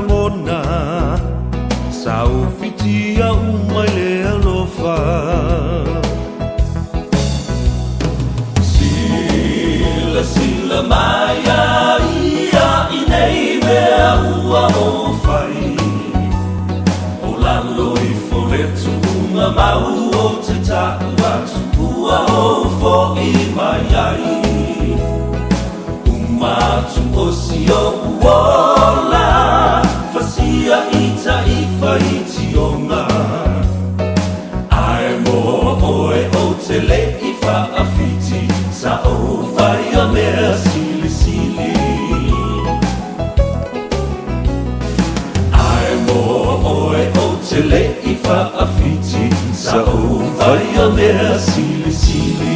ngona Sau fitia umai le alofa Sila maya ia inei mea ua o fai O lalo I foretu unga mau o te taku atu Ua o fo I mai ai Umatu o si o uola Fasia ita I faiti onga Ai mo oe o te le I faafiti Sa o fai a mea sili sili Ai mo oe o te le I faafiti Sa o fai a mea sili sili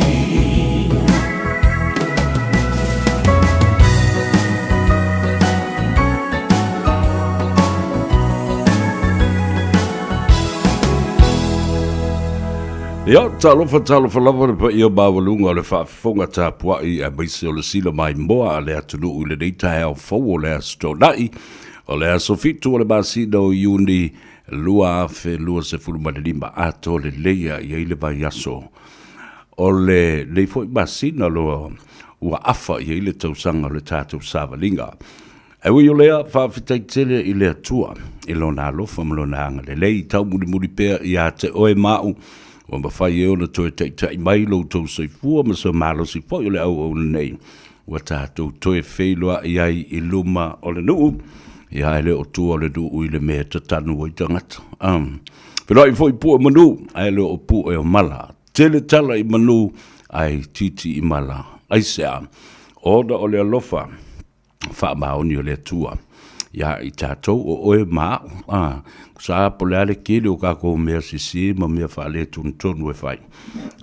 Ia, talofa lava le pa ia bawalunga o le whaafonga tā puai a maise o le sila mai moa a le atunu u le neita hea o fau o le astonai o le asofitu o le masina o iuni lua afe lua se fulumalilima ato le leia ia ile vai aso o le leifoi masina loa ua afa ia ile tausanga o le tātou sāwalinga. Ewe o lea whawhitaitele I le atua I lona alofa malona anga le lei tau muri pēr I a te oe mau o mawhai e ona toi tai mai lo tau soifua ma so malo si fo le au nei wa tātou toi wheiloa I ai I luma o le nuu I ai le o tua o le nuu I le mea tatanu o I tangata pero I foi pu manu ai le o pu e o mala tele tala I manu ai titi I mala ai sea oda o le alofa wha maoni o le tua ia I tātou o oe maa sa polale kele o kako mea sisi ma mea whaale tonu e whai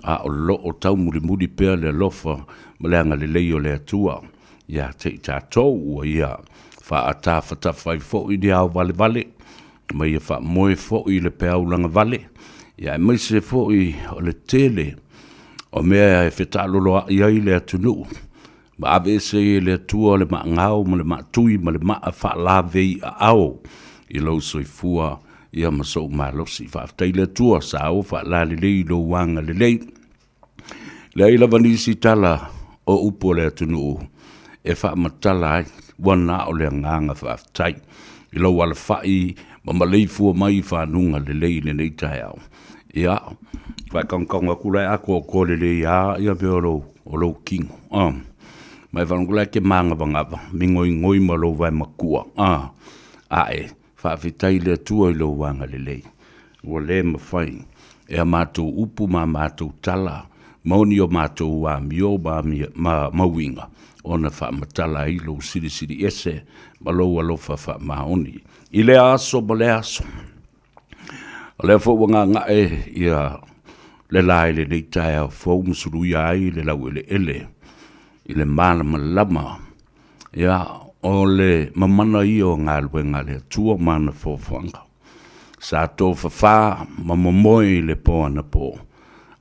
o lo o tau muri pēr le lofa ma leanga le lei o le atua ia te I tātou ua ia wha ata whata whai fo I ni au vale ma ia wha moe fo I le pēr ulanga vale ia mai se fo I o le tele o mea e whetalolo I ai le atunu ma ave se le atua le ma ngau ma le ma tui ma le ma wha la vei a au I lau soifua ia maso malosi whaftai le tua sa o wha la le lei lo wanga le lei le ila vanisi tala o upo le atunu e wha matala ai wana o le nganga whaftai I lau wala whai ma malei fua mai whanunga le lei le nei tai au ia wha kongkonga kulai ako o kore le ia pe o lo kingo mai whanungulai ke manga wangava ngoi ma lo vai makua whaafitai le tua I lo wanga le lei. Ua le mawhai. E a mātou upu ma mātou tala. Mauni o mātou wa mio ma winga. Ona wha matala I lo siri ese. Ma lo alofa wha maoni. I le aso ma le aso. O le fo wanga ngae ia le lai le nei tai au fo musuru ai le lau ele. I le mana lama. Ia o le mamana I o ngā luenga le tua mana fōwhanga. Sa tō whawha ma momoi le pō ana pō.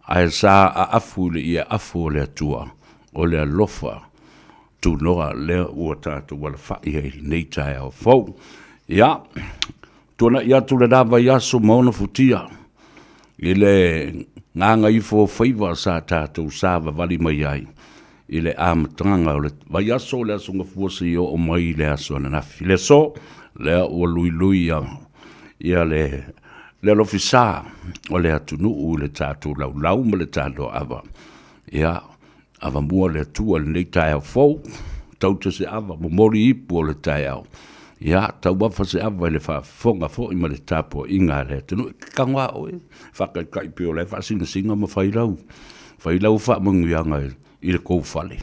Ai sa a afu le ia afu le tua o le alofa tu noa le ua tātou wala whai hei nei tai au fau. Ia, tōna ia tu le dawa yaso maona futia. I le nganga I fō whaiva sa tātou sāwa wali mai ai. I le amatanga o le vai aso le aso ngafuasa I o mai le aso na nafi. Le so, le ua lui ia le lofisa o le atunu u le tātou lau ma le TANOA AVA. Ia, ava mua le atua le nei tai au fau, tauta se ava momori ipu o le tai au. Ia, tau wafa se ava le whaafonga fo I ma le tāpua inga le atunu. Kangwa oe, whakaikai pio le whaasina singa ma whailau. Whailau whaamungu ianga I le kou whale.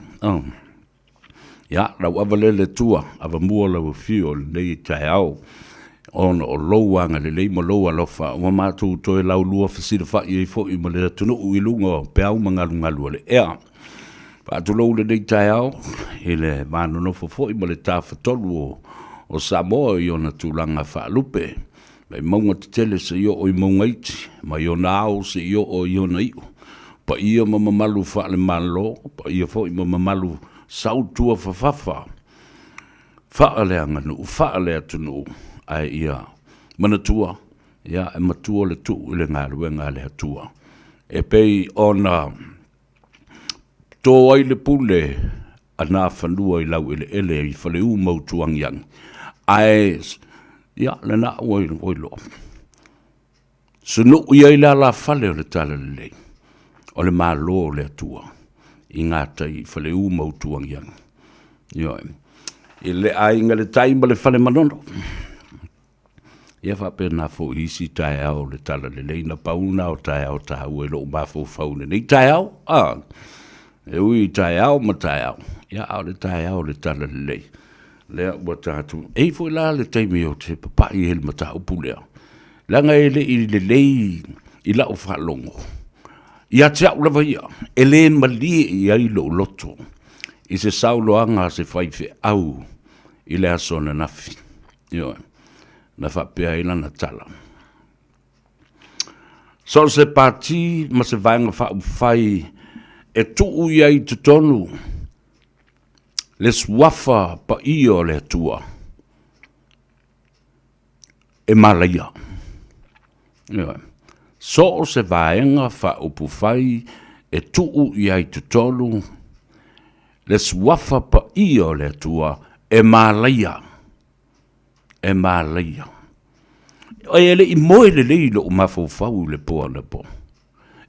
Ia, rau awale le tua, awa mua lau whio le nei tai au. Ona o louanga le lei ma loua lofa, wa mātou toi lau lua whasira whai I fo I ma le tunu I lunga o peau mangalu le ea. Pātou lou le nei tai au, I le mānonofo fo I ma le tāwhatolu o Samoa I ona tūlanga whaalupe. Mai maunga te tele se I o I maunga iti, ma I o nāo se I o I ona iu. Pa ia mamamalu whaale malo, pa ia fo I mamamalu sautua whawhawha. Whaale anganu, whaale atunu, ai ia manatua ia e matua le tu le ngā luenga le atua e pei ona tō ai le pule ana whanua i lau ele i whale u mautuang yang ai ia le na oi lo sunu ia i la whale o le tala le lei o le malo le atua i ngā tai whale u mautuang yang ia i le ainga le taima le whale manono ia whapena fo isi tai au le tala le lei na pauna o tai au ta ue lo mafo faune nei tai au e ui tai au ma tai au ia au le tai au le tala le lei lea ua tātu e fo la le taimi o te papai hel mata upu lea langa e le i le lei i la o whalongo ia te au lava ia e le mali i ai lo loto i se sauloanga se whaife au i le asona nafi ia na whapea ila na tala. So se pati ma se vaenga whai e tuu iai te tonu le swafa pa iyo le tua e malaya. So se vaenga whai e tuu iai te tonu le swafa pa iyo le tua e malaya. E malaya. O ele i moe le leilo o mafau le poa na po.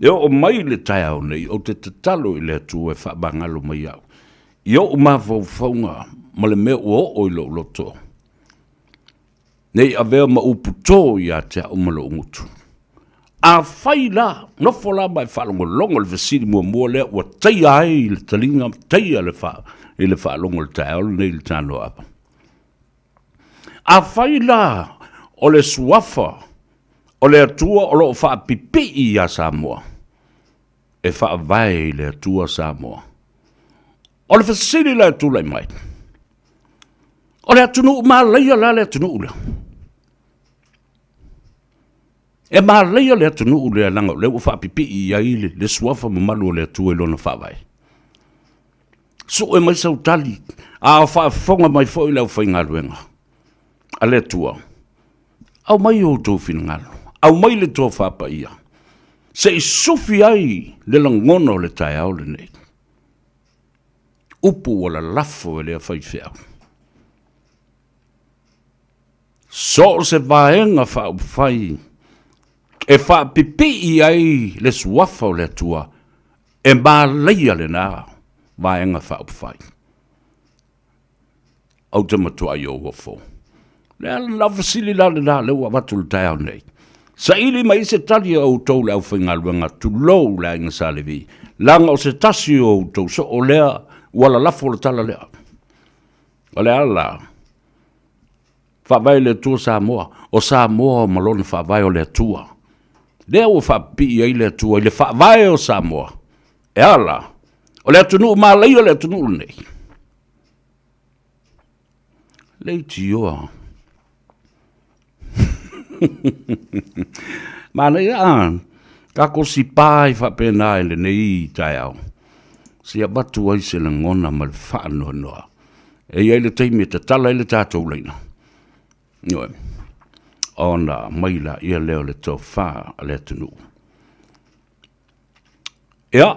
Io o mai le tai au nei, o te tatalo i le atu e whabangalo mai au. Io o mafau nga, ma le mea o ilo loto. Nei a vea ma upu tō i a te au malo ngutu. A whai la, no fola mai whalongo longo le vesiri mua lea, ua teia ai le talinga, teia le whalongo le tai au nei le TANOA AVA. A whai la o le suafa, o le atua o lo wha pipi i a Samoa. E wha vai le atua Samoa. O le whasiri le atu lai mai. O le atunu ma leia la le atunu ule. E ma leia le atunu ule langa le wha pipi i a ile le suafa mamalu o le atua i lona wha vai. So e mai sau tali, a wha fonga mai fo i lau whainga luenga. A le tua. Au mai o tō whingalo. Au mai le tō whapa ia. Se i sufi ai le langono le tai au le nei. Upu o la lafo e lea whaiwhea. So se vaenga whau whai. E wha pipi i ai le suafa o le tua. E mā leia le nā. Vaenga whau whai. Au te matua i o wafo. Lea la fasili la le ua watu le tai au nei. Sa ili mai se tali au tau le au whaingaluanga tu lou la inga salevi. Langa o se tasi au tau so o lea wala lafo le tala lea. O lea la. Whawai le tua Samoa. O Samoa malone whawai o le tua. Lea ua whapi i le tua i le whawai o Samoa. E ala. O lea tunu maa lei o lea tunu nei. Leiti oa. Mana ia kako si pai fa pena ele nei tai au. Si abatu ai se le ngona mal fa no no. E ia le taimi te tala ele tātou leina. Noe. Ona maila ia leo le tau fa le tunu. Ia,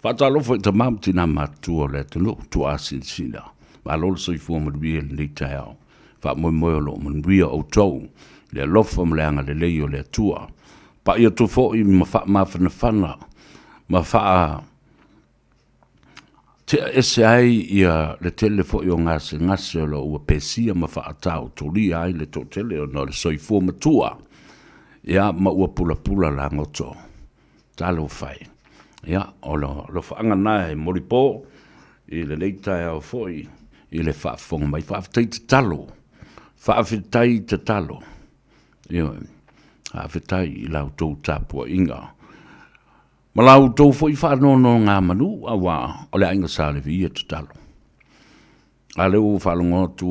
fatalo foi te mamti na matua le tunu tu asin sina. Ma lol so i forma de nei tai au. Fa mo lo mon ria o tau. Le lofa mleanga le leio le tua. Pa ia tu fo i ma whana. Ma wha te ese ai ia le tele fo i o ngase o lo ua pesia ma wha atau. Tuli ai le to tele o no le soifua matua. Ia ma ua pula la ngoto. Talo fai. Ia o lo whaanga nai moripo. I le leitai au fo i le whaafonga mai. Whaafitai te talo. Whaafitai te talo. Io, whetai I lau tau tāpua inga. Ma lau tau fo I whaanono ngā manu, awa, o le ainga sālevi ia te talo. A leo whalongo tu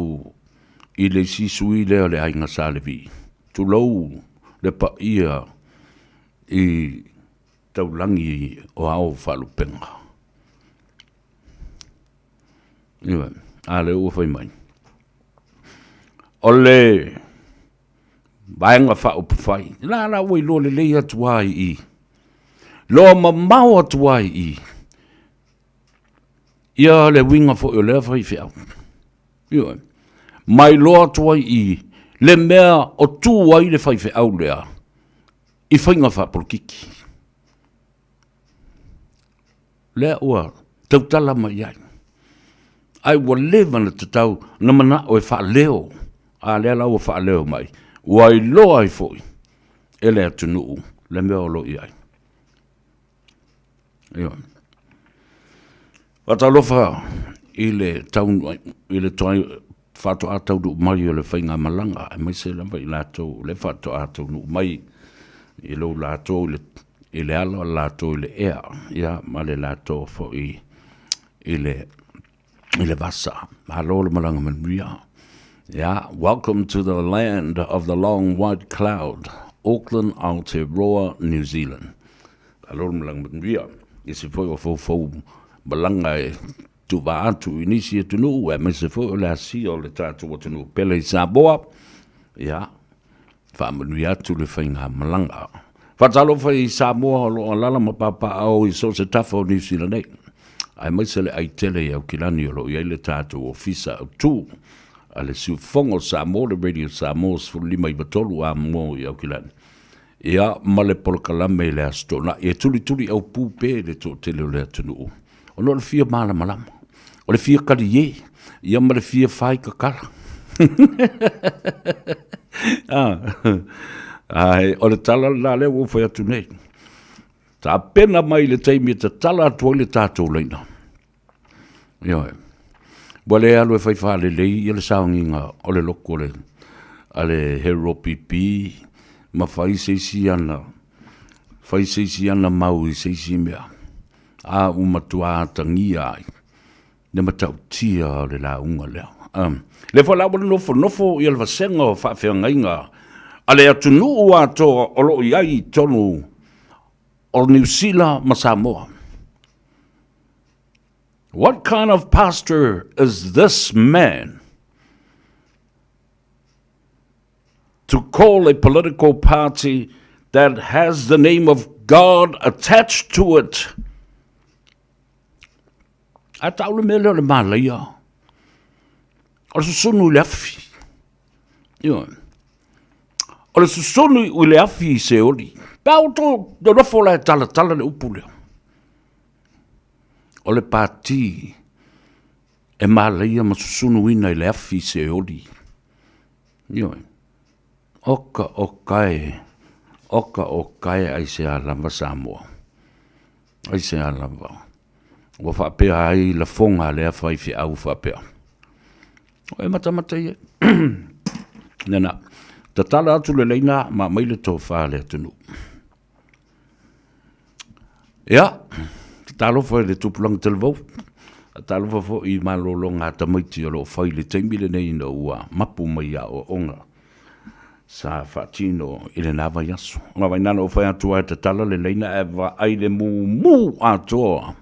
I le sisui leo le ainga sālevi. Tu lau le pa ia I tau langi o au whalupenga. Io, a leo whai mai. O le Vaenga whaupawhai. La wai lo le lei atu ai I. Lo mamau atu ai I. Ia le winga fo o lea whai whiau. Ia. Mai lo atu ai I. Le mea o tū ai le whai whiau lea. I whainga whapolkiki. Lea ua. Tautala mai ai. Ai wa leva na tatau na mana o e wha leo. A lea lau o wha leo mai. Wai lo ai foi. Ele atu nuu. Le mea o lo I ai. Ia. Wata lofa I le taun, I le toai whato a tau du mai o le whainga malanga. E mai se lamba I lato le whato a tau nu mai. I lo lato I le ala lato I le ea. Ia ma le lato fo I le vasa. Halo le malanga manuia. Yeah, welcome to the land of the long white cloud, Auckland, Aotearoa, New Zealand. Halo le malanga manuia. I se foi o fo malanga e tu va atu inisi e tunu e me se foi o le asi o le tatu o tunu pele I Samoa. Yeah, fa manuia tu le whainga malanga. Fatalo fa I Samoa lo alala mapapa au I so se tafo New Zealand nei. Ai mai se le ai tele au kilani o lo I le tatu o fisa au tu. Ale siu fongo Samoa, le radio Samoa fu lima I batolu a mo I au kilani. Ia male polkalame le astona. Ia tuli au pupe le to tele o le atunu. O no le fia mala malama. O le fia kari ye. Ia ma le fia fai kakala. Ai, o le tala la le wo fai atu nei. Ta pena mai le teimi ta tala atu le tātou leina. Ia. Wale alu e fai whale lei, ia le saunginga o le loko le. Ale hero pipi, ma fai seisi ana. Fai seisi ana mau I seisi mea. A umatua tangia ai. Ne matau tia o le la unga lea. Le fa la nofo ia le vasenga o whawhiangainga. Ale atunu ua to o lo iai tonu o New Zealand ma Samoa. What kind of pastor is this man to call a political party that has the name of God attached to it? A taule mele le malaya. O le susunu le afi. O le susunu u le afi se oli. Pau to do rofo la tala le upule. O le pati e malaya ma susunu ina le afi se oli. Oka o kai ai se alamba Samoa. Ai se alamba. Wa whapea ai la fonga lea whaifi au whapea. O e matamata ia. Nena, ta tala atu le leina ma maile tō whāle atunu. Ia, ta talo whai le tupulanga televau. Ta talo whai I malolonga tamaiti o lo whai le teimile nei na ua mapu mai a o onga. Sa whatino I le nawa yasu. Nga wainana o whai atua e ta tala le leina e wa aile mu atoa.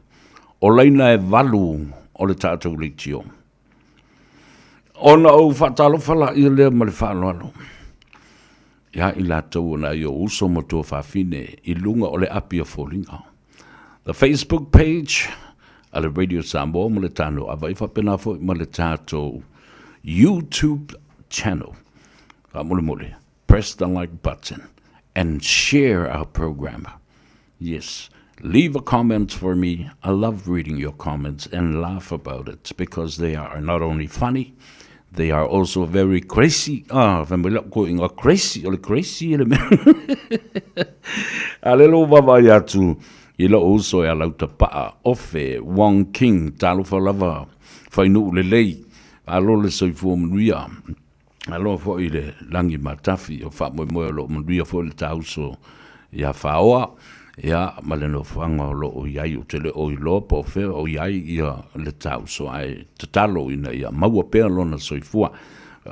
O leina e valu o le tātou le tio. Ona o whatalo whala I lea ma le whaaloalo. Ia I lātou na I o uso mo tō whawhine I lunga o le api a fōlinga. The Facebook page a le Radio Samoa mo le TANOA AVA I whapena fo ma le tātou YouTube channel. Mole. Press the like button and share our program. Yes. Leave a comment for me. I love reading your comments and laugh about it because they are not only funny, they are also very crazy. When we look going crazy, or crazy. Alelo baba yatu. Ilo also e alau ta paa ofe Wong King talo falava fainu le lei alo le soifu mnuia alo fo ile langi matafi o fa mo lo mnuia fo le tauso ya faoa ya maleno fanga lo o yai utele o ilo po fe o yai ya le tauso ai tatalo ina ya maua pe lo na soifua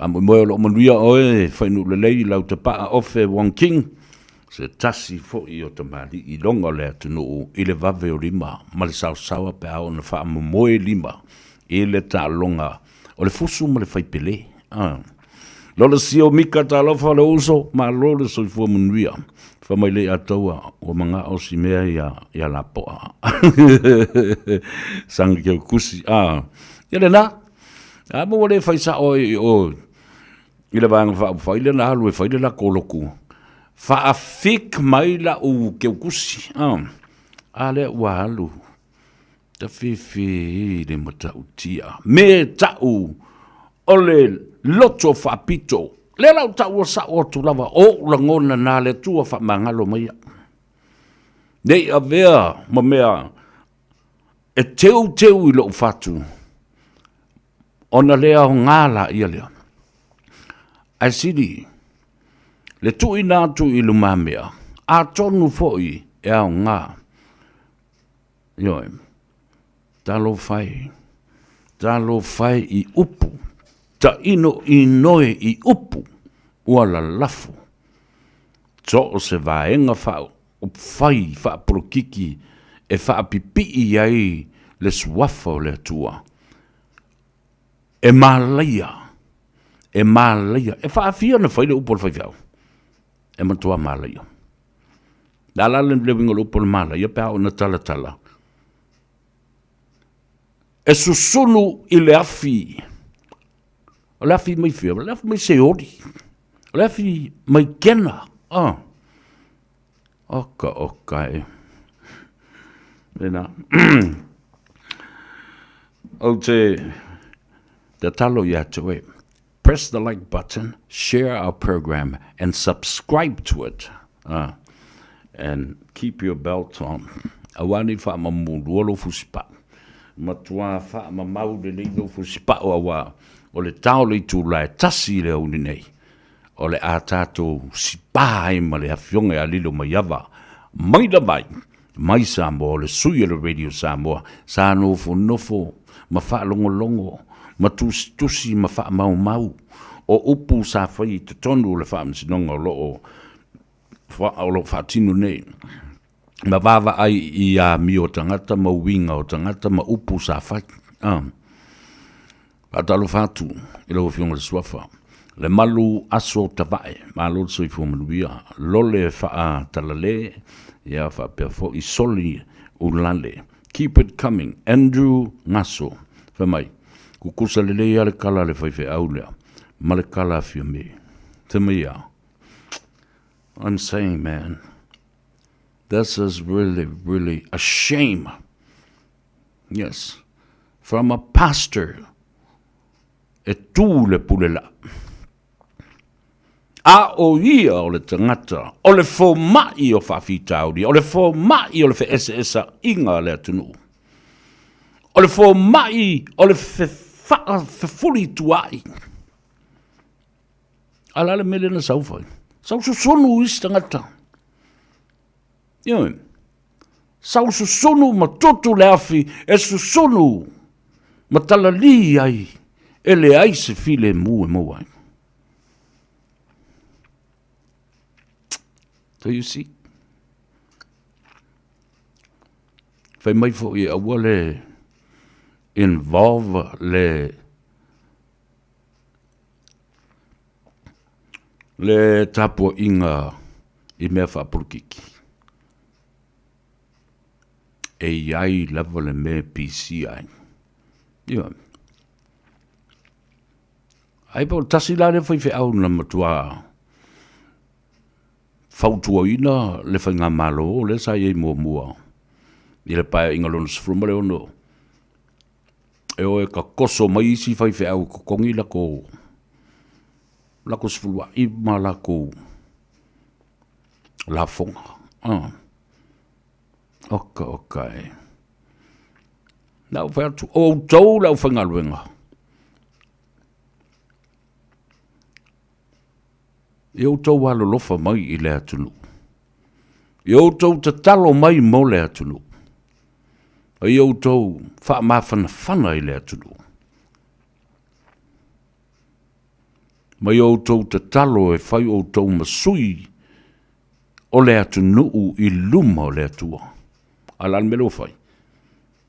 mo lo mnuia o fainu le lei lau ta paa ofe Wong King se tasi fo I o tamari I longa le atunu I le vave o lima ma le sausawa pe ao na wha moe lima I le ta longa o le fusu ma le whaipele Lola sio mika ta lofa le uso, ma lola soi fua munuia. Fa mai le ataua o mga o si mea ia la poa. Sanga kia kusi. Ia le na. Mo wale fai sa o i le vanga fa fai le na halu e fai le la koloku. Fa a fik mai la u kia kusi. Ale ua halu. Ta fefe le mata utia. Me tau o le loto fa pito. Le lau tau o sa o tu lava o langona na le tua fa mangalo mai. Nei a vea ma mea e teu i lo fatu. Ona lea o ngala ia lea. Ai sidi, le tu i nā tu i lumamea. A tonu foi e au ngā. Ioi, talo fai i upu. Ta ino i noe i upu. Ua la lafu. So o se vaenga fau. O fai fa prokiki e fa pipi i ai le suafa o le tua. E malaia. E fa afia na fai le upo le fai fiau. E matua malaia. La la le wingo le upo le malaia pe au na tala. E susunu i le afi. O le afi mai fia, o le afi mai seori. O le afi mai kena. Oka e. Vena. O te talo ia te press the like button, share our program, and subscribe to it. And keep your belt on. Awani fa mamundu fuspa. Matua fa mamau le no fuspa o awa. O le tau le tu lai tasi le uni nei. O le atato sipai ma le hafionga a lilo maiava. Mai da mai Samoa, le sui le radio Samoa. Sa nofo, ma fa longo, ma tusi ma fa mau. O upu sa fai te tonu le fa msinonga o lo fa tinu nei. Ma vava ai i a mi o tangata, ma winga o tangata, ma upu sa fai. Atalo fatu, ilo fionga le suafa. Le malu aso tavae, malo soi fu manuia, lole fa talale, ia fa perfo i soli ulale. Keep it coming. Andrew Ngaso, fa mai. Kukusa lele ia le kala le fai aulea, ma le kala fia me. Te mea. I'm saying, man, this is really, really a shame. Yes. From a pastor. E tū le pulela. A o ia o le tangata, o le fō mai o whawhitauri, o le fō mai o le esa inga le atunu. O le fō mai o le fuli tuai. Ala le mele na saufai. Sau susunu isi tangata. Ioi. Sau susunu ma tutu le afi, e susunu ma talali ai. Ele ai se file mu e moai. So you see? Fai mai fo i awa le involve le tapo inga i mea whapurukiki. E iai lava le me PCI. Iwa. Ai pa tasi la le fai au na matua fautua ina le fai ngā malo le sa iei mua. I le pae inga lona sifruma le ono. E oe ka koso mai isi fai au kongi lako sifrua i ma lako la fonga. Oka e. Nau fai atu o tau lau fai ngā luenga. Iau tau walo lofa mai i le atunu. Iau tau te talo mai mo le atunu. Iau tau wha mawhana i le atunu. Ma iau tau te talo e whai o tau masui o le atunu i luma o le atua. Alan me lo whai.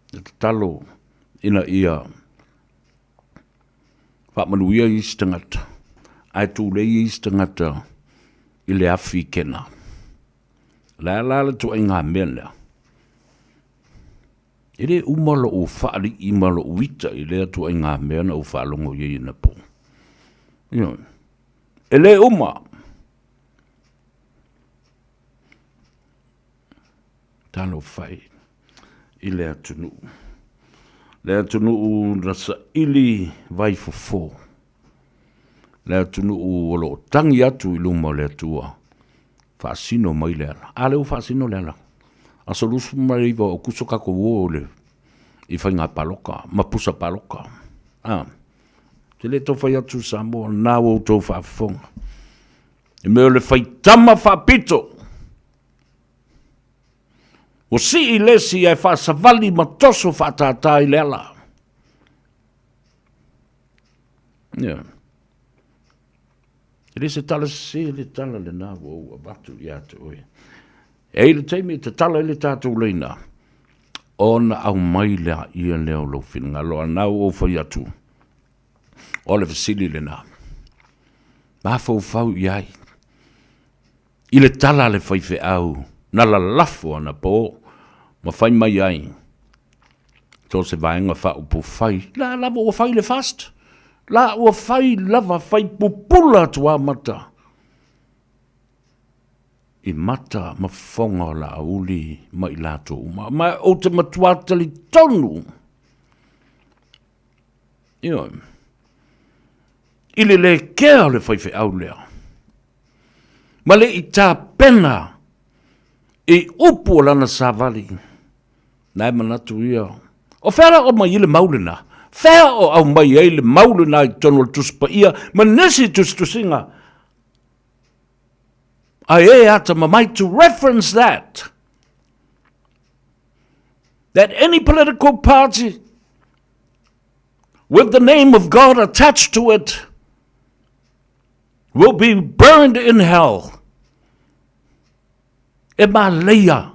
Te talo ina ia wha manuia i stangata. ai tu le is tangata I le afi kena. La tu inga mele. Ele umalo o faali imalo wita ile tu inga mele o faalongo ye na po. Ele uma. Talo fai. Ile atunu. Le atunu rasa ili vai fofo. Le atunu lo tangi atu iluma le tua. Fasino mai lela. Ale o fasino lela. Asolusu mai va o kusoka ko wole. I whainga paloka. Mapusa paloka. Te le tofa atu Samoa. Nā o tō whaafonga. I meo le whaitama whaapito. O si I lesi ai whaasavali matoso whaatatai lela. Ele se tala se le tala le nā o watu I atu oe. E le teimi te tala ele tātou leina. Ona au mai lea ia leo lo whininga loa nau o whai atu. O le fasili le nā. Mafau fau iai. I le tala le whaife au. Na la lafo ana po. Ma whai mai ai. Tō se vaenga wha upo whai. La lava o whai le fast. La o whai lava whai pupula tua mata. I mata ma whonga la uli ma I lato. Ma o te matuatali tonu. Ile le kea le whaiwhi au lea. Ma le I tā pena. I upu lana sāvali. Nai manatu ia. O whera o mai ile maulina. Whea o au mai eile maulina I tono tuspa ia. Ma nesi tustusinga. I ata mamai to reference that any political party with the name of God attached to it will be burned in hell. E maleia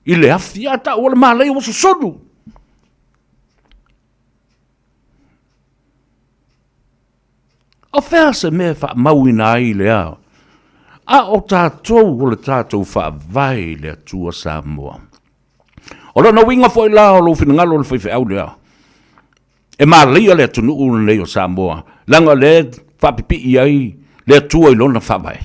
I le afiata o le maleia o sosodu. O whea se mea wha mauina ai lea. A o tātou o le tātou whaavai le atua Samoa. O lana winga fo I la o lo whinangalo le whaiwhi au lea. E mā leia le atunu u le o Samoa. Langa le whapipi I ai le atua I lona whaavai.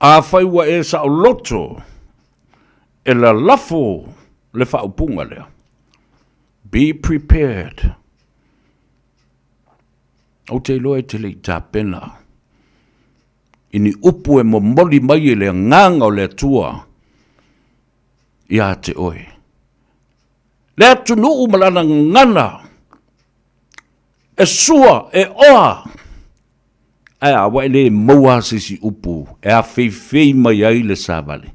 A whaiwa e sa o loto e la lafo le whaupunga lea. Be prepared. O te loe te le tā pena. Ini upu e mo moli mai le nganga o le tua. Ia te oe. Le atu nuu malana ngana. E sua, e oa. Ai a wai le maua sisi upu. E a fei mai ai le sāvale.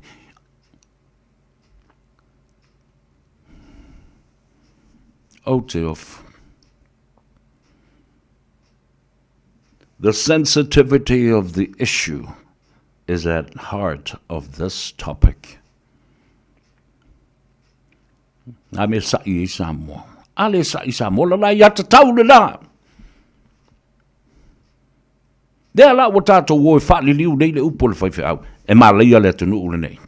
Out of the sensitivity of the issue is at heart of this topic. Ame sa'i Samoa. Ale sa'i Samoa la yata tau le la. Dea la wa tātou woi whaali liu nei le upo le whaiwhi au. E mā leia le tunu ule nei.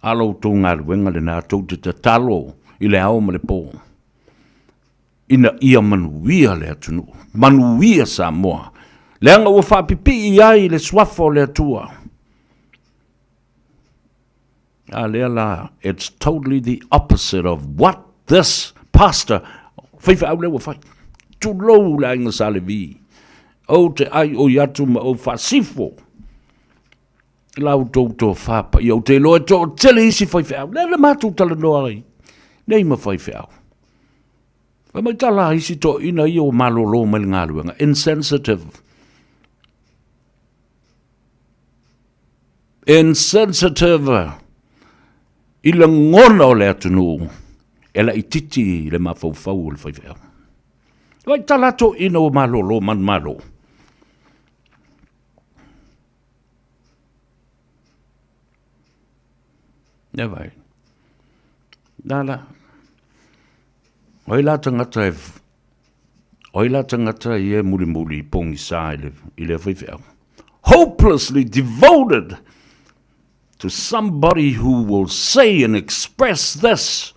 Alo tō ngā ruenga le nā tō te talo. I le au ma le pō. Ina ia manuia le atunu. Manuia Samoa. Le anga ua whapipi I ai le swafo le atua. Lea la, it's totally the opposite of what this pastor whaiwha au le ua whai. Tu lou le inga sa le vi. O te ai o yatu ma o whasifo. Lau tō whapa. I o te loe tō tele isi whaiwha au. Le mātou tala noa ai. Nei ma whaiwhi au. Wa mai tala isi tō ina I o malolo mai ngā ruenga. Insensitive. Insensitive. I le ngona o le atunu. E la I titi le mawhauwhau o le whaiwhi au. Wa tala tō ina o malolo man malo. Never. Nala. Oi la tangata e muri pongi sa ile whaiwhau. Hopelessly devoted to somebody who will say and express this.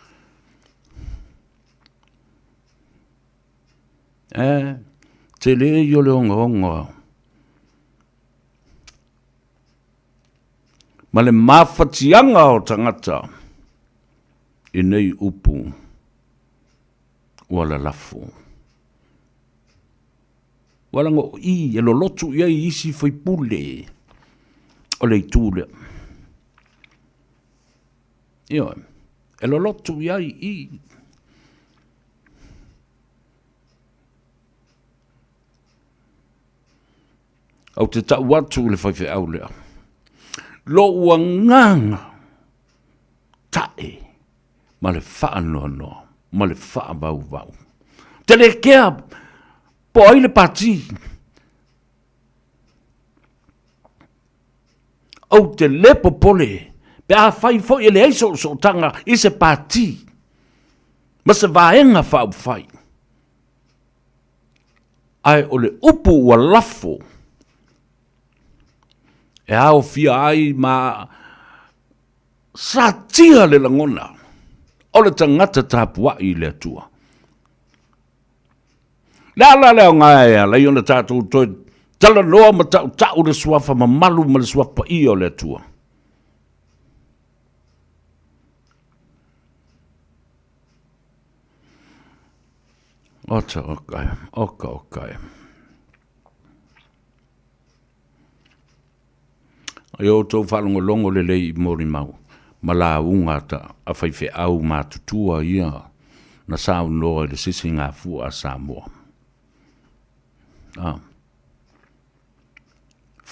Te le yo le onga. Ma le mawhatianga o tangata i nei upu wala lafo. Wala ngo e lo lotu ia i isi fai pule o le tūle. Io, lo lotu ia i au te tau watu le fai au lea. Lo uanganga tae ma le whaanoa, ma le whaabau. Te le kea po ai le pati. Au te lepo pole, pe a whai fo i le eiso so tanga i se pati. Ma se vaenga whau whai. Ai o le upu ua lafo. E ao fia ai ma sa tia le langona. O le tangata tāpua i le atua. La leo ngai la iona tātou toi tala noa ma tau le suafa ma malu ma le suafa i o le atua. Ota okai. Yo tau whalongo longo le lei mori mau. Ma la unga ta a whaiwhe au ma tutua ia na sao noa le sisi ngā fua a Samoa.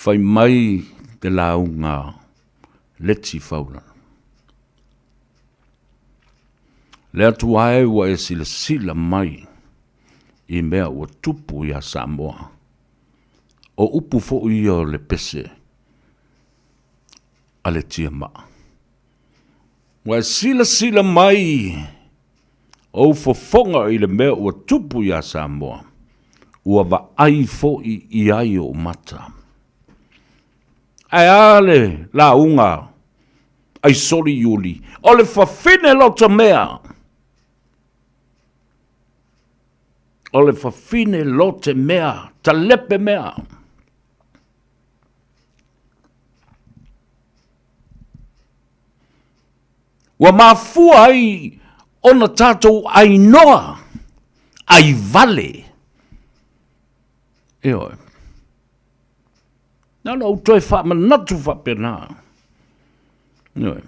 Whai mai te la unga leti whauna. Le atu ae wa e sila mai i mea ua tupu ia Samoa. O upu fo ia le pese a le tia maa. Wa sila mai o fofonga i le mea ua tupu ia Samoa. Ua va ai fo i ai o mata. Ai ale la unga ai soli yuli. O le fafine lo ta mea. O le fafine lo te mea. Ta lepe mea. Wa mafua ai ona tātou ai noa. Ai vale. Eo. Nana utoi wha manatu wha pena. Eo.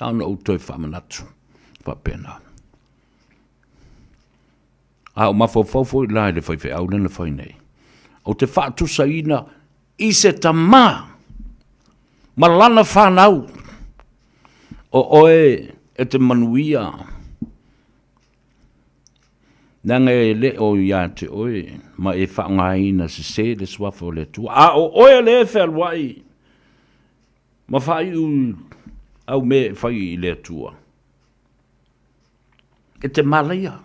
Nana utoi wha manatu wha pena. O mafofofo i lai le whaiwhi au lena whai nei. O te whaatusa ina i se tamā. Malana whanau. O oe e te manuia. Nanga e le o ia te oe. Ma e whaangaina se le swafo le tua. O oe le e whaalwai. Ma whai au me whai i le tua. E te malaya.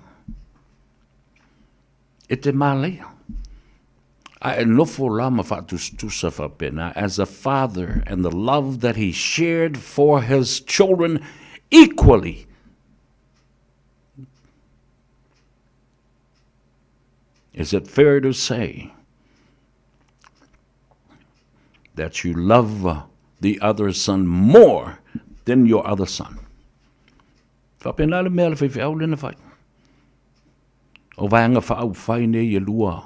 E te malaya. A e nofo lama whaatustusa whapena as a father and the love that he shared for his children equally. Is it fair to say that you love the other son more than your other son? Whapena le mea le whaiwhi au lena whai. O vaianga whaau whai ne i lua.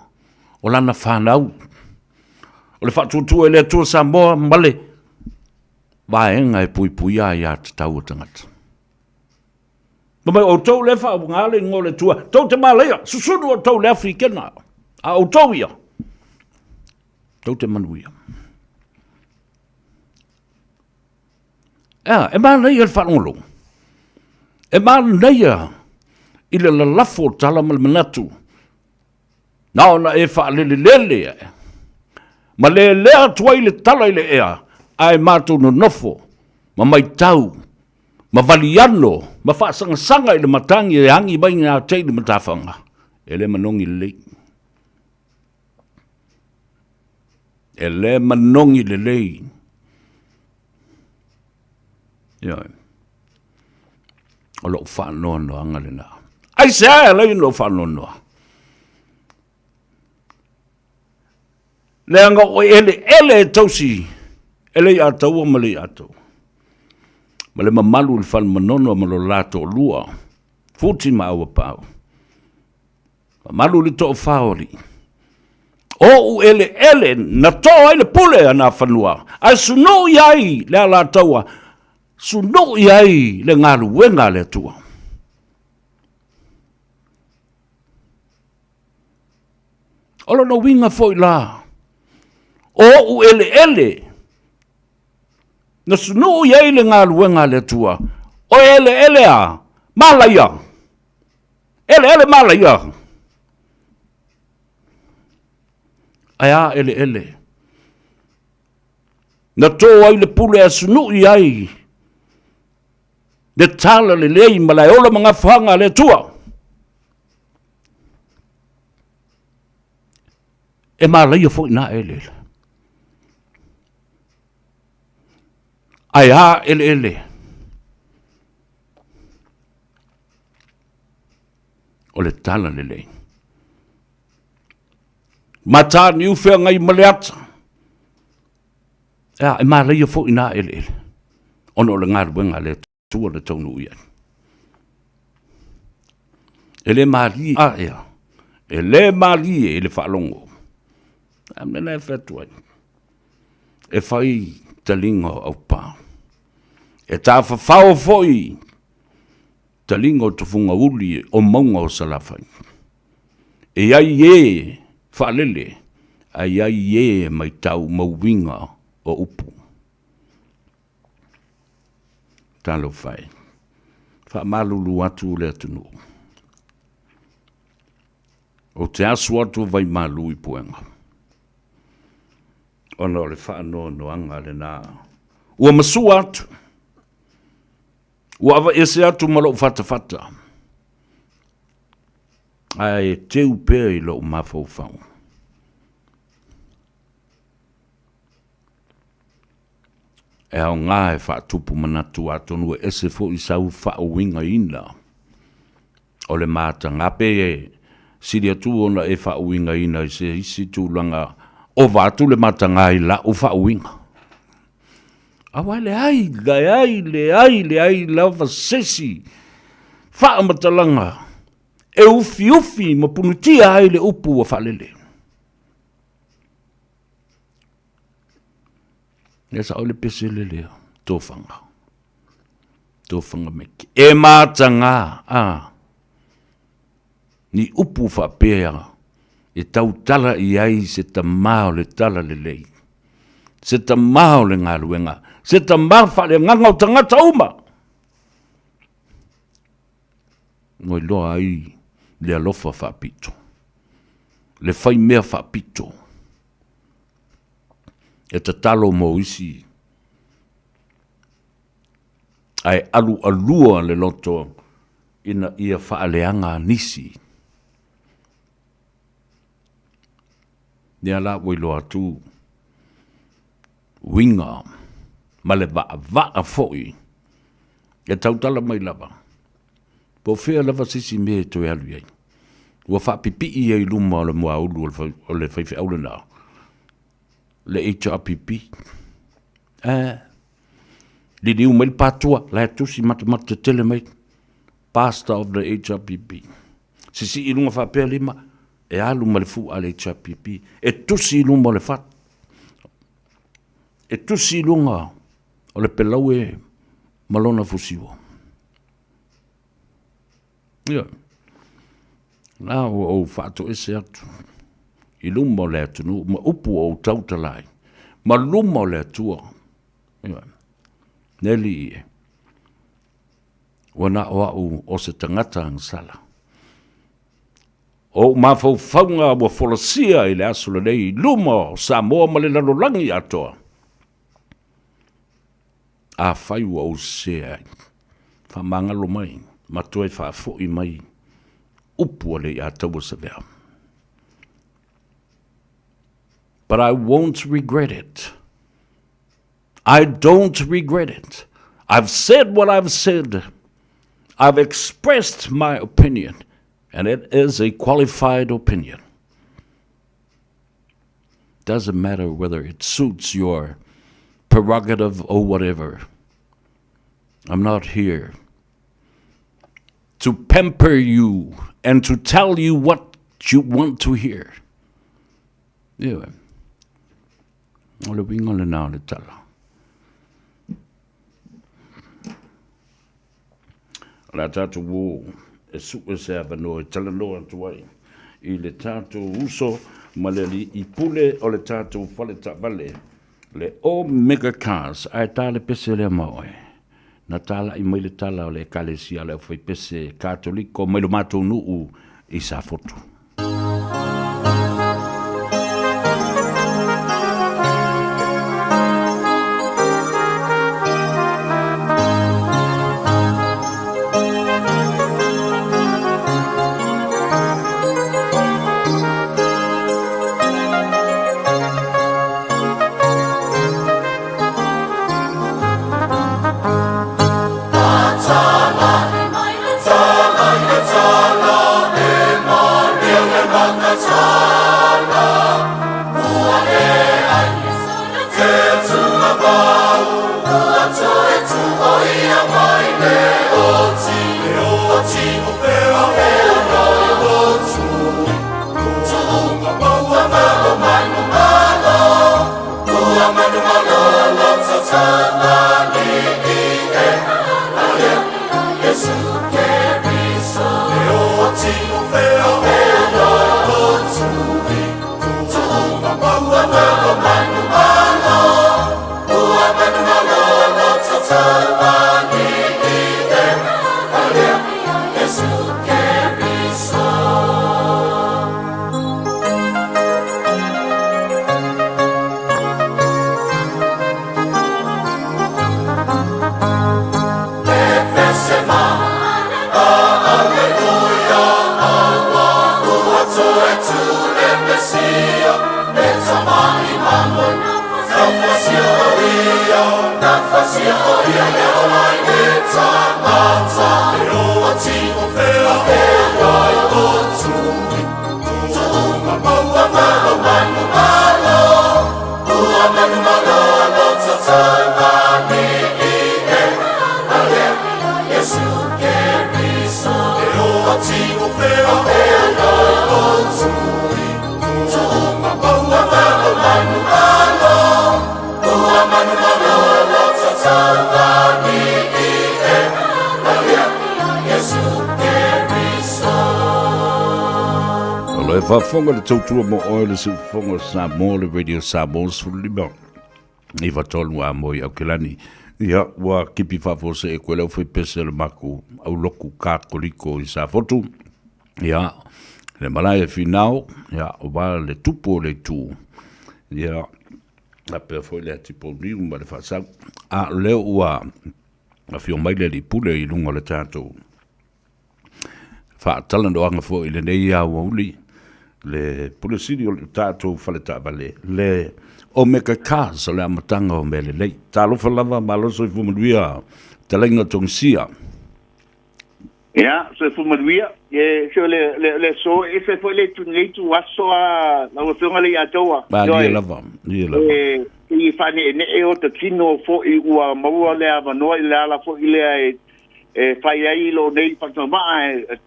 O lana whanau. O le whatutua e le atua Samoa male. Vaenga e pui a ia te tau o tangata. Mai o tau le wha ngā le ngō le tua. Tau te malea. Susunu o tau le Afrikena. A o tau ia. Tau te manuia. E maa nei e le whanongolong. E maa nei i le lalafo tala malmanatu. Naona e wha lele. Ma le lea tua i le tala i le ea. Ai mātou no nofo. Ma mai tau. ma valiano, ma whaasanga-sanga i le matangi e hangi mai ngā tei le matawhanga. E le manongi le lei. E le manongi le lei. Ia. O lo whannoa noa anga le nā. Ai se aia lei no whannoa noa. Le anga o ele tausi. Ele i atau o mali atau. Ma le mamalu le whan manono ma lo lato lua. Futi ma awa pao. Mamalu le to whaori. O u ele na to ai le pule ana whanua. Ai suno iai le ala taua. Suno iai le ngaru wenga le tua. Olo no winga foi la. O u ele. Na suno iai le ngaru wenga le tua. O ele a. Malaya. Ele malaya. Aya ele. Na to ai le pule a suno iai. Le tala le lei malai ola mga whanga le tua. E malaya fo ina ele. Aya ele. O le tala le lei. Mata ni uwhea ngai maleata. E malaya fo ina ele. Ono le ngāru wenga le tua le taunu uia. Ele mali a ea. Ele mali e le whaalongo. Amena e whetua. E whai talingo au pā. E tā whawhao foi. Talingo tufunga uli o maunga o salafai. E ai e whaalele. Ai e mai tau mauwinga o upu. Talo fai. Fa malulu atu le atunu. O te asu atu vai malu I puenga. Ono le fa no anga le na. Ua masu atu. Ua ava ese atu malo fata. Ai te upe I lo mafau fau. E au ngā e whaatupu manatu atonu e ese fo I sau whaawinga ina. O le māta ngape e siri atu ona e whaawinga ina I se isi tūlanga o vātu le māta ngā I la o whaawinga. Awa le ai lava sesi whaamatalanga e ufi ma punutia ai le upu o whalele. Nesa ole pesele lea, tōwhanga. Tōwhanga meki. E mātanga, ni upu whapea, e tau tala I ai se ta mao le tala le lei. Se ta mao le ngā ruenga. Se ta mao le nganga o tangata uma. Ngoi loa ai, le alofa whapito. Le whai mea whapito. E te talo mo isi. Ai alua le loto ina ia whaaleanga nisi. Nea la wilo atu. Winga. Ma le vaa foi. E tautala mai lava. Po whea lava sisi me to e alu iei. Ua wha pipi I ei luma o le mua ulu o le whaiwhi aule nao. Le HRPP. Li diu mai patua, la tusi mata tele mai. Pastor of the HRPP. Si I lunga whapea lima, e alu ma le fu al HRPP. E tusi I lunga o le fat. E tusi I lunga o le pelau e malona fusiwo. Ia. Nā o whātu ese atu. I luma o le atunu, ma upu o tautalai. Ma luma o le atua. Neli I. Wana o au o se tangata ang sala. O mafau faunga wa folasia I le asula nei luma o Samoa ma le lalolangi atoa. A whaiua o sea. whamangalo mai, matua e whaafo I mai, upu ale I ataua sa vea. But I won't regret it. I don't regret it. I've said what I've said. I've expressed my opinion, and it is a qualified opinion. Doesn't matter whether it suits your prerogative or whatever. I'm not here to pamper you and to tell you what you want to hear. Yeah. Ole wingo le nao le tala. La tatu wo e supe se avano e tala noa tuai. I le tatu uso ma le li I pule o le tatu fale vale. Le o mega cars ai tale pese le maoe. Na tala I mai le tala o le kalesia le fai pese katoliko mai lo matou nuu I sa fotu. Whafonga le tautua mo oile si whafonga Samoa le radio Samoa sulima. I watolu a moi au kelani. Ia wa kipi whafose e koe lau whai pese le maku au loku kākoliko I sa fotu. Ia le malai e whinau. Ia o wala le tupo le tū. Ia la pea foi le atipo niu ma le whasau. A leo ua a whio mai le li pule I lunga le tātou. Whaatala no anga fo I le nei a wauli. Le polisiri o le tātou whale vale. Le o meka kāsa le amatanga o mele lei. Tā lofa lava maloso I fumaduia te lainga tongsia. Ja, so fumaduia. So le so e se foi le tu aso a la wafionga le atoa. Ma lia lava. I whane e o te kino fo I ua maua le avanoa I le ala fo I le fai ai lo nei patama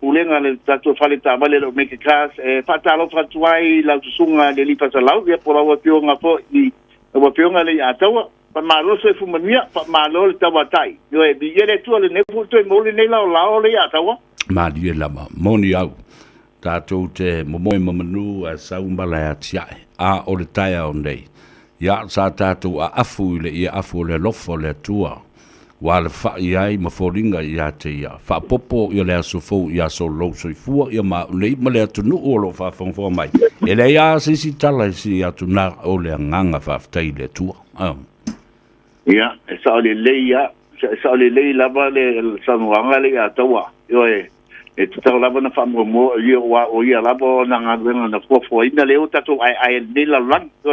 pulenga le tatu fale tamale lo make class patalo fatuai la tsunga le li pasalau ya por agua pionga fo I agua pionga le atawa pa malo se fumania pa malo le tawatai yo e biere tu le nefu to mo le nei la le atawa ma di la moni au tatu te momo mamanu a saumbala atia a o le taia o nei ya sa tatu a afu le ia afu le lofo le tua wale fa ai ma foringa ia te ia fa popo ia le aso fo ia so lo so fu ia ma le ma le tu no o fa fo mai e le ia si tala si ia tu na o le nganga fa tai le tu ia e sa le ia sa le lava le Samoa le atawa yo e tau lava na mo yo wa o ia lava na ngā na fofo ina leo tatu ai ne la lang yo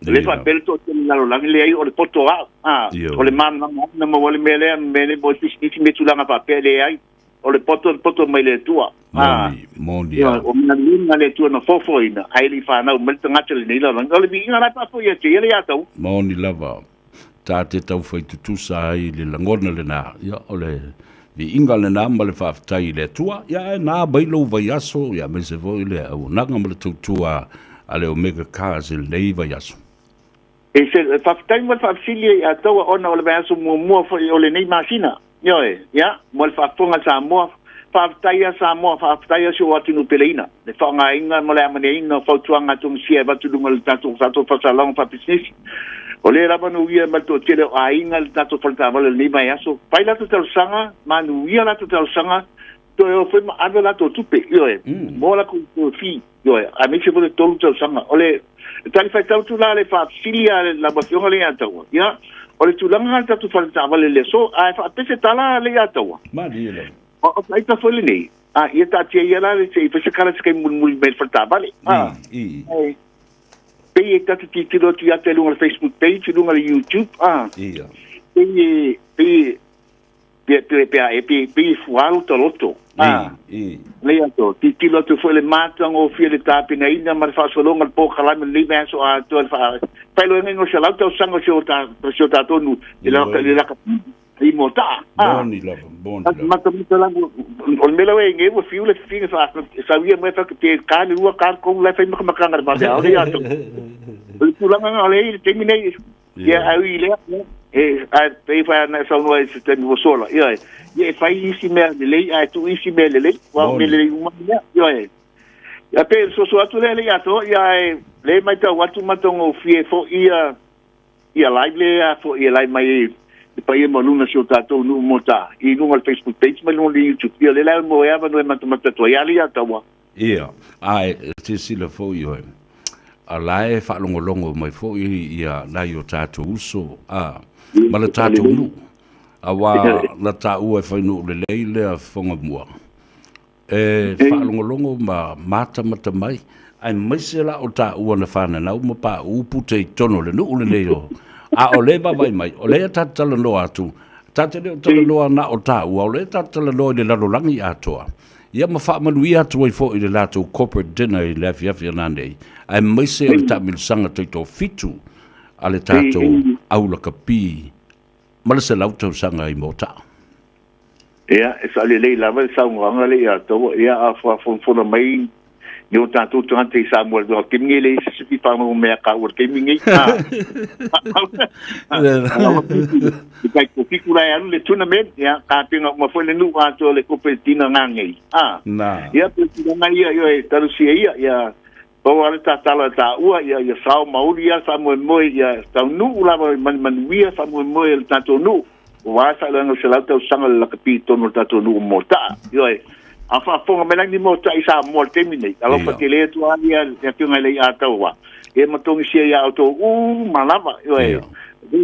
le fa belto la lang le ai o le poto o le man na mo le mele bo tisi me tulanga pa pele ai o le poto mai le tua moni o mina linga le tua na fofo ina ai li fa na o melta ngata le nei la lang o le vinga na pa fo ia te le atau moni lava ta te tau fai tutu sa ai le langona le na ia o le vi inga le na ma le whaftai le tua ia na bailo vai aso ia me se voi le au nanga ma le tutua a le omega cars le nei vai aso e se whaftai ma le whafsilia ia taua ona o le vai aso mua o le nei masina ia mo le whafonga Samoa whaftai a Samoa whaftai a sio atinu peleina le whanga inga mo le amane ina whautuanga tungsia batu dunga le tato whasalong whapisnisi o le rama no ia ma to tele a inga le tato falta vale ni mai aso pai la to sanga ma no ia la to sanga to e foi ma ave la to tupe mo la ku fi a me se vole to sanga o le tali fai tau la le fa filia la bafiona le atawa ia o le tulanga tato falta vale le so a fa pese tala le atawa ma di le o ai ta foi le ia ta tia ia la le se pese kala se mul mel falta vale pei e tatu titilo tu ate lunga le Facebook page, lunga le YouTube, Ia. Pei fuaru ta loto. Lei ato, titilo tu foi le matang o fia le tapi na ina ma le whasolonga le pokalame le meso a tu le wha. Pailo e ngengo se lau tau sanga se o ta tonu, le laka i mota. Boni lava. Mata langu, o mela we nge wo fiu le finga sa wia me fa te kani ua kar kong le fai makamanga le bade au le ato. Le tulanga ngale le terminate ya au ile a pei fa na sa no es te no sola. Ye fai isi me le a tu isi me le wa me le uma ya pe so atu le ato ya le mai ta watu matongo fie fo ia live le fo ia live mai pai mo luna si o tatou nu mota i nunga le Facebook page ma luna le YouTube ia le lai mo ea no e matamata tua ia lia taua ia ai te sila fo i hoi a lai whaalongolongo mai fo i ia lai o tatou uso ma le tatou nu a wā la tau e whainu le leile a whonga mua whaalongolongo ma mata mai ai maise la o ta ua na whananau ma pa upu te tono le nu le leo a o le vai mai o le tatala no atu tatale tala no na o ta o le tatala no le lalo langi atoa ia ma fa manu ia tu i fo i le lato corporate dinner i le fia nande ai mai se o ta mil sanga to fitu ale tato au la kapi ma le se lauto sanga i mota ia e sa le lava sa nganga le ia to ia a fo mai yo tanto tante Samuel do kimngele se pi pa mo me ka ur kimngi kai ko fikura ya le tournament ya ka pinga mo foi le nu a to le competina ngangi na ya pe na ia yo taru si ia po ala tala ta ua ia sa mauria sa mo ya ta nu la man wia sa mo el tanto nu wa sa le no se la ta sanga la capito no tanto nu mota yo a fa fonga me lang ni mo ta isa mo terminate alo fa tele tu alia ya tu ngai ata wa e mo tongi sia ya auto malava yo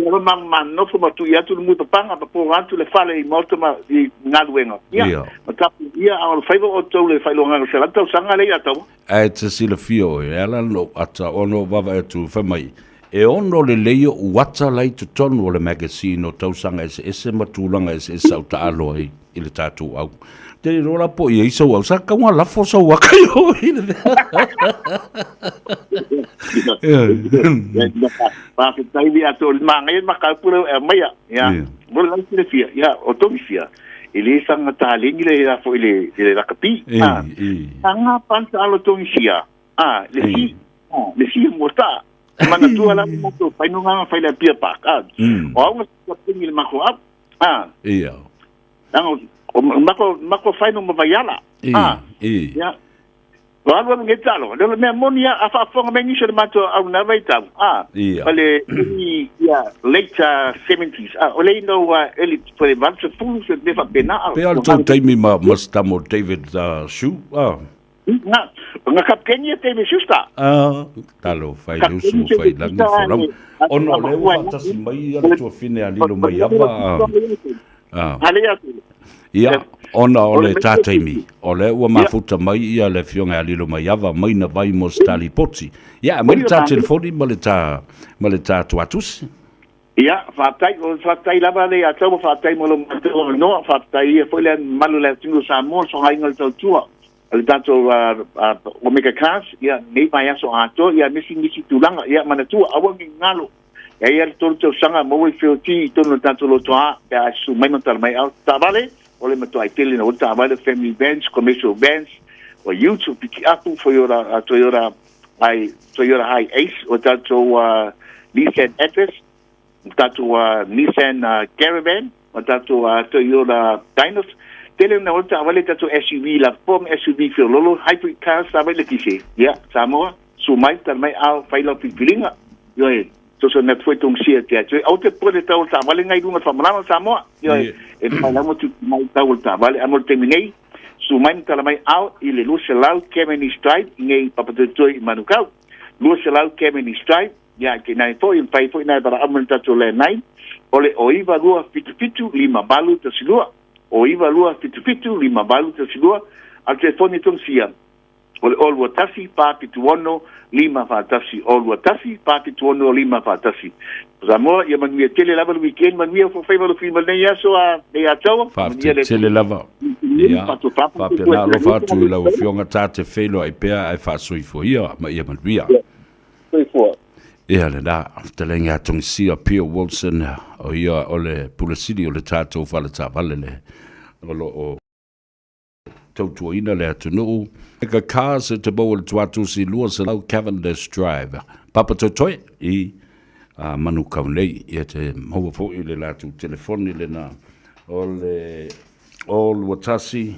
no man no fo tu ya tu mu panga pa po antu le fale i moto ma i ngaluenga ya ta ya al favor o to le fale nga se la ta sanga le ata ai te sila fio ela no ata ono vava tu fa mai e ono le leio wata lai tu tonu o le magazine o tausanga ese matulanga ese sauta aloi i le tatu au te rola po i iso au sa ka la fo so wa kai ho pa ke tai vi ato manga e maka pura mai ya mo la se fia ya otomisia ele sanga talingi le ya fo ile la kapi sanga pansa alo tomisia le si mota mana tu ala mo to pai no nga fai la pia pa o au se pingi le mako ia mako fai no mavaiala ya Wala nge talo, le me monia afa fonga me ngisho mato au na vai tau. Ole later 70s. Ole no eli for the bunch of fools that never been out. Pe al to taimi ma mastamo David Shoe. Na, nga kapteni te me susta talo fai lusu fai langi folam ono le wa tasi mai ala tua fine alilo mai ava ia ona ole tataimi ole ua mafuta mai ia le fionga alilo mai ava mai na vai mo stali poti ia mai ta telefoni ma le ta tuatusi ia fatai lava le atau fatai mo lo no fatai foi le malu le tingu Samoa so hai ngal tua le tanto o mega class ia nei mai aso ato ia misi tulanga ia mana tua awa ngalo ia tolu sanga mo fio ti tono tanto lo toa ia su mai montar mai au tabale ole me toa tele no tabale family bands commercial bands o YouTube piki apu for your Toyota high ace o tanto Nissan address tanto Nissan Caravan o tanto Toyota Dinos tele na ota wale tanto SUV la form SUV fio lolo hybrid cars sabe le kise ya Samoa su mai tan mai au faila pilinga yo so net foi tong sia te au te pode tau ta wale ngai dunga famala Samoa yo e fala mo tu mai tau ta wale amor terminei su mai tala mai au ile lu selau Kemeni Stripe ngai papatoi manukau lu selau Kemeni Stripe ya ke nai foi in pai foi nai para amor tatu le nai ole oiva lua fitu lima balu te silua o iwa lua fitu lima balu te silua al telefoni tong sia ole olua tasi papitu ono lima fatasi olua tasi papitu ono lima fatasi Samoa ia mangia tele lava weekend mangia fo fai valu fima nei aso a nei atau tele lava ia papena lo fatu la o fionga tate felo ai pea ai fa sui fo ia ma ia mangia sui fo ia le da telenga tong sia Pio Wilson o ia ole pulasidi ole tato fala tavale le o tautuaina le atunu ka cars te bol tuatu si lua se lau Cavendish Drive papa totoe I manu kaunei ia te maua fo I le latu telefoni le na o watasi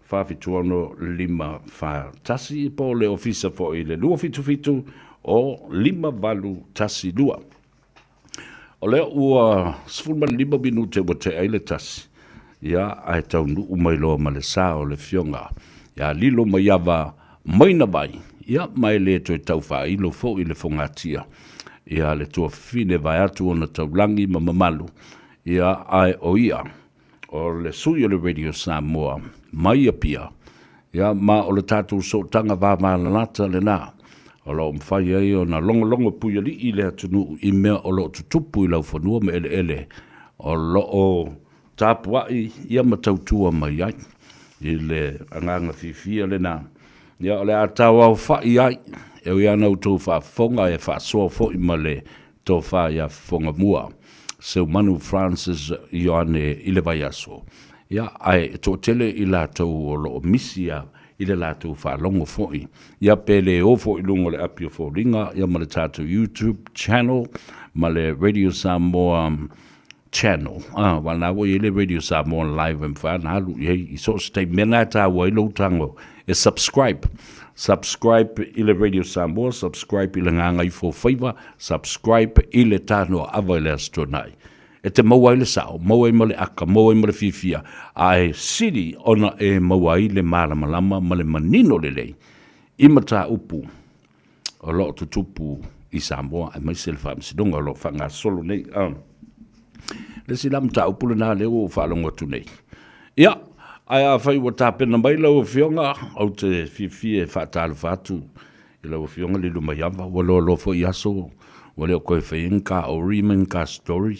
fafituano lima fatasi po le ofisa fo I le lua fitu o lima valu tasi lua o le ua sfulma lima minute wa te aile tasi ia ai tau nuu mai loa ma le sa o le fionga ia lilo mai ava maina vai ia mai le toi tau wha ilo fo I le fongatia ia le tua fine vai atu o na taulangi ma mamalu ia ai o ia o le sui o le Radio Samoa mai a pia ia ma o le tatu so tanga va malanata le na o lo mwhai ai o na longo puia li I le atunu I mea o lo tutupu I lau whanua me ele o lo o tapuai ia matautua mai ai I le anganga fifia le na ia o le atau au whai ai e o ia nau tau whafonga e whasoa fo I ma le tau wha ia fonga mua seu Manu Francis Ioane I le vai aso ia ai to tele I la tau o lo misia I le lātou whaalongo fōi. Ia pele o fōi lungo le apio fō ringa, ia ma le tātou YouTube channel, ma le Radio Samoa channel. Wana wo I le Radio Samoa live and whaana halu, I so stay mena tā wa I lo tango. E subscribe I le Radio Samoa, subscribe I le nganga I fō whaiva, subscribe I le TANOA AVA I le astonai. E te maua I le sao, maua I ma le aka, maua I ma le fifia. Ai siri ona e maua I le malamalama ma le manino le lei. Ima tā upu, o lo tutupu I Samoa, ai mai se le whaamsidonga o lo whanga solo nei. Le si lam tā upu le nā leo o whaalonga tu nei. Ia, ai a whai wa tāpena mai lau o fionga, au te fifia e whaatalo whātu. I lau o fionga le lumai ava, walo lo fo I aso, wale o koe whainka o Riemann ka story.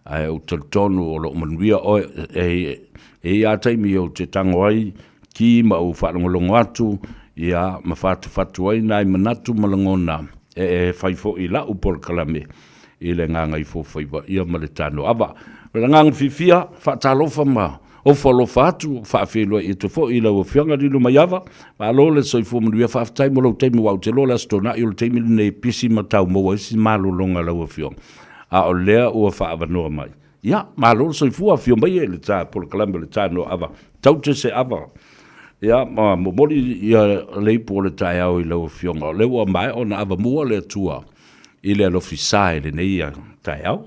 Ai o tonu o lo manuia o e a taimi o te tango ai ki ma o whalongolongo atu ia ma whatu ai nai manatu malangona e whaifo I la upor kalame I le nganga I fo whaiva ia ma le tano ava. Le nganga fifia whaatalofa ma o whalofa atu whaafelo I te fo I la o whianga rilu mai ava ma lo le soifo manuia whaafitai mo lau teimi wau te lola stona I o le teimi ne pisi matau mo isi malo longa lau o whianga. A o lea ua whaavanoa mai. Ia, ma loro soifua fio mai e le tā, por kalamba le tāno ava. Taute se ava. Ia, ma mori ia leipo le tai au I lau fionga. Le ua mai o na ava mua le tua. I le alofisae le neia tai au.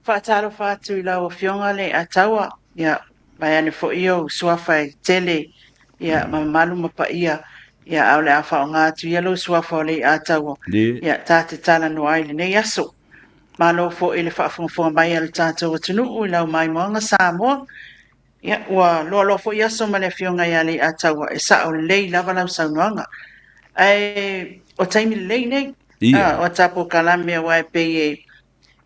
Whaataro whātu I lau fionga le ataua. Ia, mai ane fo iyo suafa tele ia mamalu mapa ia au le afa o ngā tu ia lo suafa o le a tau ia tā te tala no aile nei aso malo fo i le whaafonga mai al tātou atunu i lau mai moanga Samoa ia ua lo fo i aso ma le fionga ia le a tau e sa o lei lava lau saunoanga ai o taimi lei nei o tapo kalame wa e pe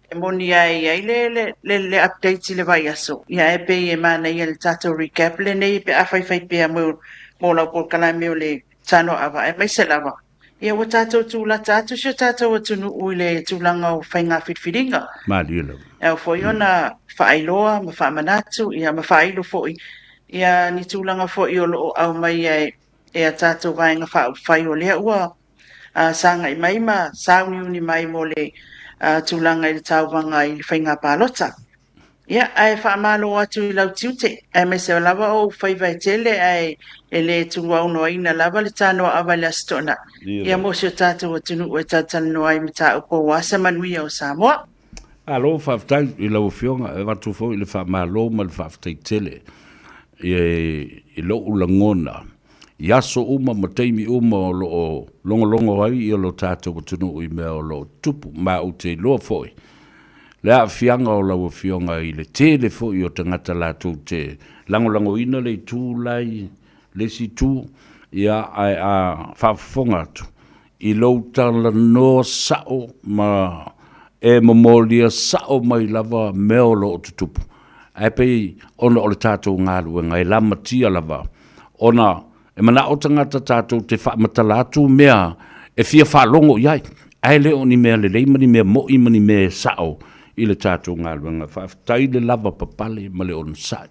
e moni ai le update le vai aso ia e pe e mana ia le tātou recap le nei pe a fai pe mo lau po kalame o le TANOA AVA e mai se lava ia o tātou tūla tātou sio tātou atunu ui le tūlanga o whainga whitwhiringa Malilo e o foi ona whaailoa ma whaamanatu ia ma whaailo foi ia ni tūlanga foi o lo au mai e a tātou vaenga whai o lea ua sanga i mai ma sauni uni mai mo le tūlanga i le tauwanga i le whainga pālota. Ia, ai whaamalo atu i lau tiute, ai me se lava o whaiva e tele ai e le tūwa uno ina lava le TANOA AVA le astona. Ia mo se o tātou atunu o e tātana no ai me tā upo wasa manui o Samoa. Alo whaftai i lau fionga e watu fo i le whaamalo ma le whaftai tele i lo ulangona. Iaso uma ma teimi uma o lo longo ai i lo tātou atunu i mea o lo tupu ma o te loa foi. Lea fianga o lau fionga i le tele fo i o tangata lātou te lango ina le tūlai le si tū ia ai a whafonga atu i lau tala no sao ma e mamolia sao mai lava meo lo o tutupu ai pei ona o le tātou ngālu e ngai lama tia lava ona e mana o tangata tātou te whamatalatu mea e fia whalongo iai ai leo ni mea le leimani mea mo imani mea sao i le tātou ngā luanga whaftai le lava papale ma le on sai.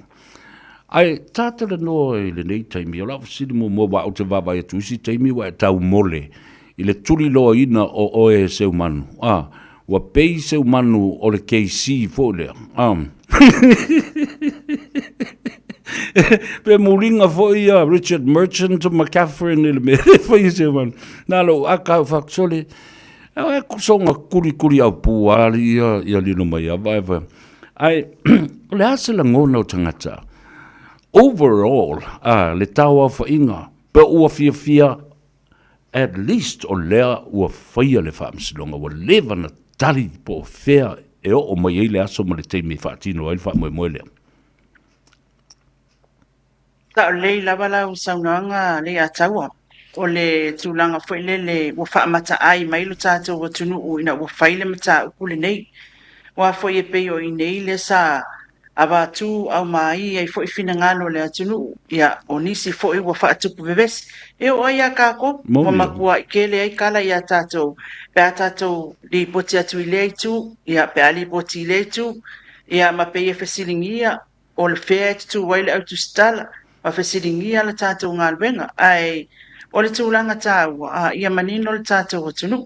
Ai tātara noa i le nei taimi, o lawa siri mo wa o te wawa e tuisi taimi wa e tau mole i le tuli loa ina o oe seu manu. Wa pei seu manu o le KC fo lea. Pe muringa fo ia Richard Merchant o McCaffrey i le mere fo i seu manu. Nalo akau whaksole. E kusonga kuri au puari ia lino mai a ai le ase la ngona o tangata overall le tawa fa inga pe ua fia at least o lea ua fia le whaamsilonga wa leva na tali po fea e o mai le aso ma le teimi whaatino ai wha moe lea ta le lava la usaunanga le atawa o le tūlanga whailele wa whaamata ai mai lo tātou wa tunu o ina wa whaile mata ukule nei. Wa whai e peo i nei le sa awa tū au mai ai whai whina ngano le atunu ia o nisi whai wa whaatupu bebes. E o ai a kako, wa makua i kele ai kala ia tātou. Pe a tātou li poti atu i le tu, ia pe a li poti i le tu, ia ma pe e whesilingia o le whea e tu waile au tu stala, ma whesilingia le tātou ngā luenga. Ai, o le tūlanga tāua, ia manino le tātou atunu,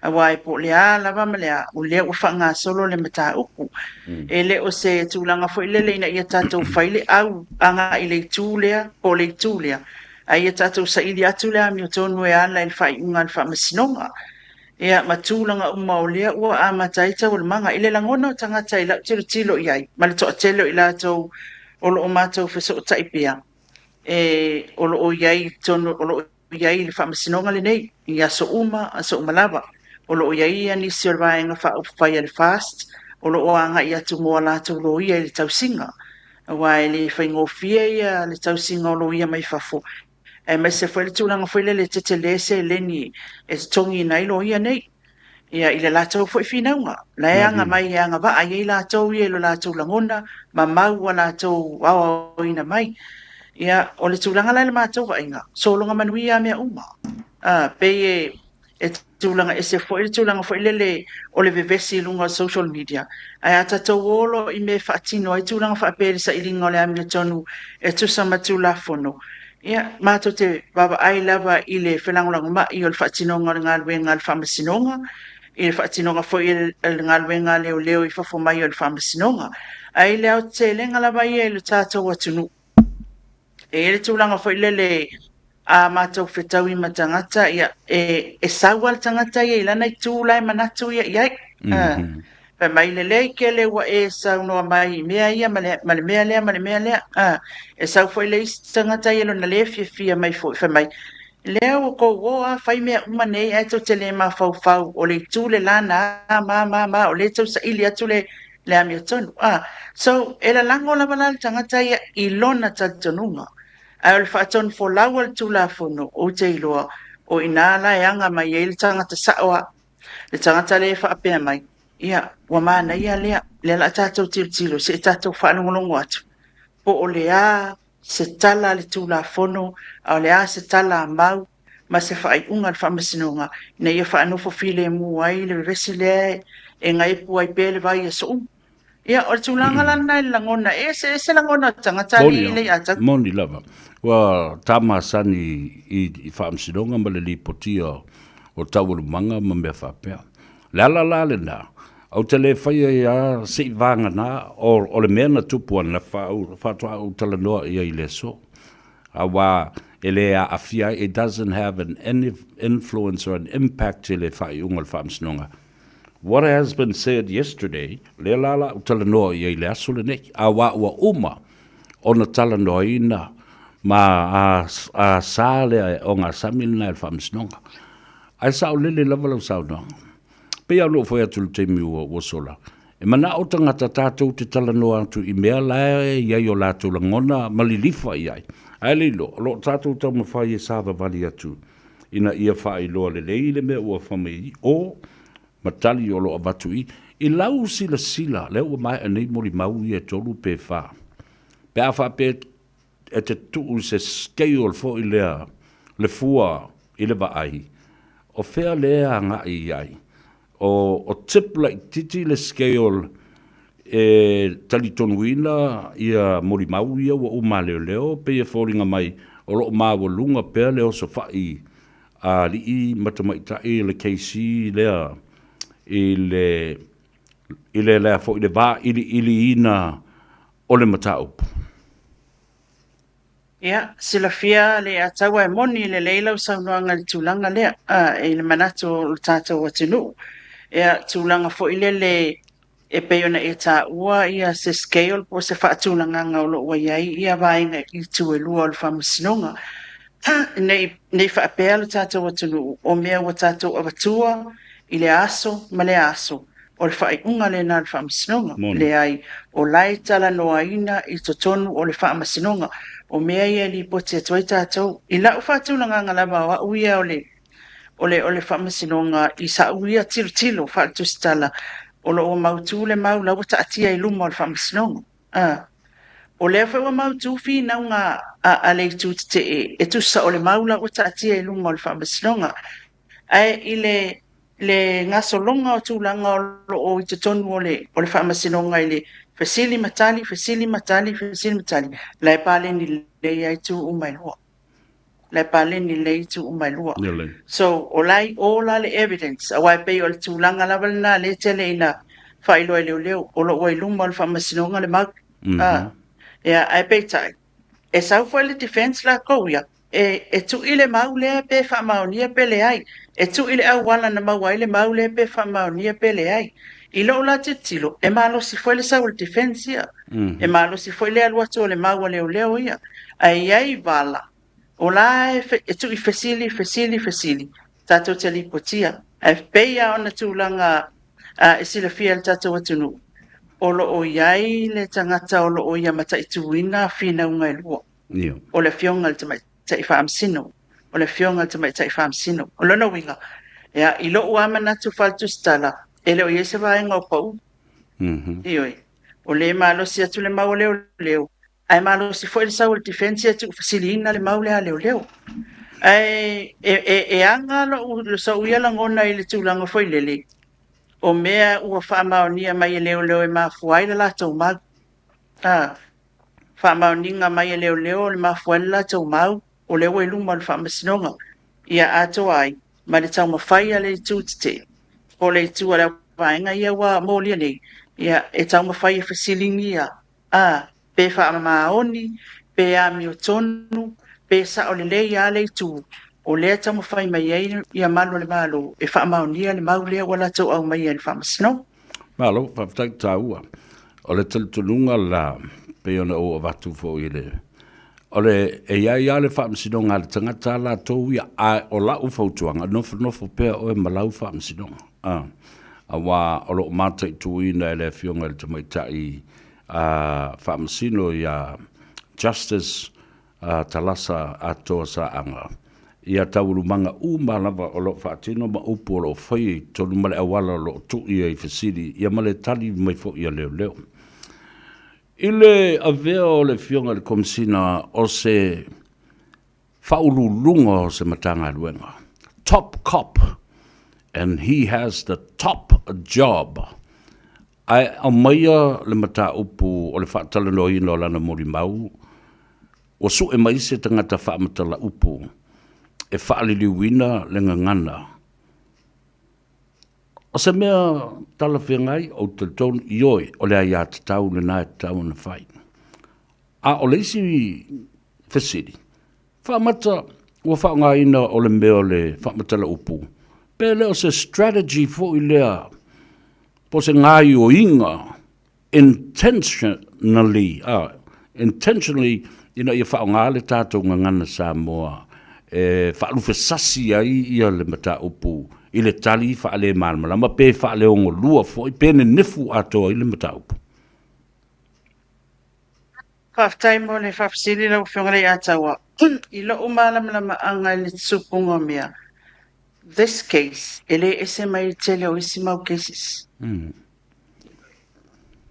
a wai po lea lava ma lea, o lea ufa ngā solo le mata uku. E le o se tūlanga fo ilele ina ia tātou whaile au, anga i le tūlea, po le tūlea. A ia tātou sa ili atu lea mi o tonu e ala il whai unga il wha masinonga. Ia ma tūlanga uma o lea ua a mataita o le manga, ile langona o tangata i lau tilo iai, ma le toa telo i lātou o lo o mātou wheso o taipia. O lo o iai tonu, o lo iai le whaamasinonga le nei, i aso uma lava. O lo iai ani si o vaenga whaupawhai le fast, o lo o anga i atu moa lātou lo ia le tausinga. Wai le whaingofia ia le tausinga o lo ia mai whafo. E mai se whaile tūlanga whaile le tete lese le ni e tongi nai lo ia nei. Ia i le lātou fwoi whinaunga. Lai anga mai e anga wa, ai lātou i e lo lātou langona, ma maua lātou wawa ina mai. Ia, o le tūlanga lai le mātou wa inga. Solonga manui a mea uma. Pei e tūlanga e se fo le tūlanga fo le o le vevesi lunga social media. Ai ata tau olo i me whaatino ai tūlanga whaapere sa ilinga o le amina tonu e tusa matu la fono. Ia, mātou te baba ai lava i le whenangolanga ma i o le whaatinonga ngā luenga le whamasinonga. I le whaatinonga fo i le ngā luenga leo i whafo mai o le whamasinonga. Ai leo te lenga lava i e le tātou atunu. E le tūlanga fo le a mātou whetau i matangata ia e saua le tangata ia i lana i tūlai manatu ia iai. pe mai le ke le wa e sa no mai mea ia male mea lea e sa foi le tanga tai lo na le fia mai foi fe mai leo ko o a fai mea uma nei e to tele ma fau o le tule lana ma o le tau sa ili atu le ami atonu so e la lango la bala tanga tai I lona tatonunga ai o le whaatonu fo lau al tula fono o te iloa o ina la e anga mai e le tangata saoa le tangata le whaapea mai ia wa mana ia le la tatou tilo se tatou whaanongolongo atu po o le a se tala le tula fono o le a se tala mau ma se whaai unga le whamasinonga na ia whaanofo file mu ai le resi le e ngai pu ai pele vai e so ia o le tulanga lana i langona se langona tangata le ata moni lava wa tama sani I whaamsinonga ma le lipotia o tawuru manga ma mea whapea la le na au te le whaia ia se vanga na o le mea na tupu ana whātua au tala noa ia I le so awa ele a afia it doesn't have an influence or an impact ele whai unga le whaamsinonga. What has been said yesterday le lala au tala noa ia I le aso le nei awa ua uma o na tala noa ina ma a sa le o ngā samina le whaamsinonga ai sao lele lava lau sao noa pe au lo foi atu te mi o sola e mana o tangata tātou te tala noa atu I mea lae iai o lātou langona malilifa iai ai lo tātou tau mawhai e sāwa vali atu ina ia whai loa le le mea ua whamei o matali o lo avatu I lau sila leo ua mai anei mori mau I e tolu pe wha pe a wha pe e te tuu se scale fo I lea le fua I le vaai o whea lea ngā iai o tip like titi le scale e talitonuina ia mori mau ia wa uma leo pe e fōringa mai o lo mawa lunga pe leo so fai a li I matamaita le KC lea I le lea fo I le va ili ina o le mataupu ia sila fia le atawa e moni le leila saunoanga le tulanga lea e le manato le tātou atinu ia tulanga fo ile e peona e tā ua ia se scale po se whaatulanga ngau lo iai ia vainga I tu e lua o le whamasinonga nei whaapea le tātou atinu o mea wa tātou avatua I le aso ma le aso o le whaiunga le nā le whamasinonga le ai o lai tala noa ina I totonu o le whamasinonga o mea ia li pote atoi tātou I lau whaatulanga ngalama wa uia o le whamasinonga I sa uia tilo whaatustala o lo o mautu le mau lau ta atia I luma o le whamasinonga o le whaua mautu fi nau ngā a le tu te e tusa o le mau lau ta atia I luma o le whamasinonga ai I le ngaso longa o tūlanga o lo o I te tonu o le whamasinonga I le fasili matali lai pale ni le ai tu umailua lai pale ni le tu umailua so o lai ola le evidence a wai pe o le tūlanga lava na le tele ina whailo e leo o lo wai luma o le whamasinonga le mau ia ai pe tai e sau foi le defense la kouia e tu ile mau le pe whamaunia pe le ai e tu ile au wala na mau ai le mau le pe whamaunia pe le ai I lo la tilo e malo si foi le sau le defense ia e malo si foi le alua to le mau leo ia ai vala o la e tu I fasili tato te lipotia e peia ona tūlanga e sila fia le tato atunu o lo o iai le tangata o lo o ia mata I tuina fina unga I lua o le fionga le tamai tai whaamsino o le fionga le tamai tai whaamsino o lona winga ia I lo ua manatu faltu stala e leo iese vaenga o pau ioi o le malo si atu le mau leo ai malo si foi le sau le defense atu fasilina le mau leo ai e anga lo sau ia langona I le tūlanga foi lele o mea ua whaamaunia mai leo e mafuai le latou mau whaamauninga mai leo le mafuai le latou mau o leo e luma le whaamasinonga ia ato ai ma le tau mawhai a le tūtite o le tua le vaenga ia wa molia nei ia e tau mawhai e fasilingi ia pe whaamaoni pe a miotonu pe sa o le ia le tu o le tau mawhai mai ia malo le malo e whaamaunia le mau lea wala tau au mai le whaamasino Malo, whaftai taua. O le taltununga la peona o avatu fo i le. O le e ia le whaamsinonga le tangata la tau ia o la ufautuanga, nofo pea o e malau whaamsinonga. A wā o lo mata i tuina e le fionga le tamaitai whaamsino ia justice talasa atoa sa anga. Ia taurumanga lava o lo whaatino ma upu o lo whai tonu male awala lo tu ia i whasiri ia male tali mai fo ia leo. Ile avea o le fionga le komisina o se whaululunga o se matanga luenga. Top cop. And he has the top job. Ai au maia le mata upu o le whaatalano ino lana mori mau. O su e mai se tangata whaamatala upu. E whaaliliwina le ngangana. O se mea tala whengai o te tonu ioi o le aia te tau le nai te tau na whai. A o le isi whasiri. Whaamata ua whaangaina o le mea o le whaamatala upu. Pe leo se strategy fo i lea. Po se ngai o inga. Intentionally. Intentionally ina ia whaonga le tātou ngangana Samoa. Whaalufe sasi ai ia le mata upu. I le tali whaale malama pe whaale ongo lua fo i pene nefu atoa i le mata upu. Whaftai mo le whafsiri lau whiongare atawa. I lo umalama anga le tsupunga mea. This case, ele ese mai tele o isi mau cases.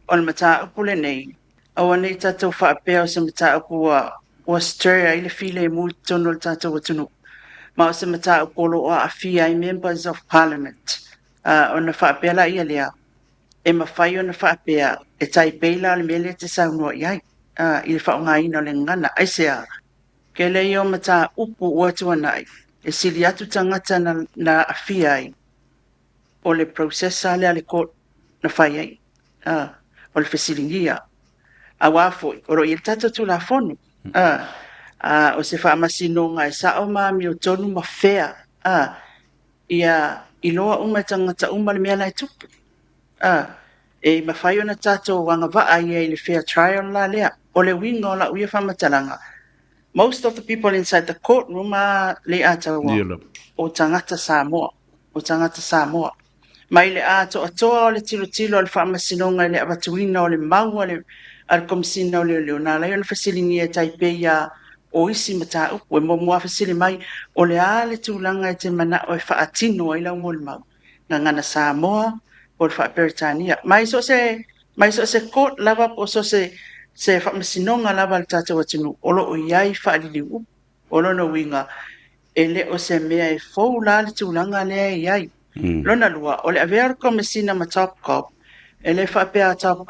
O le mata upu le nei. Awa nei tatou whaapea o se mata upu o Australia i le file mui tono le tatou atunu. Ma o se mata upolo o awhia i members of parliament. O na whaapea la ia lea. E mawhai o na whaapea e tai peila le mele te saunua iai. I le whaonga ina le ngana. Ai sea, ke le i o mata upu o atua nai. E sili atu tangata na awhia ai. O le processa le ale court na whai ai. O le whesilingia. A wafoi, oro i tata tu la fonu. O se whaamasino ngai sa o maami o tonu ma whea. Ia iloa uma tangata uma le mea lai tupu. E mawhai o na tato wanga waa ia i le fair trial la lea. O le winga o la uia whamatalanga. Most of the people inside the courtroom le atawa o tangata Samoa. O tangata Samoa. Mai le ato atoa o le tilo o le whaamasino ngai le abatuina o le maua le al komisina o leo na la yon fasilingi e taipei o isi mata upu e mo fasili mai o le ale tūlanga e te mana o e whaatino ai lau mol mau nga ngana Samoa o le whaaperitania mai so se court lava po so se whaamasinonga lava le tātou atunu o lo o iai whaalili upu o lo no winga e le o se mea e fau la le tūlanga lea iai lona lua o le avea komisina ma top cop e le whaapea top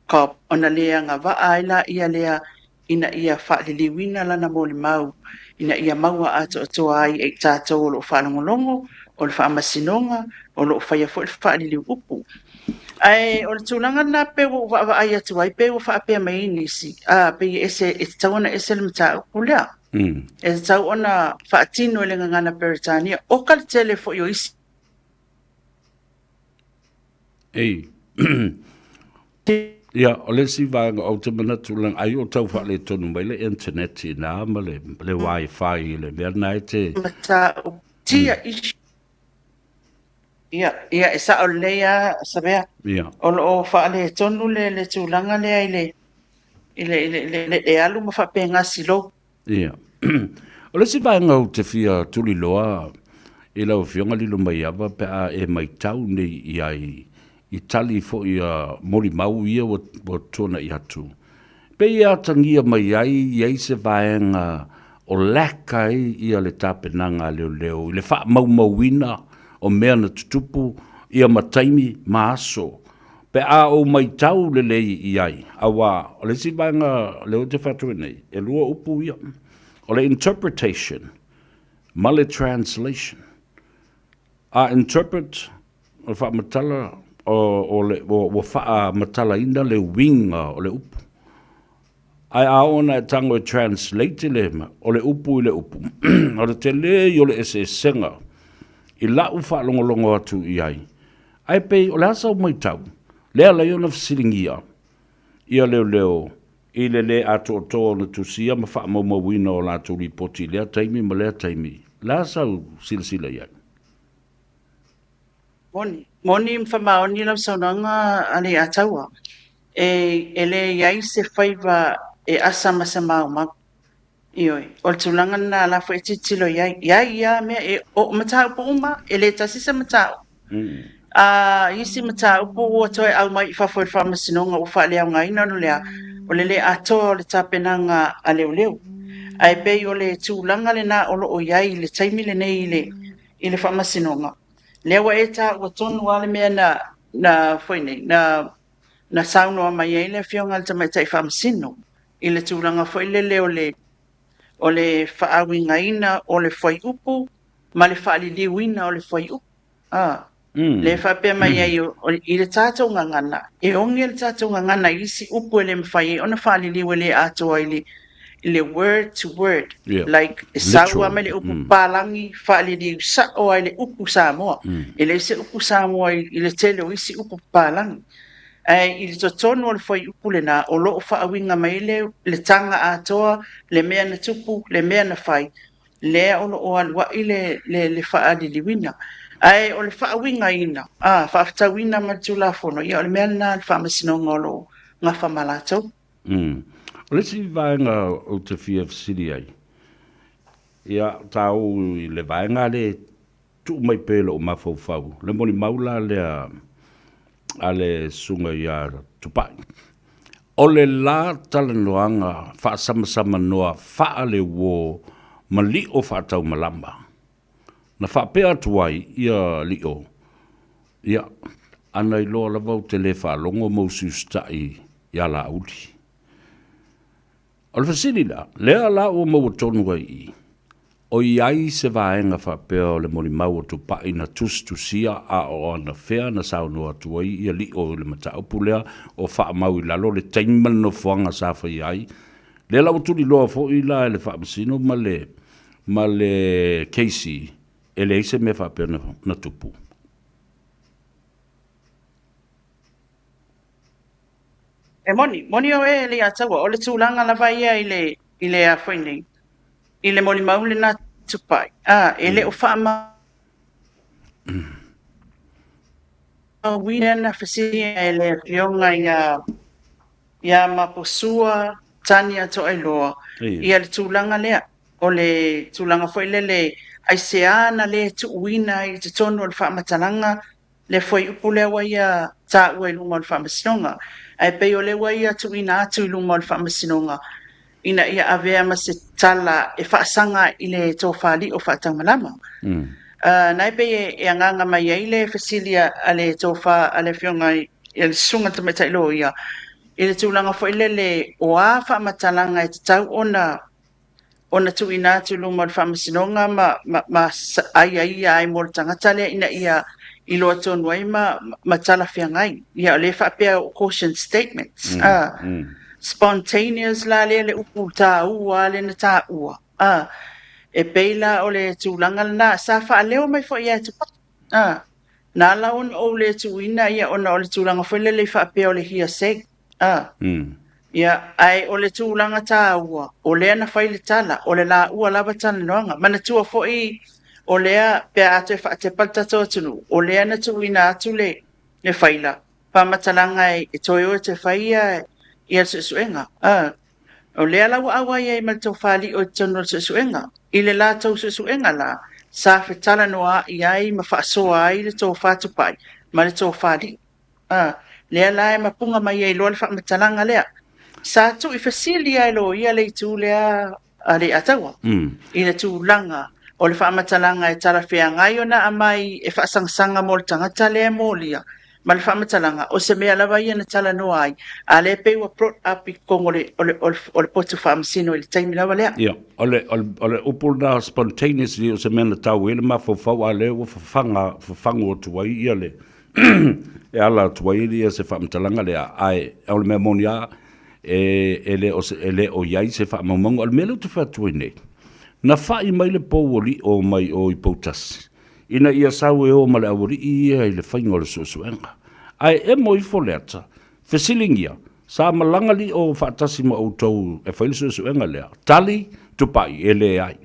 cop ona lea nga waa ila ia lea ina ia whaaliliwina lana mo le mau ina ia maua ato atoa ai e tātou o lo whaanongolongo o le whaamasinonga o lo whaia fo le whaalili upu ai o le tūlanga na pe o wa ai atu ai pe o whaapea mai inisi pe ese e tawana ese le mta upu lea e tau ona whaatino le ngangana Peritania o ka le tele fo yo isi Ei. Ia, o le si vanga o te mana tūlang, ai o tau wha le tonu mai le internet i nā, ma le wifi le mea nai te. Mata o tia ishi. Ia, e sa o lea, sabea. Ia. O wha le tonu le tūlanga lea le alu ma wha penga silo. Ia. O le si vanga o te fia tuli loa, i lau fionga lilo mai ava, pe a e mai tau nei i ai, i tali fo i mori mau ia o tōna i atu. Pe ia tangia mai ai se vaenga o lakai ia le tāpenanga leo, i le wha mau o mea na tutupu ia mataimi maaso. Pe a o mai tau le lei i ai. Awa, o le si vaenga leo te whatue nei, e lua upu ia. O le interpretation, ma le translation. A interpret, o wha matala, o wha matala ina le winga o le upu. Ai aona e tango e translate le ma, o le upu i le upu. O le te le i o le ese senga. I lau wha longolongo atu i ai. Ai pei, o le asa o mai tau. lea la iona fasilingia ia leo i le ato'otoa na tusia ma fa'amaumauina o latou ripoti lea taimi ma lea taimi la sau silasila iai moni mfamaoni lau saunaga ale ataua e le iai se faiva e asa ma se maumau ioi o le tulaga na lafo e titilo iai ia mea e o mataupu uma e le tasisa matau isi mataupu ua toe au mai i fafo i le faamasinoga ua faaleaugaina no lea o le lē atoa o le tapenaga a leoleo ae pei o le tulaga lenā o loo iai i le taimi lenei i le faamasinoga lea ua e taʻua tonu a le mea na foi nei na saunoa mai ai le afioga le tamaitaʻi faamasino i le tulaga foʻi lele o le faaawigaina o le foi upu ma le faaliliuina o le foi upu le faapea mai ai i le tatou gagana e ogi le tatou gagana isi upu e le mafai ai ona faaliliu e lē atoa i le word to word like e saua mai le upu palagi faaliliu saʻo ai le upu Samoa e le se upu Samoa i le tele o isi upu palagi ai i le totonu o le foi upu lenā o loo faauiga mai le taga atoa le mea na tupu le mea na fai lea o loo aluaʻi le faaliliuina ai o le faauigaina faafetauina ma le tulafono ia o le mea lenā le faamasinoga o loo gafa ma latou o le si vaega o te fia fesili ai ia tāu i le vaega le tuu mai pe loo mafaufau le molimau la lea a le sunga ia tupai. O le la talanoanga whaasamasama noa wha le wo ma li o whaatau malamba. Na whaapea tuai ia li o. Ia, ana i loa lavau te le whaalongo mausu stai ia la auti. O le fasili la, lea la o mawatonu ai o iai se vaenga whapea o le mori mau o tupai na tusia a o ana whea na sauno atu ai ia li o le mata upulea o wha mau i lalo le taimman no whanga safa iai. Le lau tuli loa fo i la le wha masino ma le keisi e le ise me whapea na tupu. E moni o e le ataua o le tūlanga lava ia i le a whainei. I le moli maule na tupai. E le o whaama wina na whasia e le fionga ia maposua tani ato ai loa. Ia le tūlanga lea. O le tūlanga foi le aiseana le tu wina i te tonu o le whaamatalanga le foi upu lea wa ia tā ua i lunga o le whaamasinonga. Ai pei o le wa ia tu wina atu i lunga o le whaamasinonga. Ina ia avea ma se tala e whaasanga i le tōwhali o whaataumalama. Nai pe e anganga mai ai le fasilia a le tōwha a le fionga i le sunga tameta ilo ia. I le tūlanga fo ile le o a whaamatalanga e te tau ona tu ina tu lunga o le whaamasinonga ma ai mo le tangata le ina ia i loa tonu ai ma tala whiangai. Ia le whaapea o caution statements. Spontaneous la le upu ta ua le na ta ua e peila o le tūlanga na sa wha leo mai fo ia tupa na la on o le tuina ia ona o le tūlanga fo le wha pe o le hia seg ia ai o le tūlanga ta ua o le na whai le tala o le la ua lava tana noanga mana tua fo i o lea pe ate wha te palta tōtunu o lea na tuina atu le whaila pa matalanga e toi o te whaia ia se suenga o le ala wa ia i mal tōwhali o tono se suenga i le la tau se suenga la sa fetala noa ia i ma whaasoa ai le tōwhatu pai ma le tōwhali le ala e mapunga mai i loa le whaamatalanga lea sa tu i fasili ai lo ia le tu lea a le atawa i le tūlanga o le whaamatalanga e tala whiangai ona amai e whaasangsanga mo le tangata lea mo lia ma le whaamatalanga o se mea lawa ia na tala noa ai a le pe wa brought up i kongo o le potu whaamasino i le taimi lawa lea o le upul na spontaneously o se mea na tau ele ma fawhau a le o whafango o tuai ia le e ala tuai ia se whaamatalanga lea ai o le mea monia e le o iai se whaamamongo o le mea leo te whaatui nei na whai mai le powoli o mai o i poutas ina ia sau e o male awari ia i le whainga o le susuenga. ai e mo i foleta fesilingia sa malanga li o fatasi mo autou e failisu su enga lea tali tupai ele ai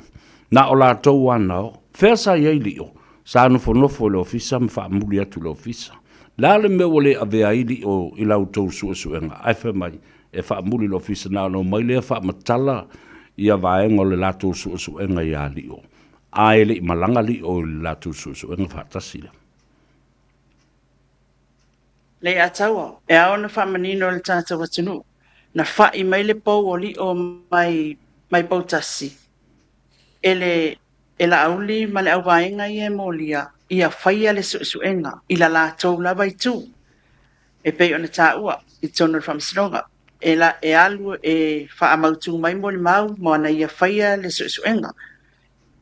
na o la tau ana o fesa yei li o sa no fonofo le ofisa mfa muli atu le ofisa la le me wole ave ai li o i lautou su enga ai fe mai e fa muli le ofisa na no mai le fa matala ia vaenga le lautou su enga ia li o ai le malanga li o lautou su enga fatasi le ataua e ao na whamanino le tātou atunu na whai mai le pou o li o mai pautasi e la auli ma le au vaenga i e molia ia whaia le suenga i la lātou lava i tū e pei o na tāua i tono le whamasinonga e alu e wha amautu mai mo le mau mo ana ia whaia le suenga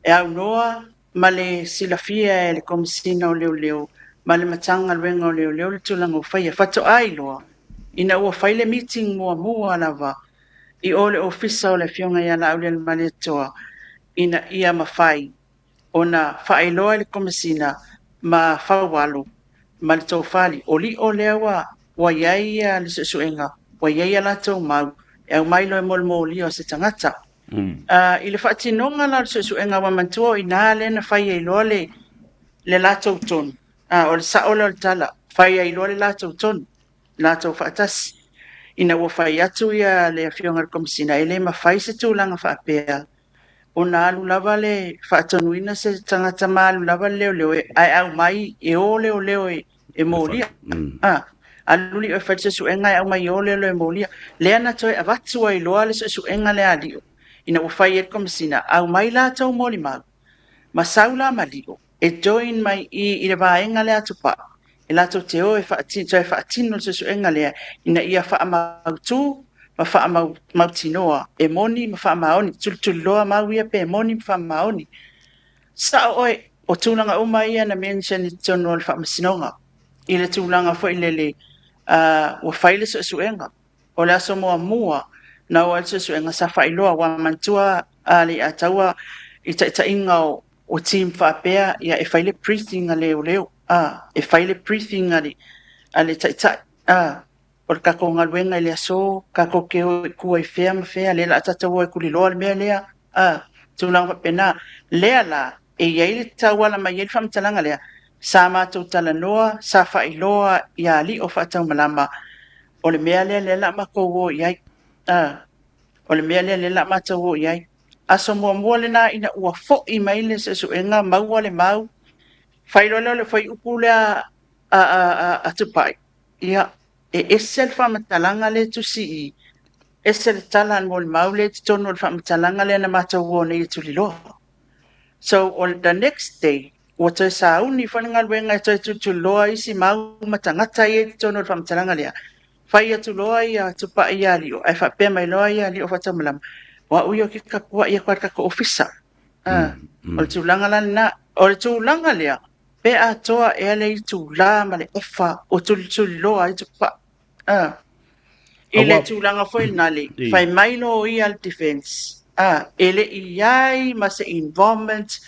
e au noa ma le silafia e le komisina o leo ma le matanga luenga o leo le tūlanga o whaia whato ai loa ina ua whaile meeting mua lava i ole ofisa o le fionga ia la aule le male toa ina ia mawhai o na whaailoa le komisina ma whawalo ma le tau whali o li o lewa wa iai le suenga wa iai la tau mau e au mailo e molmo li o se tangata i le whaatinonga la le suenga wa mantua i nā le na whai e loa le la tau tonu o le sa o le tala whai e loa le la tau tonu la tau whaatasi ina ua whai atu ia le fionga le komisina e le ma whai se tūlanga whaapea o na alu lava le whaatonuina se tangata ma alu lava leo ai au mai e o leo e molia alu li o whai se suenga e au mai o leo e molia le ana toi avatu ai loa le se suenga le alio ina ua whai e komisina au mai la tau moli mau ma saula malio e join mai i le vaenga le atupa e la tau te o e whaatino se suenga lea ina ia whaamautu ma whaamautinoa e moni ma whaamaoni tultuloa mau ia pe moni ma whaamaoni sa oe o tūlanga uma ia na mention i tono le whaamasinonga i le tūlanga fo i lele ua whaile se suenga o le aso mua na o se suenga sa whailoa wa mantua ali ataua i tainga o team whaapea ia e whaile briefing a leo e whaile briefing ale tai o le kako ngaluenga i le aso kako ke o kua i whea ma whea le la tatau e kuliloa le mea lea tūlanga pena lea la e iei le tauala mai iei whamtalanga lea sa mātou talanoa sa whailoa i ali o whaatau malama o le mea lea le la makou o iei o le mea lea le la mātou o iei aso mua le na ina ua fo i mai le se suenga maua le mau whailole le whai upu lea a tupai ia e esel whamatalanga le tusi i esel talan mo le mau le tono le whamatalanga le na mātou o nei tuliloa so on the next day o te sauni whananga luenga e toi tutuloa isi mau matangata i tono le whamatalanga lea whai atu loa i a tupa i a lio ai whapea mai loa i a lio whatamalama wa uio ki kapua i a kwa kako ofisa o le tūlanga la na o le tūlanga lea pe a toa e ale i tūla ma le efa o tuliloa i tupa i le tūlanga foi nale whai mailo i al defense ele i ai ma se involvement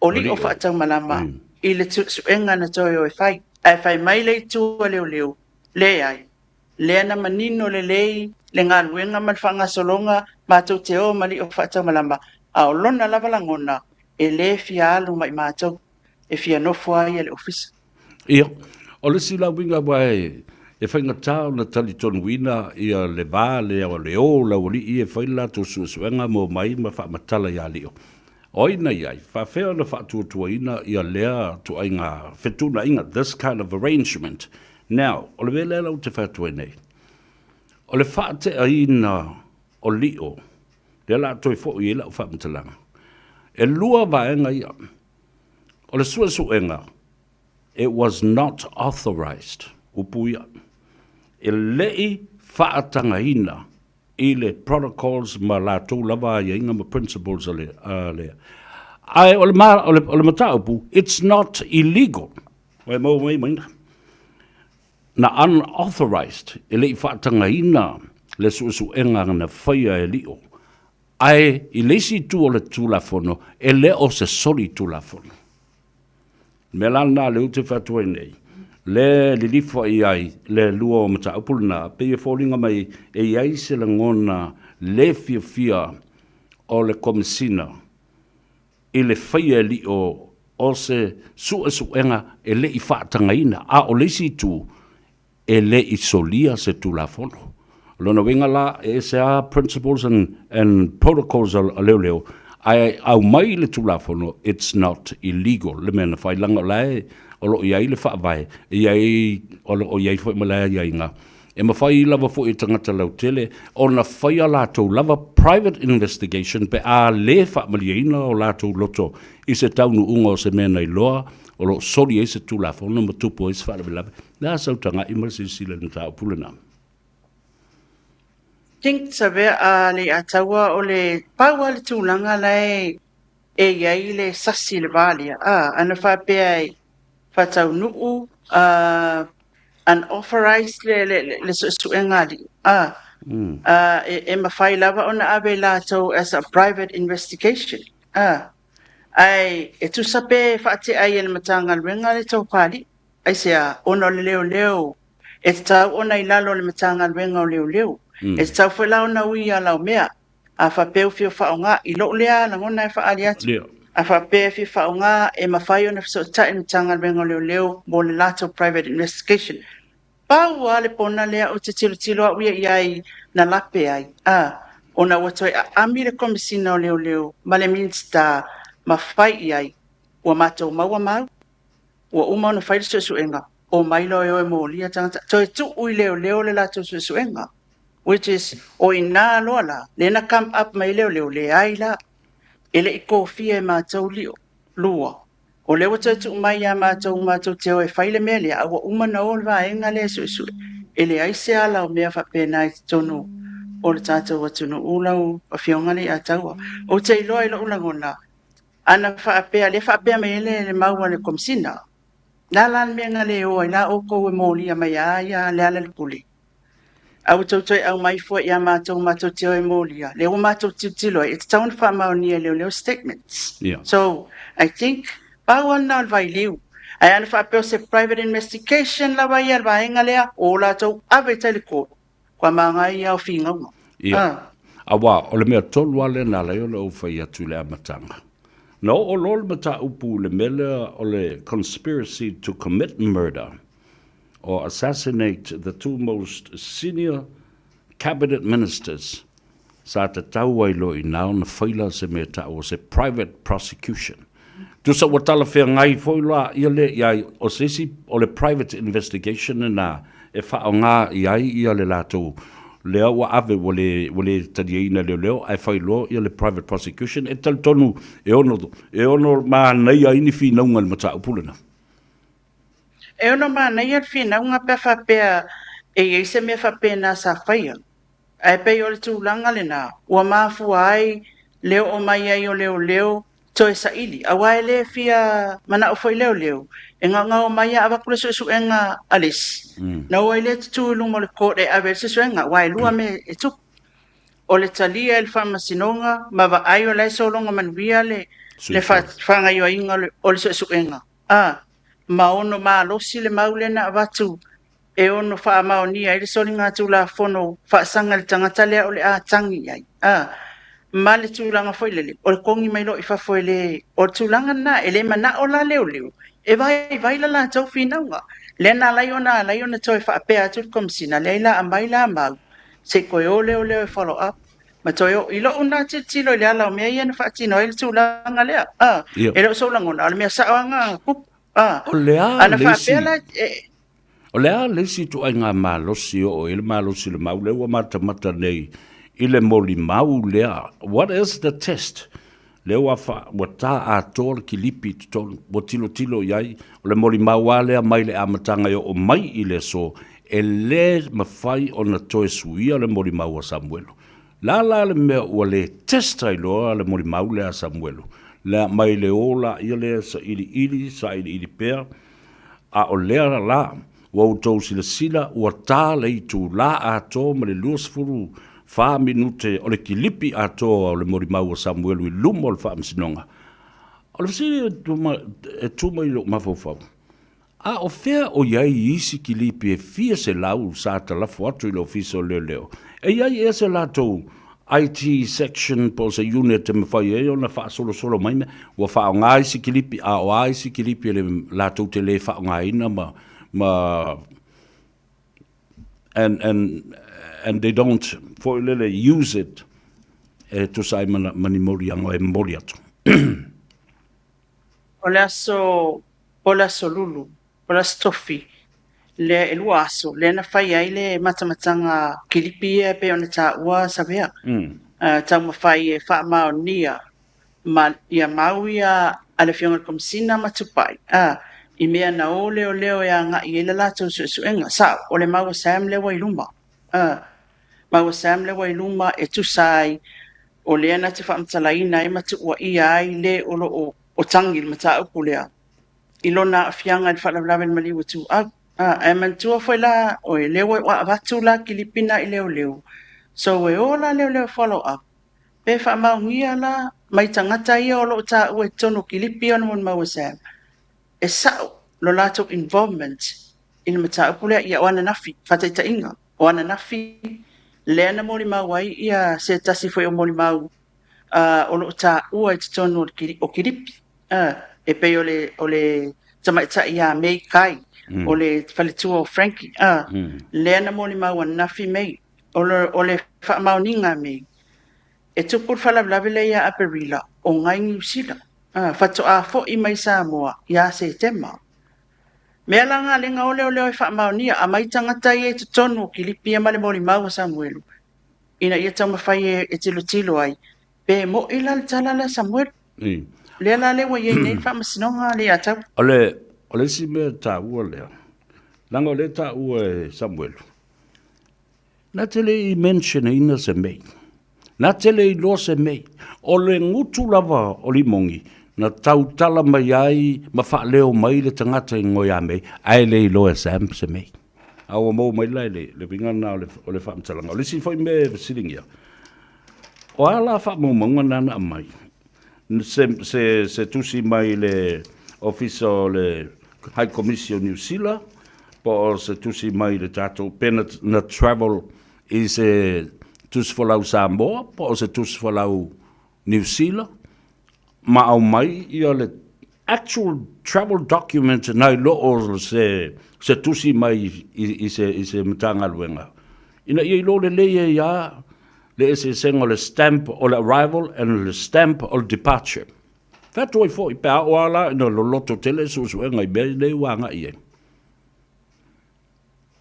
o li o whaatau malama i le suenga na toi o e whai ai whai maile i tūa leo le ai le ana manino le lei le ngā luenga ma le whangasolonga mātou te o mali o whaatau malama a o lona lava langona e le fia alu mai mātou e fia nofo ai e le ofisa ia o le sila winga wae e whainga tāo na tali tonu wina ia le vā le au le o la wali i e whaila to suenga mo mai ma whaamatala ia leo oina iai whawhea na whaatuatua ina ia lea to ai ngā whetuna inga this kind of arrangement now o le vele lau te whaatua nei o le whaate aina o lio le la toi fo i ela o whaamatalanga e lua vaenga ia o le suenga it was not authorized upuia e lei whaatanga ina i le protocols ma la tō lava ia inga ma principles a lea. Ai, o le mataupu, it's not illegal. Wai mau mai maina. Na unauthorized, e lei whaatanga ina le suenga na whaia e lio. Ai, i leisi tu o le tūlafono, e le o se soli tūlafono. Me lana le ute whatua nei. le lifo ai le lua o mata upulna pe e folinga mai e ai se la ngona le fia o le komisina i le whaia li o se suenga e le i whaatangaina a o le si tu e le i solia se tu la fono. Lona winga la e se a principles and protocols a leo au mai le tu la fono, it's not illegal. Le mena whai langa lai o lo iai le whaavai, iai o lo iai whai malaya iai ngā. E ma whai lava fo i tangata lau tele, o na whai a lātou lava private investigation pe a le whaamaliaina o lātou loto i se taunu unga o se mena i loa, o lo sori e se tu la fono ma tupo e se whaarawilawe. Nā sautanga i marasi sila na tā upulana. Think sabe a le atawa o le paua le tūlanga lai e iai le sasi le valia. Ana whape ai whatau nuu unauthorized le suengali. E mawhai lava ona awe lātou as a private investigation. Ai e tu sape whaate ai e le matanga luenga le tau pali. Ai sea ona le leo. E tau ona i lalo le matanga luenga o leo. E tau whela ona ui a lau mea. A whapeu whio whaonga i lo lea na ngona e whaali atu. A whapeu whio whaonga e mawhai ona fiso tae matanga luenga o leo mo le lato private investigation. Pau a le pona lea o te tilo a uia iai na lape ai. Ona watoi a ami le komisina o leo ma le minsta mawhai iai ua matou maua mau. Ua uma ona whaile suenga o mailo e mo lia tangata. Toi tu ui leo le lato suenga. Which is o ina loa la, lena come up mai leo le ai la, ele i kōwhia e mātou lio, lua. O leo tatu mai a mātou teo e whaile mea lea, awa umana o le vaenga lea su, ele ai se ala o mea whapena i tonu, o le tātou atunu ulau, a whionga le a taua. O te iloa ilo ulangona, ana whapea, le whapea me ele le maua le komsina, la lan mea nga leo ai la o koe mōlia mai aia le ala le puli. Au tautoi au mai fua ia mātou teo e mōlia. Leo mātou tilo, it's taun whaamaunia leo statements. Yeah. So, I think, pau ana vai liu. Ai ana whapeo se private investigation la vai al vaenga lea, o lātou ave teliko, kwa mangai au whingaunga. Yeah. Awa, o le mea tolu ale nā leo le au whai atu le amatanga. No, o lol mata upu le mele o le conspiracy to commit murder or assassinate the two most senior cabinet ministers sa te tau ai lo i nao na whaila se me tau se private prosecution. Tu sa watala whea ngai whoila ia le iai o sesi o le private investigation na e whao ngā iai ia le lātou lea wa ave wale tadiaina leo ai whailo ia le private prosecution e tal tonu e ono ma nei a ini whi naunga le mata upulana. E ono ma nei al fina unga pe whapea e se me whapea na sa whaia. Ai pe o le tūlanga le nā. Ua mafu ai leo o mai ai o leo toe sa ili. Awa e le fia mana o whai leo. E ngā o mai a wakule su enga alis. Na ua e le tūlu mo le kore a ver su enga. Wa e lua me e tuk. O le talia e le whamasinonga ma wa ai o lai solonga manuia le whangai o inga o le su enga. Ma ono ma losi le maule na watu e ono wha maonia i le soli ngā tūla whono wha sanga le tangata lea o le a tangi ai. Ma le tūlanga whoilele, o le kongi mai lo i whawhoile, o le tūlanga na e le mana o la leo. E vai la tau whinaunga. Le na lai ona toi wha apea atu komsina, le ila a mai la mau. Se koe o leo e follow up. Ma toi o ilo una tilo i le ala o mea iana wha atino i le tūlanga lea. E leo soulangona, o le mea saoanga kupu. O lea lesi tu ai ngā mālosi o ele mālosi le mau lewa mata nei i le moli mau lea. What is the test? Lewa wa tā ātoa le kilipi mo tilo iai o le moli mau a lea mai le amatanga o mai i le so e le mawhai o na toe suia le moli mau a Samuelu. La le mea ua le testa i loa le moli mau lea Samuelu. La mai le ola ia le sa ili pea a o lea la wa utou sila ua tā le itu la ato ma le luasfuru 5 minute o le kilipi ato o le morimau o Samuelu i lumo o le whaamsinonga. O le fsiri e tuma i lo mafofau. A o fea o iai isi ki lipi e fia se lau sa talafu atu i lo fiso leo leo. E iai e se lato IT section po se unit te mwhai e o na wha solo solo mai me. Ua wha o ngā isi ki lipi, a o a isi ki lipi e le lato te le wha o ngā ina and they don't for lele use it to sai mani mori anga e mori atu. O le aso lulu, o le aso tofi, le lua aso, le na whai ai le matamatanga kilipi e pe ona ta ua savea. Tau mawhai e wha mao nia, ma ia mau ia ale fionga komisina matupai. I mea na o leo e a ngā i ele lātou suenga. Sa, o le mau Sam le wa iluma. Mau Sam le wa iluma e tusai o le ana te whaamtalaina e matu ua ia ai le o tangi le mata upu lea. Ilona afianga le whaalaulawe le maliwa tu. E mantua foi la o e leo e wa avatu la kilipina i leo. So e ola leo follow up. Pe whaamau ngia la mai tangata ia o lo ta ue tono kilipi ona mon mau Sam. E sao lo lato involvement in mata upulea ia wana nafi fataita inga wana nafi lena moli mau ai ia se tasi foi o moli mau o lo ta ua te tono o kiripi e pe o le tamaita ia mei kai o le faletua o Frankie lena moli mau wana nafi mei o le whaamauninga mei e tupur whalavlavile ia aperila o ngai New Zealand fatu a fo i mai Samoa ia se tema. Mea langa lenga ole e whaamaunia a mai tangata i e te tonu ki lipi e male mori mau Samuelu. Ina ia tau mawhai e tilo ai. Pe mo ila le talala Samuelu. Lea la lewa i e nei whaamasinonga le atau. Ole si mea ta ua lea. Langa ole ta ua e Samuelu. Na tele i mention ina se mei. Na tele i lo se mei. Ole ngutu lava o limongi. Na tau tala mai ai, ma wha leo mai le tangata i ngoi a mei, ai le i loa Sam se mei. Awa mou mai lai le pingana o le whaamtalanga. O le si fai me siringia. O ala wha mou maunga nana a mai. Se tusi mai le office o le High Commission New Zealand, po se tusi mai le tato pena na travel i se tusi folau Samoa, po se tusi folau New Zealand, ma au mai ia le actual travel document nai lo o se tusi mai i se matanga luenga. Ina ia lo le ia le se sengo le stamp o le arrival and le stamp o le departure. Fato i fo i pa o ala ina lo loto tele suenga i be le wanga ia.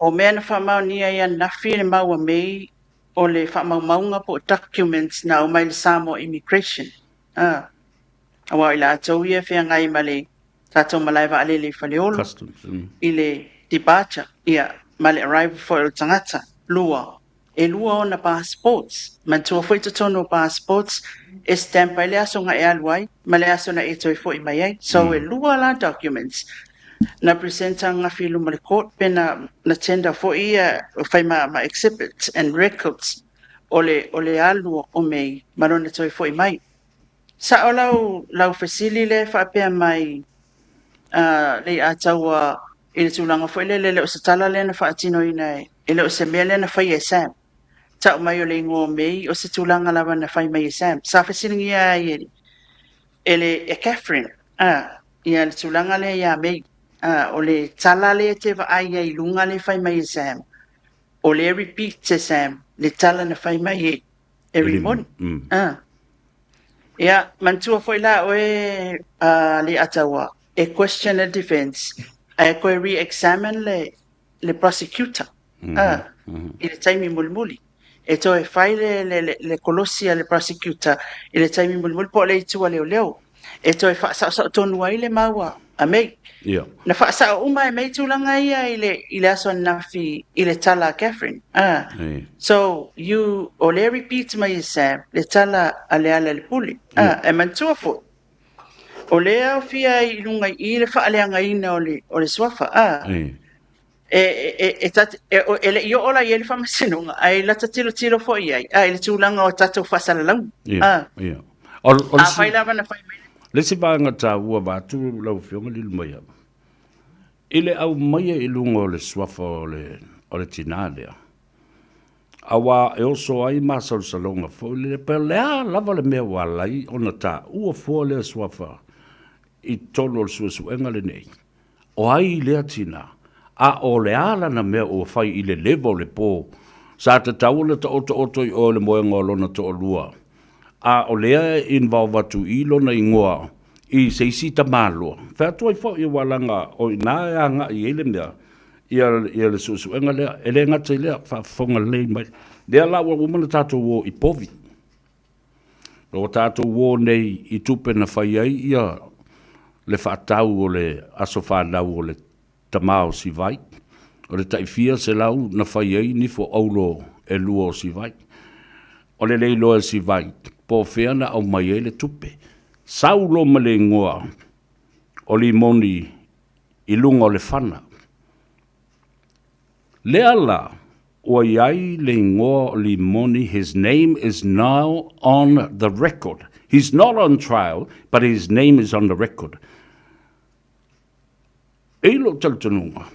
O mea na whamau nia ia nafi le maua mei o le whamau maunga po documents na o mai le Samoa immigration. Awa ila atau ia whea ngai male tātou malai wa ale le whaleolo. Customs. I le departure ia male arrival for el tangata lua. E lua o na passports. Mantua foi to tono passports e stampa ile aso nga e aluai. Male aso na e toi fo i mai ai. So e lua la documents. Na presenta nga filu male court pe na tenda fo ia fai ma exhibits and records o le alu o mei marona toi fo i mai. Sa o lau fasili le whapea mai le ataua i le tūlanga fo le o sa tala le na whaatino i nei e le o se mea le na whai e Sam. Ta o mai o le ngō mei o se tūlanga lawa na whai mai e Sam. Sa fasilingi ia i e Catherine ia le tūlanga le ia mei o le tala le te wa ai i lunga le whai mai e Sam. O le repeat te Sam le tala na whai mai e rimoni. Ia, mantua foi la oe le ataua. E question a defense. E koe re-examine le prosecutor. I le taimi mulmuli. E to e fai le kolosia le prosecutor. I le taimi mulmuli po le itua leo. E to e whaasao tonu ai le maua. A mei. Na whaasao uma e mei tūlanga ia i le aso nafi i le tala Catherine. So, o le repeat mai Sam, le tala ale le puli. E mantua fo. O le au fia i lunga i le whaaleanga ina o le swafa. E le io ola i le whamasinunga. Ai lata tilo fo i ai. Ai le tūlanga o tatou whasalalau. A whai lava na whai mai. Le si vanga ta ua watu lau fionga lilu mai ama. Ile au mai e lunga o le swafa o le tina lea. Awa e oso ai masal salonga fo le pe lea lava le mea walai ona ta ua fo le swafa I tolo le suenga le nei. O ai lea tina. A o le ala na mea o fai I le levo le po. Sa te taula ta oto I o le moenga o lona to o lua. A o lea involva tu I lona ingoa. I se isi ta malo. Fea tuai fo I walanga o ina e anga I ele mea. Ia le suenga lea. Ele ngata lea fa fonga lei mai. Lea la wa umana tato wo I povi. O tato wo nei I tupe na fai ai ia le whaatau o le aso whanau o le tamao si vai. O le taifia se lau na whai ei ni fo aulo e lua o si vai. O le leilo e si vai. Po whiana au mai e le tupe. Saulo ma le ngoa o li moni I lunga o le whana. Le ala o iai le ngoa o li moni, his name is now on the record. He's not on trial, but his name is on the record. Eilo taltanunga.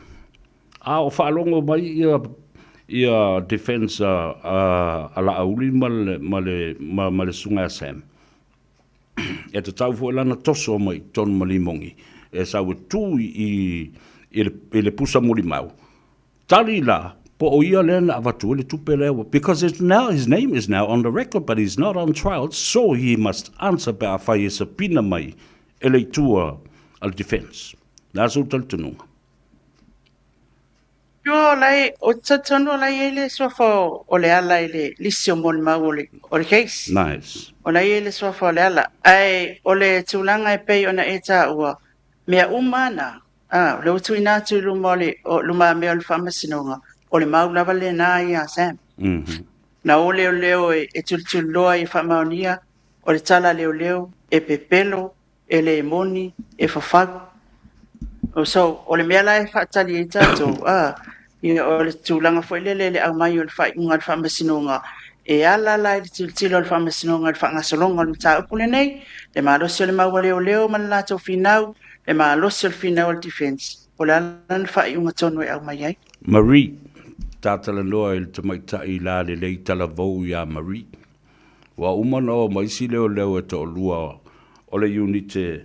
A o whaalongo mai ia defense ala auli ma le sunga Sam. E te tau fo lana toso mai tonu malimongi. E sa ua tū I le pusa muri mau. Tali la, po o ia lena avatu le tupe lewa. Because his name is now on the record, but he's not on trial, so he must answer pa a whai e sapina mai e le tua al defense. Nā so taltanunga. Yo lai o tatono lai ele sofa o le ala ele lisio mon mau o le case. Nice. O lai ele sofa o le ala. Ai o le tulanga e pei ona e tā ua. Mea umana. Le utu ina tu luma mea o le whamasinonga. O le mau lava le nā ia Sam. Na o leo e tultuloa I whamaonia. O le tala leo e pepelo, e le moni, e fafagu. So, o le mea lai whaatali e tātou, o le tūlanga fo le au mai o le whaiunga le whamasinonga. E ala lai le tilo le whamasinonga le whangasolonga le mta upule nei, le maalosi o le maua leo man lātou whinau, le maalosi o le whinau le defense. O le ala le whaiunga tonu e au mai ai. Marie, tātala loa I le tamaitai la le lei tala vau ia Marie. Wa umana o maisi leo e to lua o le unite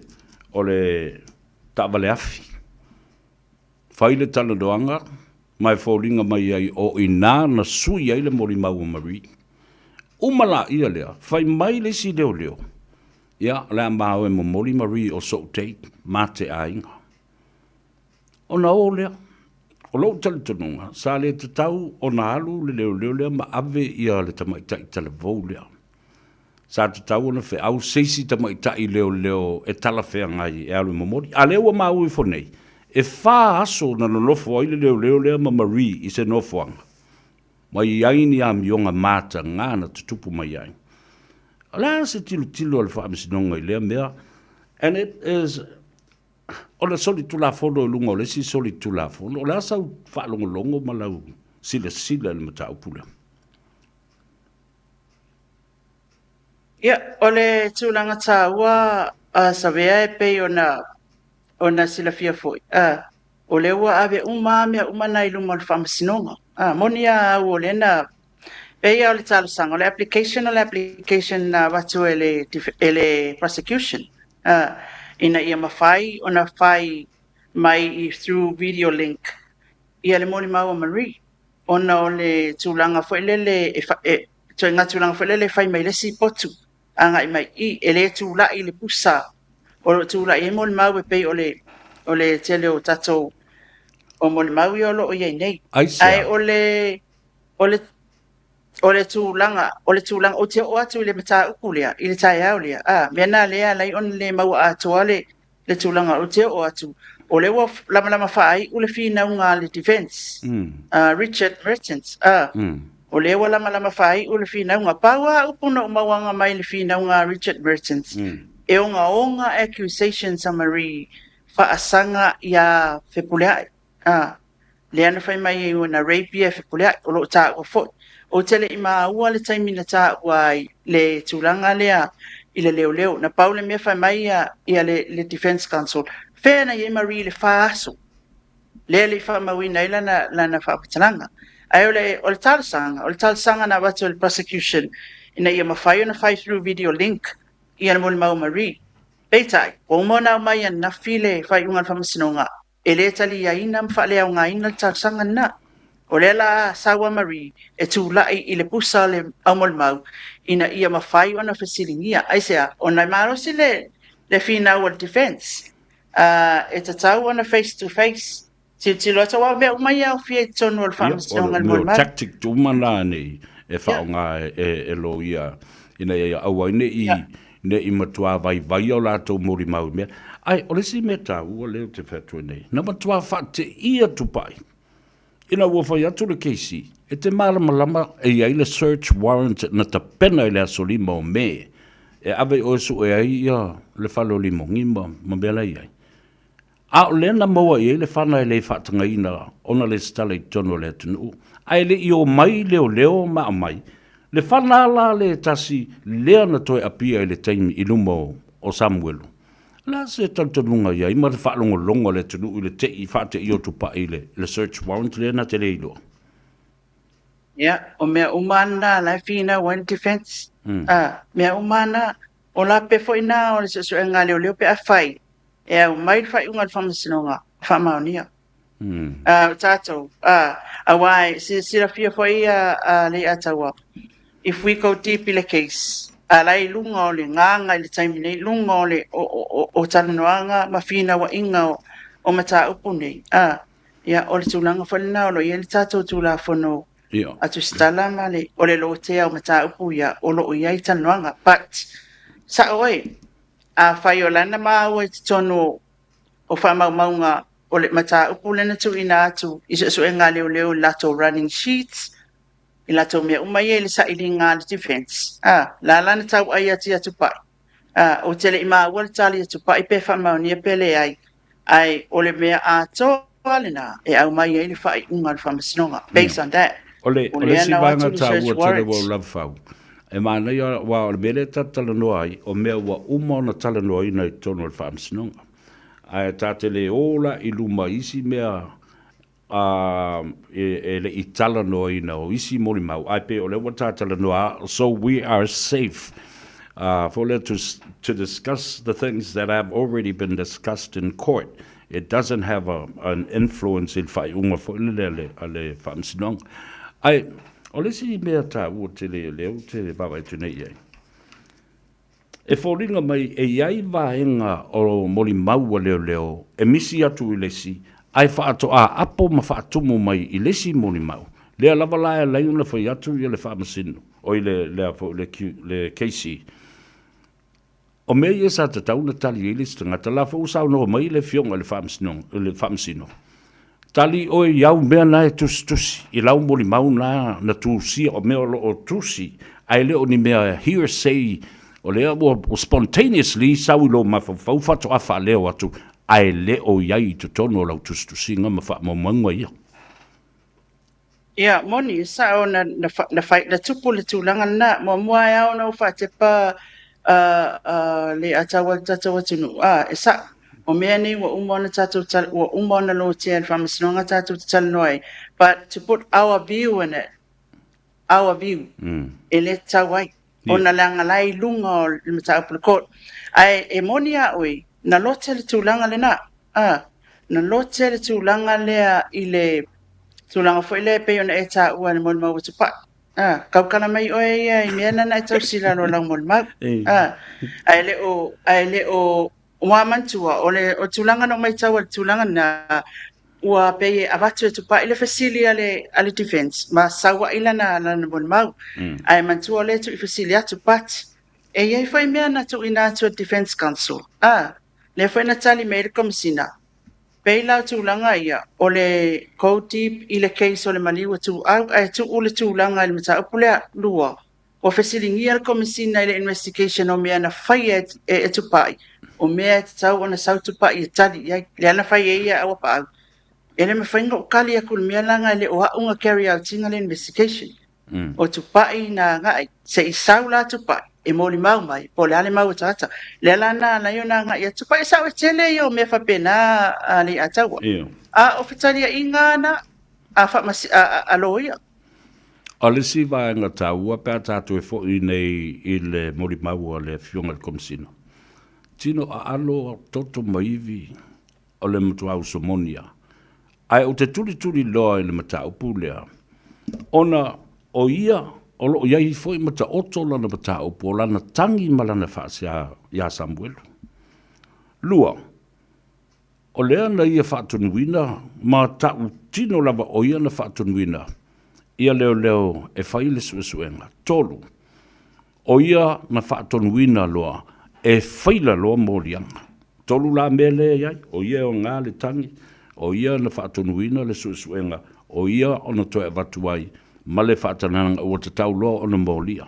o le tawale afi. Whaile tala doanga, mai fōringa mai ai o ina na sui ai le mori mau Marie. Umala ia lea, whai mai le si leo. Ia, lea mau e mo mori Marie o so tei, mate a inga. O na o lea, o lo talitanunga, sa le te tau o na alu le leo lea ma ave ia le tamaitai tala vau lea. Sa te tau ona fe au seisi tamaitai leo e tala whea ngai e alu momori. A leo ma au I fonei. E wha aso na nofo ai le leo lea ma Marie I se nofoanga. Mai aini a mionga mata ngana tutupu mai ai. Ala se tilo al whaamisinonga I lea mea. And it is... O le soli tula fono lunga o le si soli tula fono. O le asau whaalongolongo malau sila le mata upula. Ia, o le tūlanga tā ua sa vea e pei ona sila fia foi. O le ua ave mea umana I lunga o le whamasinonga. Moni a au o le na pei o le tālusanga. O le application na watu e le prosecution. Ina ia mawhai, ona whai mai through video link. Ia le moni mau Marie. Ona o le tūlanga foi lele toi ngā tūlanga foi lele whai mai le si potu. Anga I mai I le tūla I le pusa. O le tūla I moni mau e pei o le tele o tatou o moni mau I olo o iei nei. Ai o le tūlanga o te o atu I le mata uku lea, I le tai au lea. Mea nā lea lai on le mau atoa le tūlanga o te o atu. O le wa lama whaai u le whinaunga le defense. Richard Merchants. O le wa lama whaai u le whinaunga. Paua upuna umawanga mai le whinaunga Richard Merchants. E onga accusations a Marie whaasanga ia whepuleai. Le ana whai mai e una rape ia whepuleai. O lo tā ua fot. O tele I ua le taimina tā ua le tūlanga lea I le leo. Na paule mea whai mai ia le Defense Council. Whena I Marie le whaaso. le whaamawina i lana whaapatalanga. Ai o le talasanga na watu o le prosecution ina ia mawhai ona whai through video link i ana mole mau Marie. Peitai, o mona mai ana na file whai unga whamasinonga. E le tali ia ina mwhale au ngā ina le talasanga na. O le la sawa Marie e tūlai i le pusa le au mole mau ina ia mawhai ona whasiringia. Ai sea, o nai marosi le fina o defense. E tatau ona face to face. Ti lo tawa me mai au fie tonu al whamasinonga al mole mau. Tactic tu mana nei e whaonga e lo ia ina ia awa ne i matua vai o lato mori mau mea. Ai, o le si me tau o leo te whatua nei. Na matua whate ia tupai. Ina ua whai atu le keisi. E te malama e ia le search warrant na ta pena i le aso lima o me. E ave o su e ai ia le whalo lima ngima ma bela iai. A o lena maua i le whana e le whatanga ina ona le stala i tono le atunu. Ai le i o mai leo ma mai. Le whana la le tasi lea na toi apia i le taimi i lumo o Samuelu. La se tantanunga ia, ima le whaalongo longa le tunu i le te i whate i o tupa i le search warrant le na te leilo. Ia, o mea umana la fina one defense. Mea umana o la pe fo ina o le se e ngā leo pe a whai. E au mai whai unga le whamasinonga, whamaunia. Tātou, a wai, sira fia fo ia le atawa. If we go deep in the case, alai lunga o le nganga i le taimi nei, lunga o le o talanoanga, mawhina wa inga o mata upu nei. Ia, o le tūlanga whanina o lo ia le tātou tūla whano atu stala ma le o le lo tea o mata upu ia o lo ia i talanoanga. But, sa oe, a whai o lana maa o te tono o whamaunga o le mata upu lena tu ina atu, isa so e ngā leo lato running sheets, i lato mea umai e le sa ili ngā le defense. La lana tau ai ati atu pai. O tele i maa wale tali atu pai pe whamaunia pele ai o le mea a toa le nā e au mai e le whai unga le whamasinonga. Based on that. O le si vanga tau ua tele wau lavwhau. E mana ia wa o le mele ta talanoa ai o mea ua uma na talanoa ina i tono le whamasinonga. Ai ta tele ola i luma isi mea le itala no ina o isi mori mau ai pe o le wata tala no so we are safe for to discuss the things that have already been discussed in court. It doesn't have an influence in fai unga fo le famsinong ai o le si mea ta o te le baba tu nei ai e fōringa mai e iai vaenga o mori mau leo e misi atu i lesi ai whaato apo ma whaatumu mai i lesi moni mau. Lea lava lae lai una whai atu i le whaamasinu. O i le keisi. O mea i esa te tauna tali i listanga. Ta la whausau no mai le fionga le whaamasinu. Tali o i au mea nae tusi. I lau moni mau na tusi o mea o tusi. Ai leo ni mea hearsay o lea o spontaneously sau lo ma whaufato awha leo atu. Ai le o iai te tono lau tustusinga ma wha mawangwa ia. Ia, moni, sa o na whai, na tupu le tūlanga na, mua e au na uwha te pa le atawa tunu. E sa, o mea ni wa umona tātou, wa umona lo te al whamasinonga tātou te talanoi. But to put our view in it, e le tawai, o na langa lai lunga o le mata upula court. Ai, e moni a oi, na lote le tūlanga le na. Na lote le tūlanga lea i le tūlanga fo i le pe ona e tā ua le moli mau atu pa. Kaukana mai oe ia i mea nana e tau sila lo lang moli mau. Ai le o ua mantua o tūlanga no mai tau le tūlanga na ua pe e avatu atu pa i le fasili ale defense. Ma sawa ila na moli mau. Ai mantua le tu i fasili atu pat. E iai fai mea na tu ina atu defense council. Le fai na tali me le komisina. Pei lau tūlanga ia, o le co-deep i le case o le maliwa tu au, ai tu u le tūlanga i le mata upulea lua. O fesilingia le komisina i le investigation o mea na fai e tupai. O mea te tau o na sau tupai i tali, le ana fai e ia awa pa au. E le me whainga o kali a kul mea langa le o haunga carry out tinga le investigation. O tupai na ngai, se i sau la tupai. e moli mau mai po le ale mau tata le lana na yo na nga ia tupa sa o tele yo me fa pena ali atawa a o fitali inga na a fa mas a loia O le si vaenga taua pe tātou e fo i nei i le mori mau o le fionga le komisina. Tino a alo toto maivi o le mutu au somonia. Ai o te tuli loa i le mata upulea. Ona o ia, o lo ia i fo i mata oto lana mata upu o lana tangi malana whaasi a Samuelu. Lua, o lea na ia whaatunuina, ma tau tino lava o ia na whaatunuina. Ia leo e whaile suenga. Tolu. O ia na whaatonuina loa e whaila loa morianga. Tolu la mele iai. O ia o ngā le tangi. O ia na whaatonuina le suenga. O ia o na toe watuai. Ma le whaatananga o te tau loa o na molia.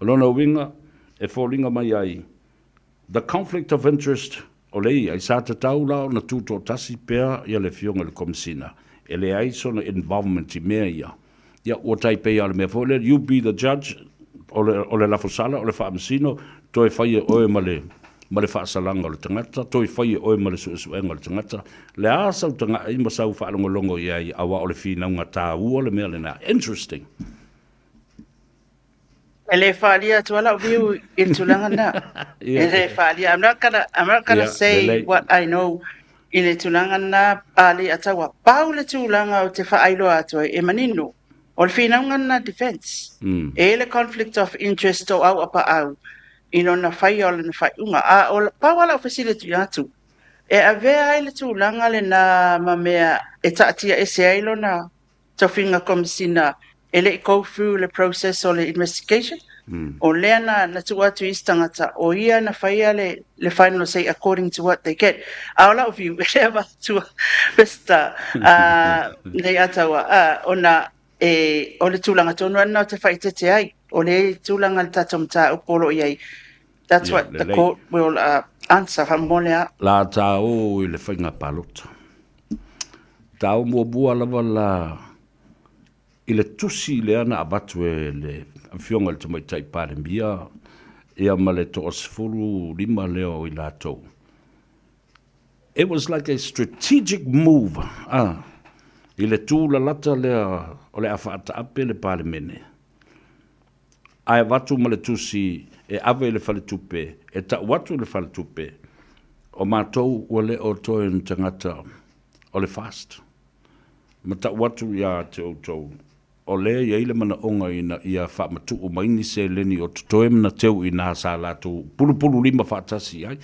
O lona winga e wholinga mai ai. The conflict of interest o lei ai sa te tau lao na tūto tasi pēr ia le fionga le komisina. E le ai sona involvement I mea ia. Ia o tai pe ale me fole you be the judge o le la fosala o le faamsino toi fai o male fa salanga o le tangata toi fai o male su enga le tangata le asa tanga I ma sau fa longo ia I awa o le fina nga ta u o le mele na interesting ele falia tu ala viu il tulanga na ele falia I'm not gonna say what I know ile tulanga na ali atawa paule tulanga o te faailo atu e manino o le whinaunga na defense. E le conflict of interest o au apa au. Ino na whai o le na whaiunga. A o pawala o facility atu. E a vea ai le tūlanga le na mamea e taatia e se ailo na tawhinga komisina e le go through le process o le investigation. O lea na tuatu istangata o ia na whaia le final say according to what they get. A ola of you, e lea tu pesta le atawa. O na o le tūlanga tonu ana o te whaitete ai. O le tūlanga le tatomta upolo iai. That's what the court will answer. Hamolea. La tau I le whainga palota. Tau mua bua lava la I le tusi le ana abatu e le fionga le tamai tai pare mia ia ma le to osfuru lima leo I la tau. It was like a strategic move. I le tūla lata lea o le awhaata ape le pale mene. Ai watu ma le tusi e ave le whale tupe, e ta watu le whale tupe, o mātou ua le o toi n tangata o le fast. Ma ta watu ia te o tau, o le ia ile mana onga ia wha matu o maini se leni o toi mana teu I nā sā lātou, pulu lima whaatasi ai.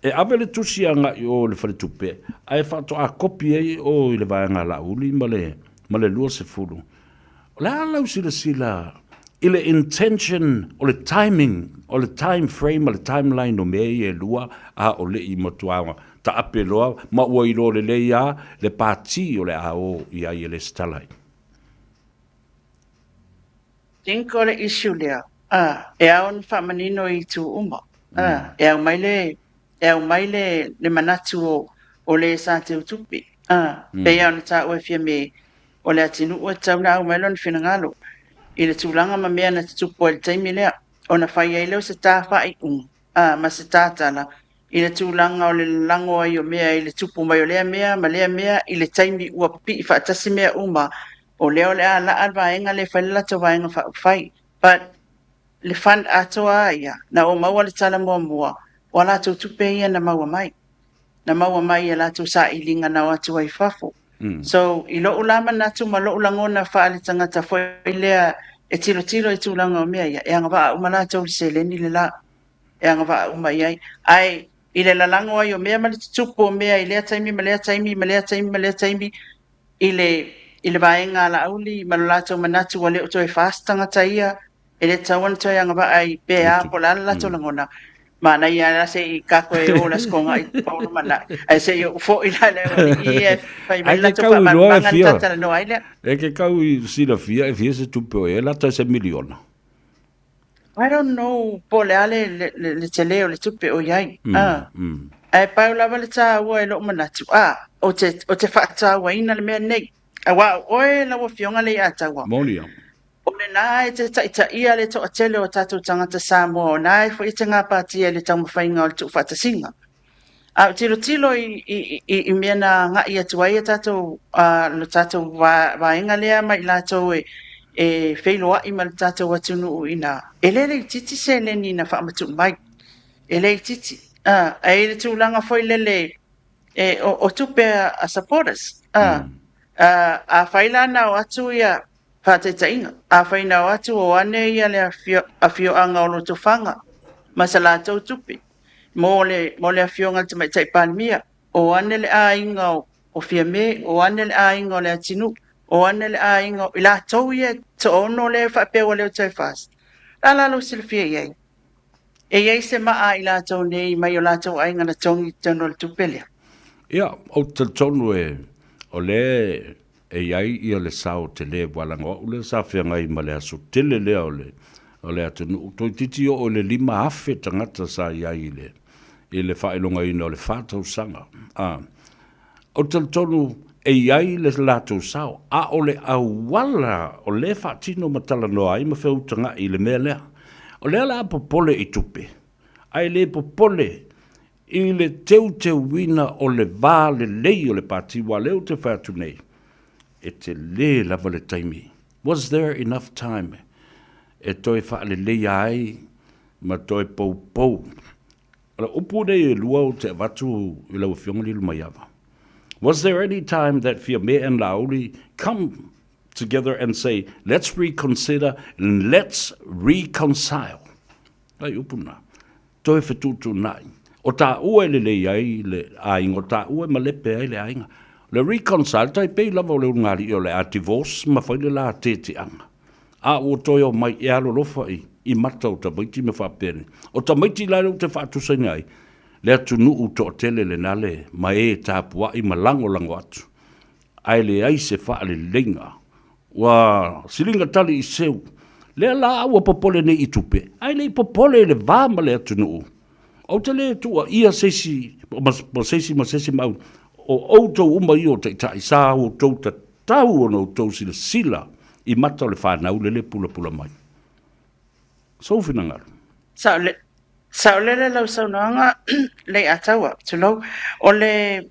E ave le tusi anga I o le whale tupe, ai whaato a kopi ei o I le vāanga la uli ma le lua se furu. O le alau sila, I le intention, o le timing, o le time frame, o le timeline o mei e lua, a o le I matuanga, ta ape loa, ma ua I lo le leia, le pāti o le ao I ai le stalai. Tinko le issue lea, e aon whamanino I tu uma, e au maile le manatu o le sa te utupi, pe au na ta ue fia me, o le atinu ua tau na au mailo na whinangalo, I le tūlanga ma mea na tutupo e le taimi lea, o na whai ai leo se tā whai ma se tātana, I le tūlanga o le lango ai o mea I le tupu mai o lea mea, ma lea mea I le taimi ua pi I whaatasi mea o leo le ala alvaenga le whailata vaenga whai, but le fan atoa ia, na o maua le tala mua, o la tau tupe ia na maua mai e la tau sa ilinga na watu ai fafo. So, I lo ulama natu ma lo ulangona whaale tangata whailea e tilo e tūlanga o mea ia. E anga waa umana tau se leni le la. E anga waa umai ai. Ai, I le lalango ai o mea ma le tutupo o mea I lea taimi, ma lea taimi. I le vaenga la auli, ma lo lato manatu wa leo toi fast tangata ia. E le tawan toi anga waa ai pea po la lato langona. Mana ia la se I kako e o las konga I paulo mana. Ai se yo fo I la le fai mai la to pa manga tata no ai le. E ke kau I sila fia e fia se tupe e la ta se miliona. I don't know po le ale le tele o le tupe o yai. Ai pa la vale ta o e lo manatu. O te fa ta wa ina le me nei. A wa o e la wo fionga le ata wa. Molia. le nā e te taʻitaʻia le toʻatele o tatou tagata Samoa o nā e foʻi te gapatia le taumawhaiga o le tuʻufaatasiga. A tilo i mea na ngaʻi atu ai tatou lo tatou vaega lea mai latou e feiloaʻi ma le tatou atunuu ina e lē le ititi se leni na faamatuʻu mai e lē ititi ai le tulaga foi lele o tupe a supporters a faila na o atu ia faataitaʻiga a faina o atu o ane ia le afioaga o lo tofaga ma sa latou tupe mo le afioga le tamaitaʻi palemia o ane le aiga o fiame o ane le aiga o le atinu o ane le aiga i latou ia toono le faapea ua leo taifas la lalo silafia i ai e iai se maa i latou nei mai o latou aiga na togi tonu o le tupe lea. Ia, o te tonu o le iai ia le sao te le walanga o le sa whiangai ma le aso tele lea o le atunu. Toi titi o le 5 afe tangata sa iai i le whaelonga ina o le whātau sanga. O te tonu iai le lātou sao, a o le awala o le whaatino matala noa i ma whiutanga i le mea lea. O lea la popole i tupe. Ai le popole i le teu wina o le vā le lei o le pātiwa leo te whātu nei. E te le lava le taimi. Was there enough time? E toi wha le lei ai, ma toi pou. Ala upu nei e lua o te watu i lau whionga lilu mai awa. Was there any time that Fia Me and Lauli come together and say, let's reconsider and let's reconcile? Ai upuna. Toi whetutu nai. O tā ua le ai le ainga, o tā ua ma lepe ai le ainga. Le reconcile, tai pei lava o le ungari o le a divorce, ma whaile la te anga. A o toi o mai e alo lofa i mata o ta maiti me whapere. O ta maiti lai o te whaatusaina ai, le atu nuu to o tele le nale, ma e tāpua i ma lango atu. Ai le ai se wha le lenga, wa silinga tali i seu, le la awa popole ne i tupe, ai le popole le vāma le atu nuu. O te le tua ia sesi, ma sesi mau, o outou uma i o te tai sā o tau ta tau o no tau sila i mata o le whanau le pula mai. So whinangaru. Sao le lau saunoanga le ataua, tulau, o le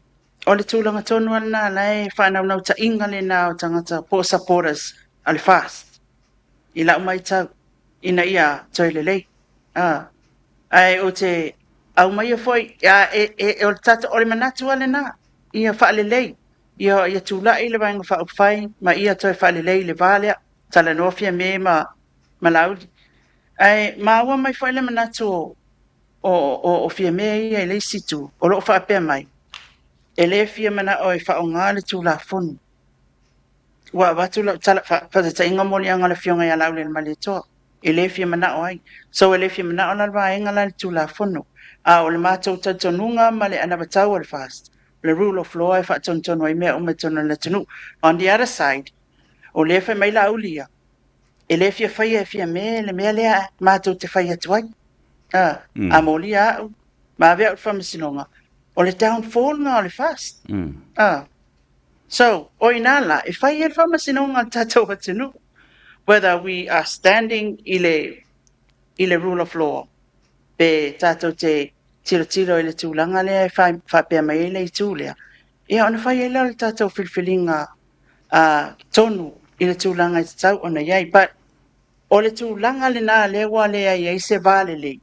tūlanga tonu ana lai whanau nau ta inga le nao tangata po supporters ale fast. I lau mai tau, ina ia toi le lei. Ai o te au mai foi o tata o le manatu ale na ia whaale lei ia tūlai le vainga whaupwhai ma ia toi whaale lei le valea tala nofia me ma laudi ai maua mai foi le manatu o fia me ia le situ o lo whaapea mai e le fia mana o whaonga le tūla funu wa watu la tala whatata inga moli anga le fionga ia laule le mali toa e le fia mana o ai so e le fia mana o la vaenga la le tūla funu o le mātou tatonunga ma le anabatau le fast. Le rule of law e whaatontono ai mea umetona le tunu. On the other side, o le whai mai la ulia. E le fia whai e fia me, le mea lea mātou te whai atu ai. A moli a au. Ma vea ut whamasinonga. O le downfall nga o le fast. So, o inala, e whai e whamasinonga tatou atunu. Whether we are standing i le rule of law. Pe tatou te tiro i le tūlanga lea e whapea mai le i tūlea. Ia ona whai e leo le tatou whilwhilinga tonu i le tūlanga i te tau ona iai. But o le tūlanga le nā lewa lea i se vale le.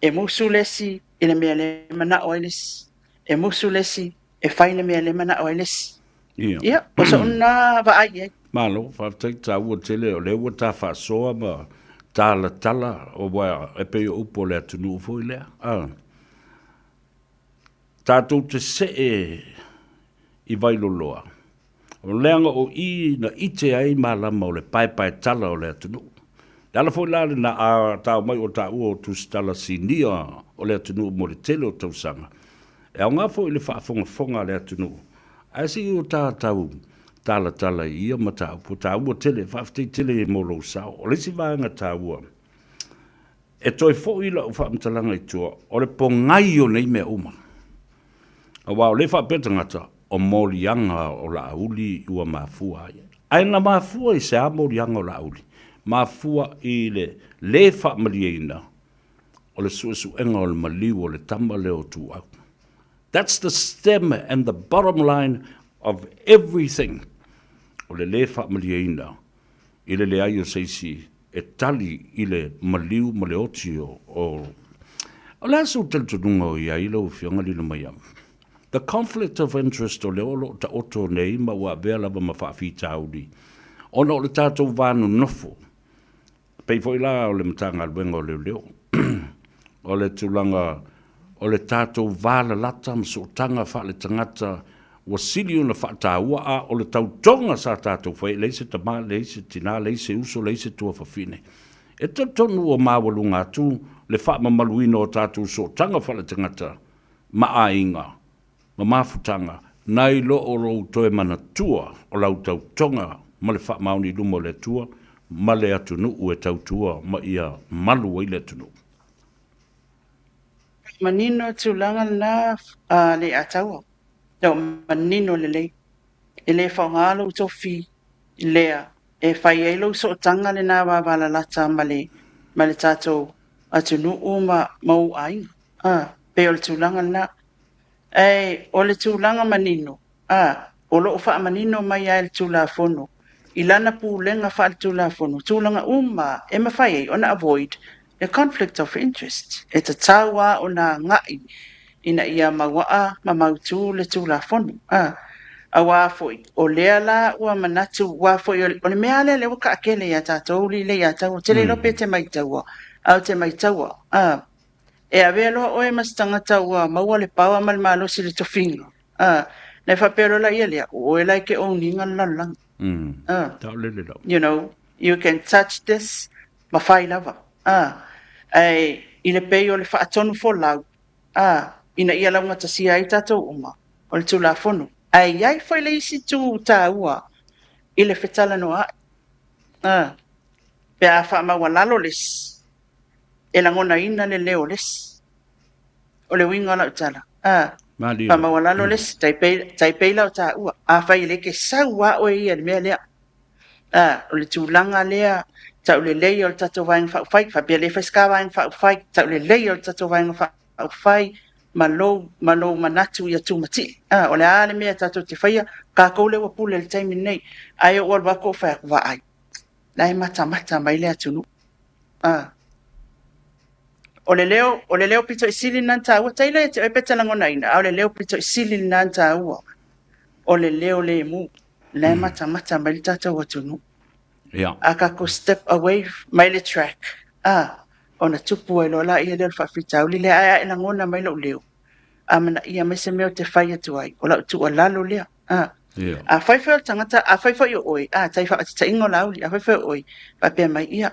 E musu lesi i le mea le mana o lesi. E musu lesi e whai le mea le mana o lesi. Ia, o sa una wa ai ai. Malo, whaftai tā ua tele o lewa tā whaasoa ma tala o wa e pe upo le atunu fo le tātou te se i vailoloa o leanga o i na ite ai malama o le pai tala o le atunu dala fo la na tau mai o tau o tu stala sinia o le atunu mo le tele o tau sanga e au ngā fo i le whaafonga le atunu a si o tātou tala ia ma tau po tau o tele whaaftei tele mo lo sao o le si vanga tau e toi fo i la o whaamtalanga i tua o le pongai o nei mea uma a wao le whaapetangata o molianga o la auli ua mafua Ai na mafua I se amo rianga o lauli. Mafua I le whaamaliaina. O le suenga o le maliu o le tama leo tu au. That's the stem and the bottom line of everything. O le whaamaliaina. I le ai o seisi e tali I le maliu ma le oti o le asu teltununga o ia I lo fionga li mai am. The conflict of interest o le olo ta oto nei ma ua vea lava ma whaafita audi. Ona o le tātou vānu nofo. Pei foi la o le matanga alwenga o leo. O le tūlanga, o le tātou vāla lata ma so tanga wha le tangata wa sili una whaata ua a o le tautonga sa tātou whai leise tama, leise tina, leise uso, leise tua whawhine. E tonu o mawalunga tu le wha mamaluino o tātou so tanga wha le tangata ma a inga. Ma mafutanga, nai lo o rou toe mana tua o lau tautonga ma le wha mauni lumo le tua, ma le atunu ue tautua ma ia malu i le atunu. Manino tūlanga na le ataua. Tau manino le lei. E le whaongalo tofi lea. E whai eilo so tanga le nā wāwala lata ma le tātou atunu o mau ainga. Pe o le tūlanga na. O le tūlanga manino. O lo wha manino mai ai le tūla fono. I lana pūlenga wha le tūla fono. Tūlanga e mawhai ei ona avoid the conflict of interest. E ta taua o na ngai ina ia mawaa ma mautu le tūla fono. A wafoi o lea la ua manatu wafoi o le mea le waka akele ia tātou li le ia tau. Te le lope te maitaua. Au te maitaua. E a velo o e mastanga taua maua le paua mal malo si le tofinga. Ne whapero la ia lea. O e lai ke o ninga lalang. You know, you can touch this mawhai lava. I le pei o le whaatonu fo lau. Ina ia lau ngata si ai tātou uma. O le tūla fono. Ai whai le isi tū tā ua. I le whetala no ai. Pea wha maua lalo les. E langona ina le leo les. O le winga lau tala. Wha maua lalo les. Tai pei lau tā ua. A whai le ke saua o ia le mea lea. O le tūlanga lea. Tau le lei o le tatou vainga whai. Whapia le whaiska vainga whai. Tau le lei o le tatou vainga whai. Malo manatu ia tūmati. O le ale mea tatou te whaia. Ka koule wa pule le taimi nei. Ai o wako whai wa ai. Lai mata mai lea tunu. O le leo pito isili nan taua. Taila e te oipeta langona ina. O le leo pito isili nan taua. O le leo le mu. Lai mata mai le tatou atunu. Aka ko step away mai le track. Ona tupu e lola ia leo whawhitau. Li le aia e langona mai lo leo. Amana ia mai se meo te whai atu ai. O lau tu o lalo lea. A whaiwhai o tangata. A whaiwhai o oi. Tai wha ta ingo lauli. A whaiwhai o oi. Whapea mai ia.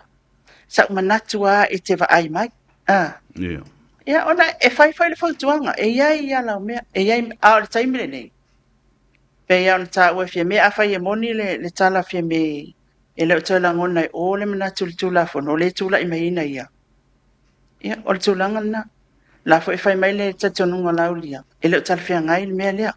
Sa manatu a e te wa ai mai. Ia ona e whaiwhai le whautuanga. E iai ia lau mea. E iai a o le taimile nei. Pe ia ona ta ue fia mea. A whai e moni le tala fia me. E leo tau langona e o le manatu le tūla fono. Le tūla i mai ina ia. Ia o le tūlanga na. La fo e whai mai le tatonunga laulia. E leo tala fia ngai le mea lea.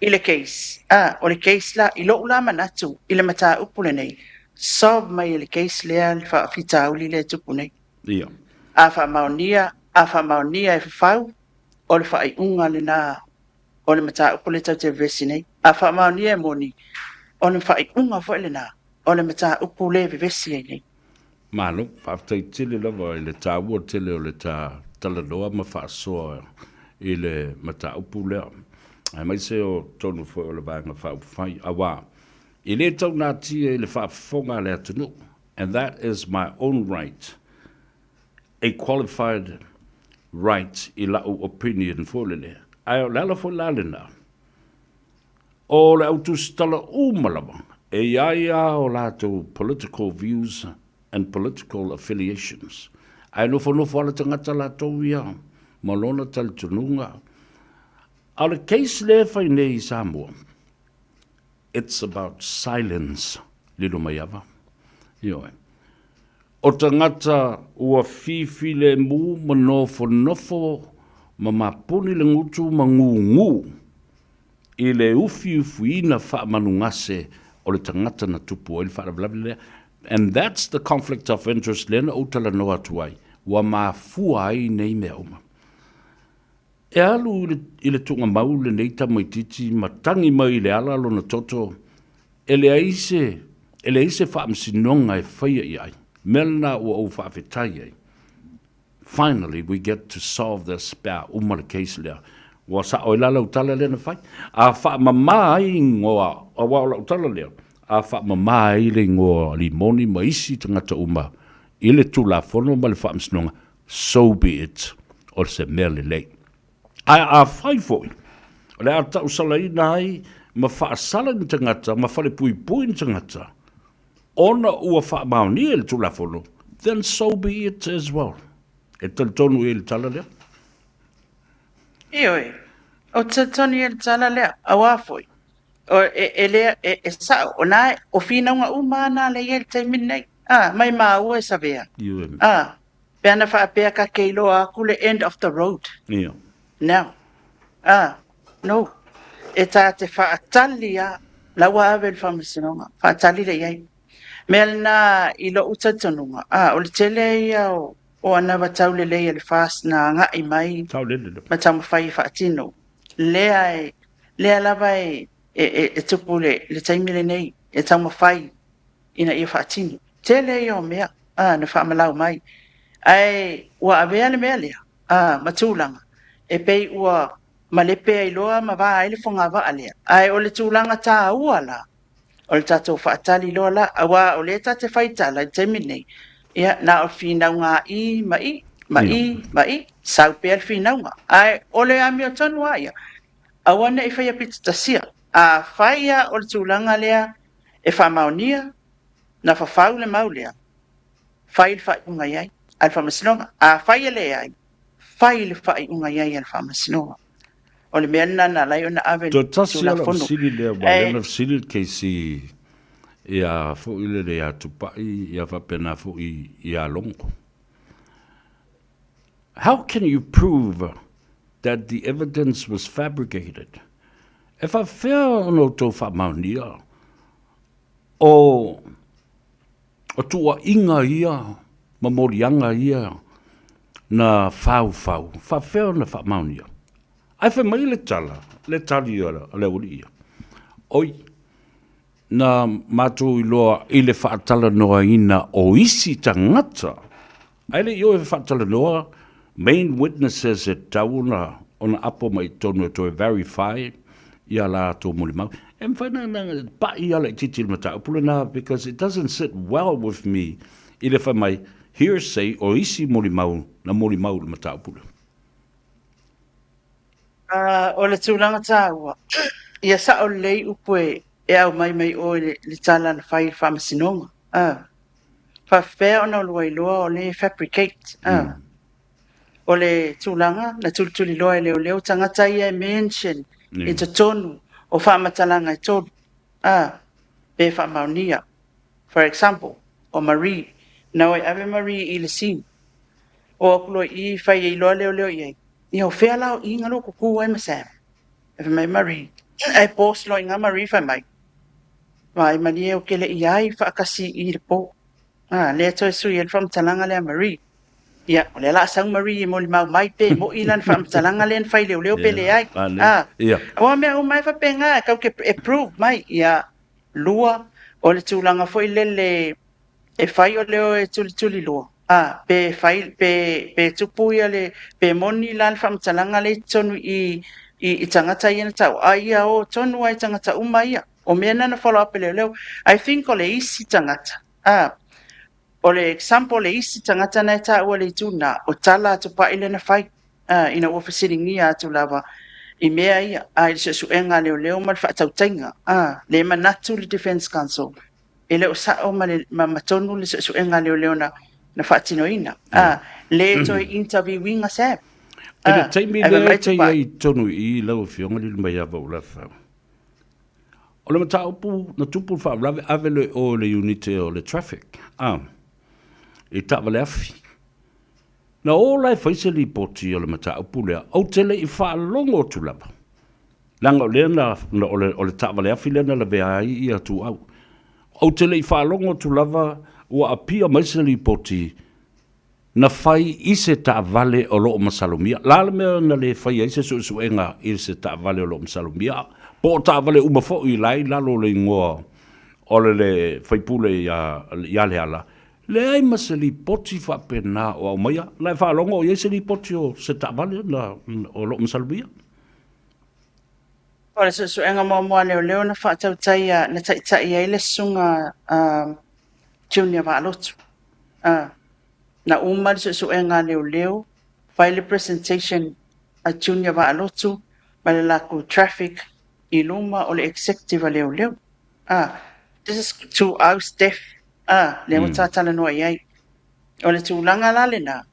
I le case. O le case la. I lo ula manatu. I le mata upule nei. Sob mai le case lea le whaafita auli le tupu nei. A wha maonia e whau. O le whai unga le na. O le mata upule tau te vesi nei. A wha maonia e moni. O le whai unga fo le na. O le mata upule vesi nei. Malo, whaftai tili lava i le tā ua tili o le tā talanoa ma whaasoa i le mata upu lea. Ai mai se o tonu fo o le vanga whauwhai awa. I le tau nā tia i le whaafonga le atunu. And that is my own right. A qualified right i lau opinion fo le lea. Ai o lala fo lale nā. O le autustala umalama. E iaia o lato political views and political affiliations. Ai nofo ala tangata la tau ia, malona tal tununga. Au le case le whai nei Samoa. It's about silence, lilo mai ava. Ioe. O tangata ua fifi le mu nofo ma mapuni le ngutu ma ngu. I le ufi ina wha manungase o le tangata na tupu o le whaalavi lea. And that's the conflict of interest lena o tala noa tuai. Wa mafua ai nei mea oma. E alu i le tunga mau le nei tamaititi matangi mai le ala lo na toto. E le aise whaamsinonga e whaia i ai. Melna ua o whaafetai ai. Finally, we get to solve this pea umara case lea. Wa sa o ilala utala lea na whai. A whaamama ai ngoa, a wala utala lea. A whaamama ai le ngoa limoni maisi tangata uma. Ile tula fono ma le whaamsinonga. So be it. O se mea le lei. A whai foi. O le a tau salaina ai, ma whaasala ni tangata, ma whale pui pui ni tangata. Ona ua whaamaunia le tula fono. Then so be it as well. E tonu e le tala lea? Ioi, o tonu e le tala lea, a wafoi. O e lea, e sa, o nae, o fina unga umana le e le taimin nei. Mai maa ua e savea. Peana whaapea ka keilo a kule end of the road. Now, no. E tā te whaatali a, lawa awe le whamasinonga, whaatali le iai. Mel na ilo utatonunga, o le tele ia o ana watau le leia le fast na ngai mai matau mawhai whaatino. Lea lava e tupu le taimile nei, e tau mawhai ina ia whaatino. Tele ia o mea, na whaamalau mai. Ai, ua awea le mea lea, matulanga. E pei ua malepe ai loa ma va ai le fonga va alea. Ai o le tulanga tā ua la. O le tatou whaatali loa la, awa o le tate whaitala, te minei. Ia, na o whinaunga mai, sau pēr whinaunga. Ai, o le ami o tonu aia. Awana e whaia pita tasia. A whaia o le tūlanga lea, e whamaunia, na whawhau le mau lea. Whai le whai unga iai, al whamasinonga. A whaia le ai, whai le whai unga iai al whamasinonga. O le mea na lai o na awe tula fono. Tasi ala usili lea, walena usili keisi ia fo ile le ia tupai, ia whapena fo ia longo. How can you prove that the evidence was fabricated? If I fail no to whamaunia, o tua inga ia, mamorianga ia, na fau, fa fail na whamaunia. Ai whai mai le tali ora, le uri ia. Oi, na mātou i loa i le whaatala noa ina o isi tangata. Ai le io e whaatala noa, main witnesses e tauna ona apo mai tonu to verify ia la to muli mau. E mwhaina na pa ia le titi mata upula na, because it doesn't sit well with me i le whai mai hearsay o isi muli mau na muli mau le mata upula. O le tūlanga tāua, ia sa o lei upue e au mai o le tala na whai whamasinonga. Whawhea ona o lua i loa o le fabricate. O le tūlanga, na tulituli loa e leo tangata ia e mention e to tonu o whamatalanga e tonu. Pe whamaunia. For example, o Marie, na oi ave Marie i le sim. O akulo i whai i loa leo iei. Ia o whea lau i ngalo kuku ai masam. E mai Marie. Ai pos lo i ngā Marie whai mai. Mai mani e o kele i ai whaakasi i le po. Lea toi sui e whamtalanga lea Marie. Ia, o le la sang Marie i moli mau mai pe mo ilan whamtalanga lea whai leo pe le ai. Awa mea o mai whapenga kau ke approve mai. Ia, lua o le tūlanga fo i lele e whai o leo e tuli lua. Pe fai pe tupu ia le pe moni lan whamtalanga le tonu i tangata ia na tau. Ia o tonu ai tangata uma ia. O mea nana follow up leo. I think o le isi tangata. O le example le isi tangata na ta o le tuna o tala tupa ile na fai. Ina ua fasiringi atu lava. I mea ia. I se suenga leo mal whaatautainga. Le manatu le Defense Council. Ele o sa o ma tonu le se suenga leo na whaatinoina. Le toi interviewinga sam. E le taimi le te i tonu i lau fionga li mai ava o lafa. O le mata upu na tupu wha rave avele o le unite o le traffic. E tawa le afi. Na o lai whaise li poti o le mata upu lea, au tele i wha longo o tulapa. Langa o lea na o le tawa le afi lea na la vea ai i atu au. au te lei whaalongo tu lava ua apia maisali poti na fai i se ta vale o loo masalumia. Lala mea na le fai ai se suenga i se ta vale o loo masalumia. Po ta vale umafo i lai lalo le ngoa o le fai pule ia le ala. Le ai masali poti fa pena o au maia. Lai whaalongo o se li poti o se ta vale o loo masalumia. O le suenga moa leo na whaatau taia na tai ai le sunga junior wa'alotu. Na umar suenga leo file presentation a junior wa'alotu ma le laku traffic i luma o le executive leo. This is to our staff. Leo tatala noa iai. O le tūlanga lale na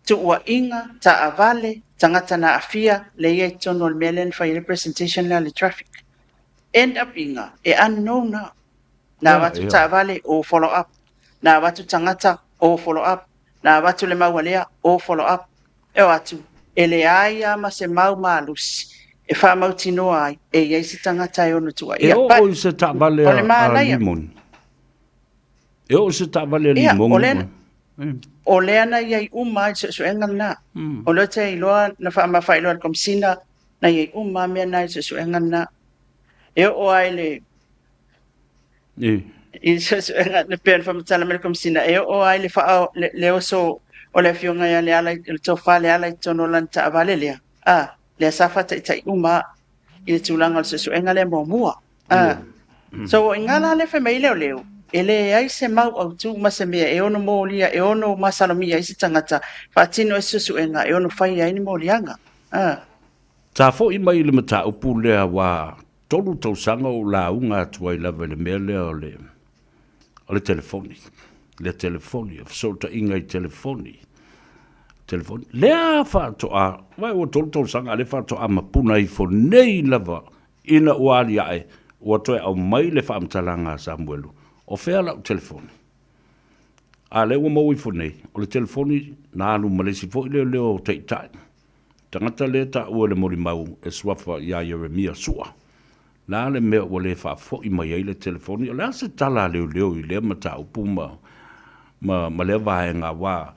tu ua inga ta avale tangata na afia le iai tono le melen file presentation le traffic. End up inga e unknown na watu ta avale o follow up. Na watu tangata o follow up. Na watu le mawalea o follow up. E watu ele aia ma se mau malusi. E wha mautino ai e iai si tangata e ono tua ia. E o se ta vale a limon. E o se ta vale a limon. O lea na iai uma i suenga na. O lea te iloa na wha mawha iloa komsina na iai uma mea na i suenga na. E o ai le i suenga na pēn wha matala mele komsina. E o ai le wha le oso o le fionga ia le ala le tofa le ala i tono lanta avale lea. Lea safa tai uma i le tūlanga le suenga le mua. So ingala le wha mai leo. Ele ai se mau au tu ma se mea e ono molia e ono masalomia i se tangata whaatino e susuenga e ono whai ai ni molianga. Tā fo i mai le mata upu lea wa tolu tau sanga o la unga atua i lava le mea lea o le telefoni. Le telefoni, so ta inga i telefoni. Lea whaatoa, wai o tolu tau sanga le whaatoa mapuna i fo nei lava ina uari ae ua toe au mai le whaamtalanga Samuelu. O fea lau telefoni. A leo mau i fonei. O le telefoni na anu malesi fo i leo teitai. Tangata le ta ua le mori mau e swafa ia Yeremia sua. Na le mea ua le wha fo i mai ai le telefoni. O le ase tala leo i le mata upuma ma le vaenga wa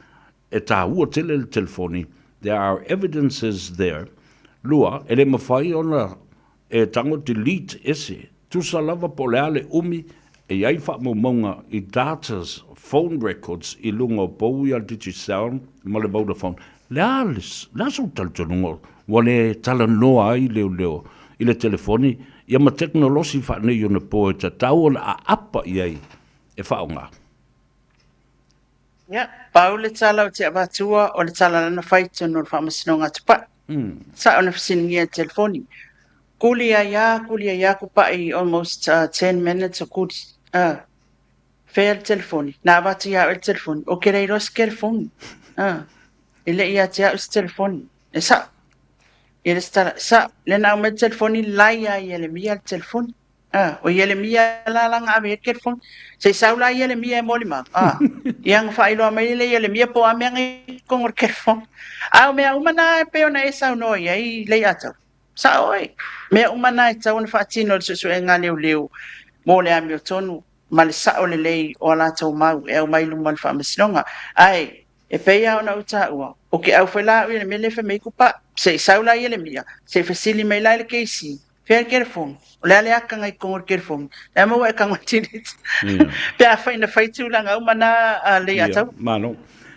e ta ua tele le telefoni. There are evidences there. Lua, ele mawhai ona e tango delete ese. Tusa lava po le ale umi e ai wha maunga i data's phone records i lunga o pou i al Digisound ma le Vodafone. Le alis, la so taltonungo, wale tala noa ai leo i le telefoni, ia ma teknolosi wha nei o na po e ta tau a apa i ai e whaonga. Ia, pau le tala o te abatua o le tala lana whaito no le whamasinonga tupa. Sa o na whasingia telefoni. Kulia ya kupai almost 10 minutes o kuri. Fair telefoni. Na abati ya el telefoni. O kere i ros telefoni. Ile ia tia us telefoni. E sa. Ile stara. Sa. Le na ume telefoni laia yele mia telefoni. O yele mia la langa ave telefoni. Se saula yele mia moli ma. Yang failo me yele mia po amengi kongor telefoni. Au mea umana peo na esa no ye le ata. Sa oi. Mea umana e tau na whaatino le susuenga leo. Mo le ami o tonu. Ma le sao le lei o ala tau mau. E au mailu ma le whaamasinonga. Ai, e peia ona uta ua. O ke au whaila ui le mele whamei kupa. Se saula i le mia. Se fasili mai lai le keisi. Fea kerefong. O le ale aka ngai kongor kerefong. E maua e kangatinit. Pea whaina whaitulanga umana le atau. Mano.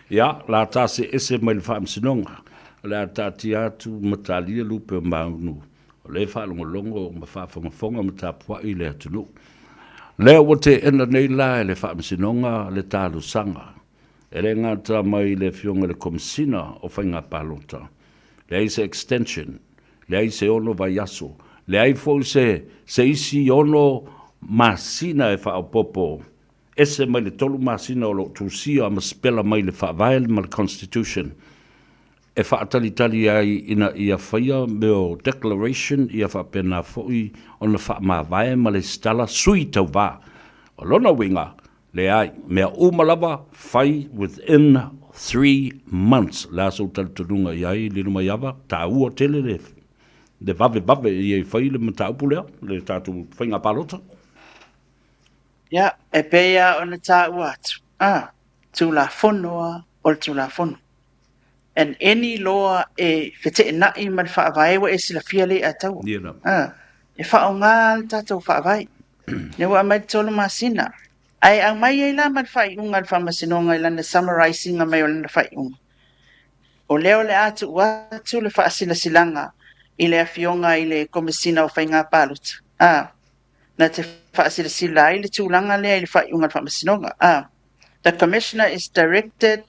Ia, la tase ese mai le whaamasinonga. Le atati atu matalia lupe o maunu. O le whaalongolongo ma whaafongafonga matapua i le atunu. Lea wa te ena nei la le whaamasinonga le tālu sanga. E le ngata mai le fionga le komisina o whainga palota. Le aise extension. Le aise ono vai aso. Le aifo se isi ono masina e whaapopo. Ese mai le tolu masina o lo tusia ama spela mai le whaavael ma le constitution. E whaatalitali ai ina ia whaia meo declaration ia whapena foi o na whaamavae ma le stala sui tau wā. O lona winga, le ai, mea umalawa whai within 3 months. Le aso talitununga iai, lino mai awa, tā ua tele le vave i e whai le mata upulea, le tātu whainga palota. Ia, e pea ona tāua atu. Tulafonoa o le tulafono. And any law e fete'ena'i ma le whaavae wa e silafia le ataua. E whaonga le tātou whaavae. Ne wa mai tolu masina. Ai ang mai ai la ma le whaiunga le whamasinonga i lana summarizing a mai o lana whaiunga. O leo le atu watu le whaasilasilanga i le afionga i le komisina o whainga paluta. Na te whaasilasila i le tūlanga lea i le whaiunga le whamasinonga. The commissioner is directed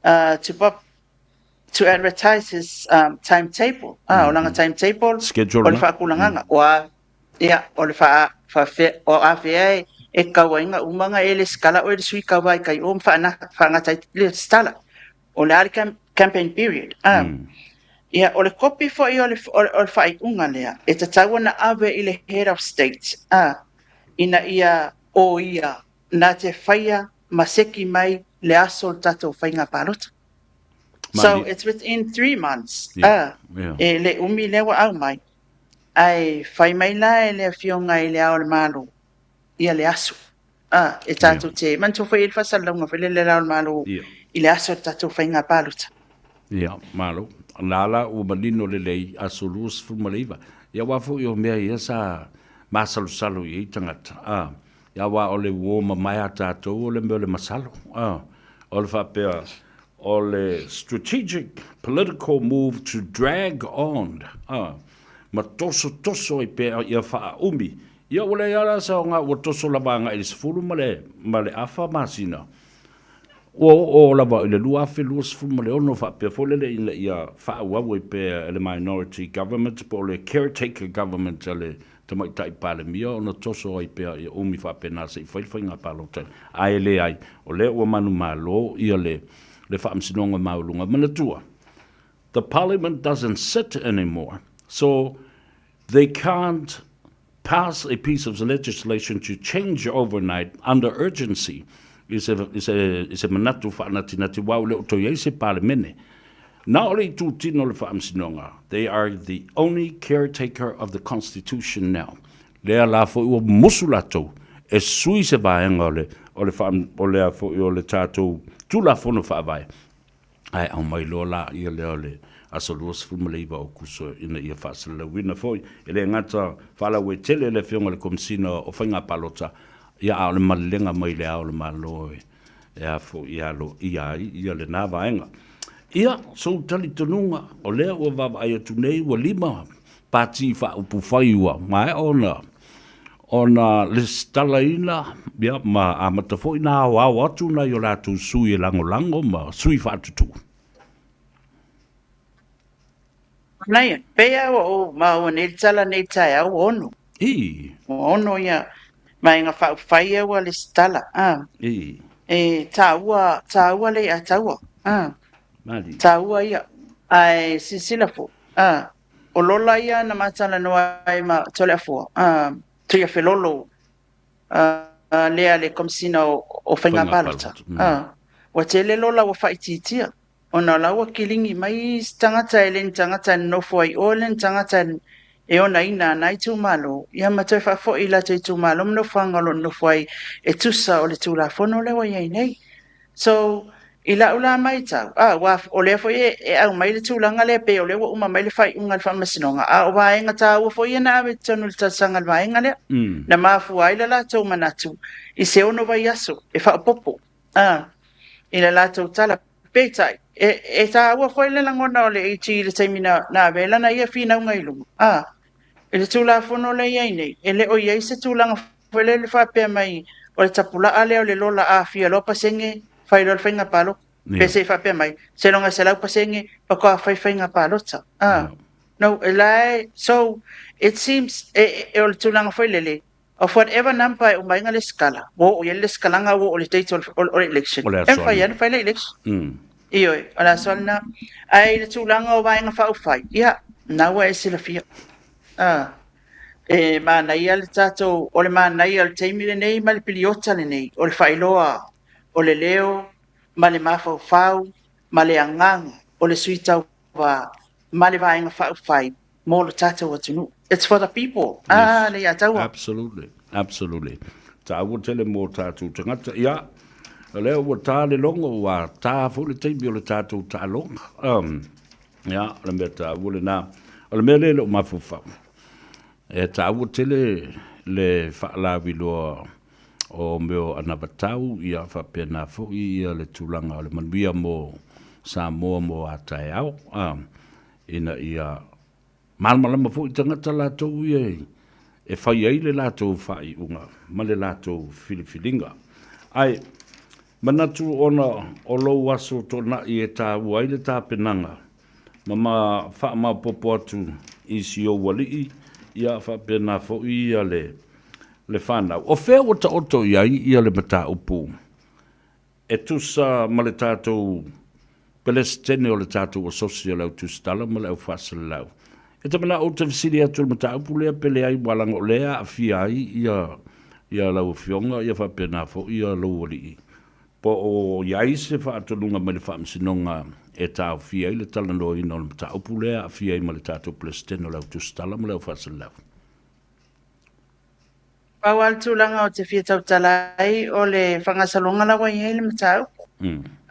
to advertise his timetable. O langa timetable. Schedule. O le whaakulanganga. O le o awhea e kawainga umanga e le skala o le sui kawai kai o whaangatai le stala. O le ari campaign period. Ia, o le kopi fo i o le whaiunga lea. E te taua na awe i le head of state. Ina ia o ia na te whaia maseki mai le aso tatou whainga parota. So it's within 3 months. E le umi lewa au mai. Ai whai mai la e le fionga i le ao le malo. Ia le aso. E tatou te manto whai il whasalonga whai le ao le malo. I le aso tatou whainga parota. Ia, malo. Nala o manino le lei aso luas fumaleiva. Ia wafo i o mea ia sa masalu i tangata. Ia wa o le woma mai a tatou o le mea le masalo. O le whapea o le strategic political move to drag on. Ma toso i pea ia wha umi. Ia o le ara sa o ngā o toso la banga i sifuru ma le afa masina. O lava i le lua afe lua sifuru ma le ono whapea fole le ina ia wha uawa i pea le minority government po le caretaker government le tamaitai pale mia o na toso i pea ia umi whapea nasa i whailwhai ngā palo tani. Ai le ai o le ua manu malo ia le whaamsinonga maulunga manatua. The parliament doesn't sit anymore, so they can't pass a piece of legislation to change overnight under urgency. Is a manatu whaanatinati wau leo to se parlemene. Na ole tu tino le whaamsinonga. They are the only caretaker of the constitution now. Lea la fo ua musulato e sui se vaenga ole fo le tātou tula fono whaavai. Ai au mai lola ia leo le asoluas fumaleiva o kuso ina ia whaasala wina foi. Ele ngata whalawe tele le whionga le komisina o whainga palota. Ia au le malenga mai le au le maloe. Ia fo ia lo ia le nā vaenga. Ia, so tali tanunga o lea ua vava ai atu nei ua 5 pati wha upu whaiua. Mai ona le stalaina ia ma a matafo ina au atu na yo latu sui lango ma sui whaatutu. Nei, pea o ma o ne tala nei tai au ono. Ono ia mai nga whai ua le stala. E tāua le a taua. Tāua ia ai sisilafo. O lola ia na matala noa ai ma tole afua. Tuia felolo lea le komsina o whainga palata. Wa te le lola wa whaititia. O na laua kilingi mai tangata e len tangata nofo ai o len tangata e ona ina nai tu malo. Ia matoi whafo i la tu malo mno whangalo nofo ai e tusa o le tūla whono lewa iai nei. So, i la ula mai tau. O lea fo e au mai le tūlanga le pe o lewa uma mai le whai unga le whamasinonga. O vaenga tā ua fo i na awe tonu le tasanga le vaenga lea. Na mafu ai la tau manatu. I se ono vai aso. E whaapopo. I la tau tala peitai. E tā ua fo i le langona o le iti le taimina na vela na ia fina unga ilu. E le tūla whono le iai nei. E le o iai se tūlanga fo le whapea mai o le tapula ale o le lola a fia lopa senge fai lo whainga palo. Pese whapea mai. Se longa se lau pasenge pa koa fai whainga palota. No, so it seems e o le tūlanga fo lele of whatever number o mainga le skala. Wo o le skalanga wo o le date o le election. E fai le election. Ioi, ala solna ai le tūlanga o vaenga whau ia, naua e sila fia. E mānai ale tātou, o le mānai ale teimile nei, ma le piliota le nei, o le whailoa, o le leo, ma le mawhau, ma le anganga, o le suitau wā, ma le vaenga whau mō le tātou atunu. It's for the people. Le ataua. Absolutely. ta ua tele mo tātou tangata. Ia, leo ua tā le longa ua tā fu le teimi o le tātou tā longa. Ia, le mea tā ua le nā. O le mea le lo mafufau. E tā ua tele le whaalawi loa o meo anabatau ia whapena fo ia le tūlanga o le manuia mo Samoa mo atai au. Ina ia malmalama fo i tangata lātou ia e whai ai le lātou whai unga ma le lātou filifilinga. Ai, manatu ona o lou aso tōna i e tā ua i le tā penanga ma wha ma popo atu i si o wali ia whapena fo ia le whanau. O whea o ta oto iai ia le mata upu. E tusa ma le tātou pelestene o le tātou asosio lau tustala ma lau whasala lau. E tamana o te visiri atu le mata upu lea pele ai walango lea a fia ai ia lau fionga ia whapena fo ia lau wali. Po o iai se whaatonunga ma le whaamsinonga e tāu fia i le talanoa ina o le mata upu lea a fia ai ma le tātou pelestene o lau tustala ma lau whasala lau. Pau tūlanga o te whia tau talai o le whangasalonga lawa i hele matau.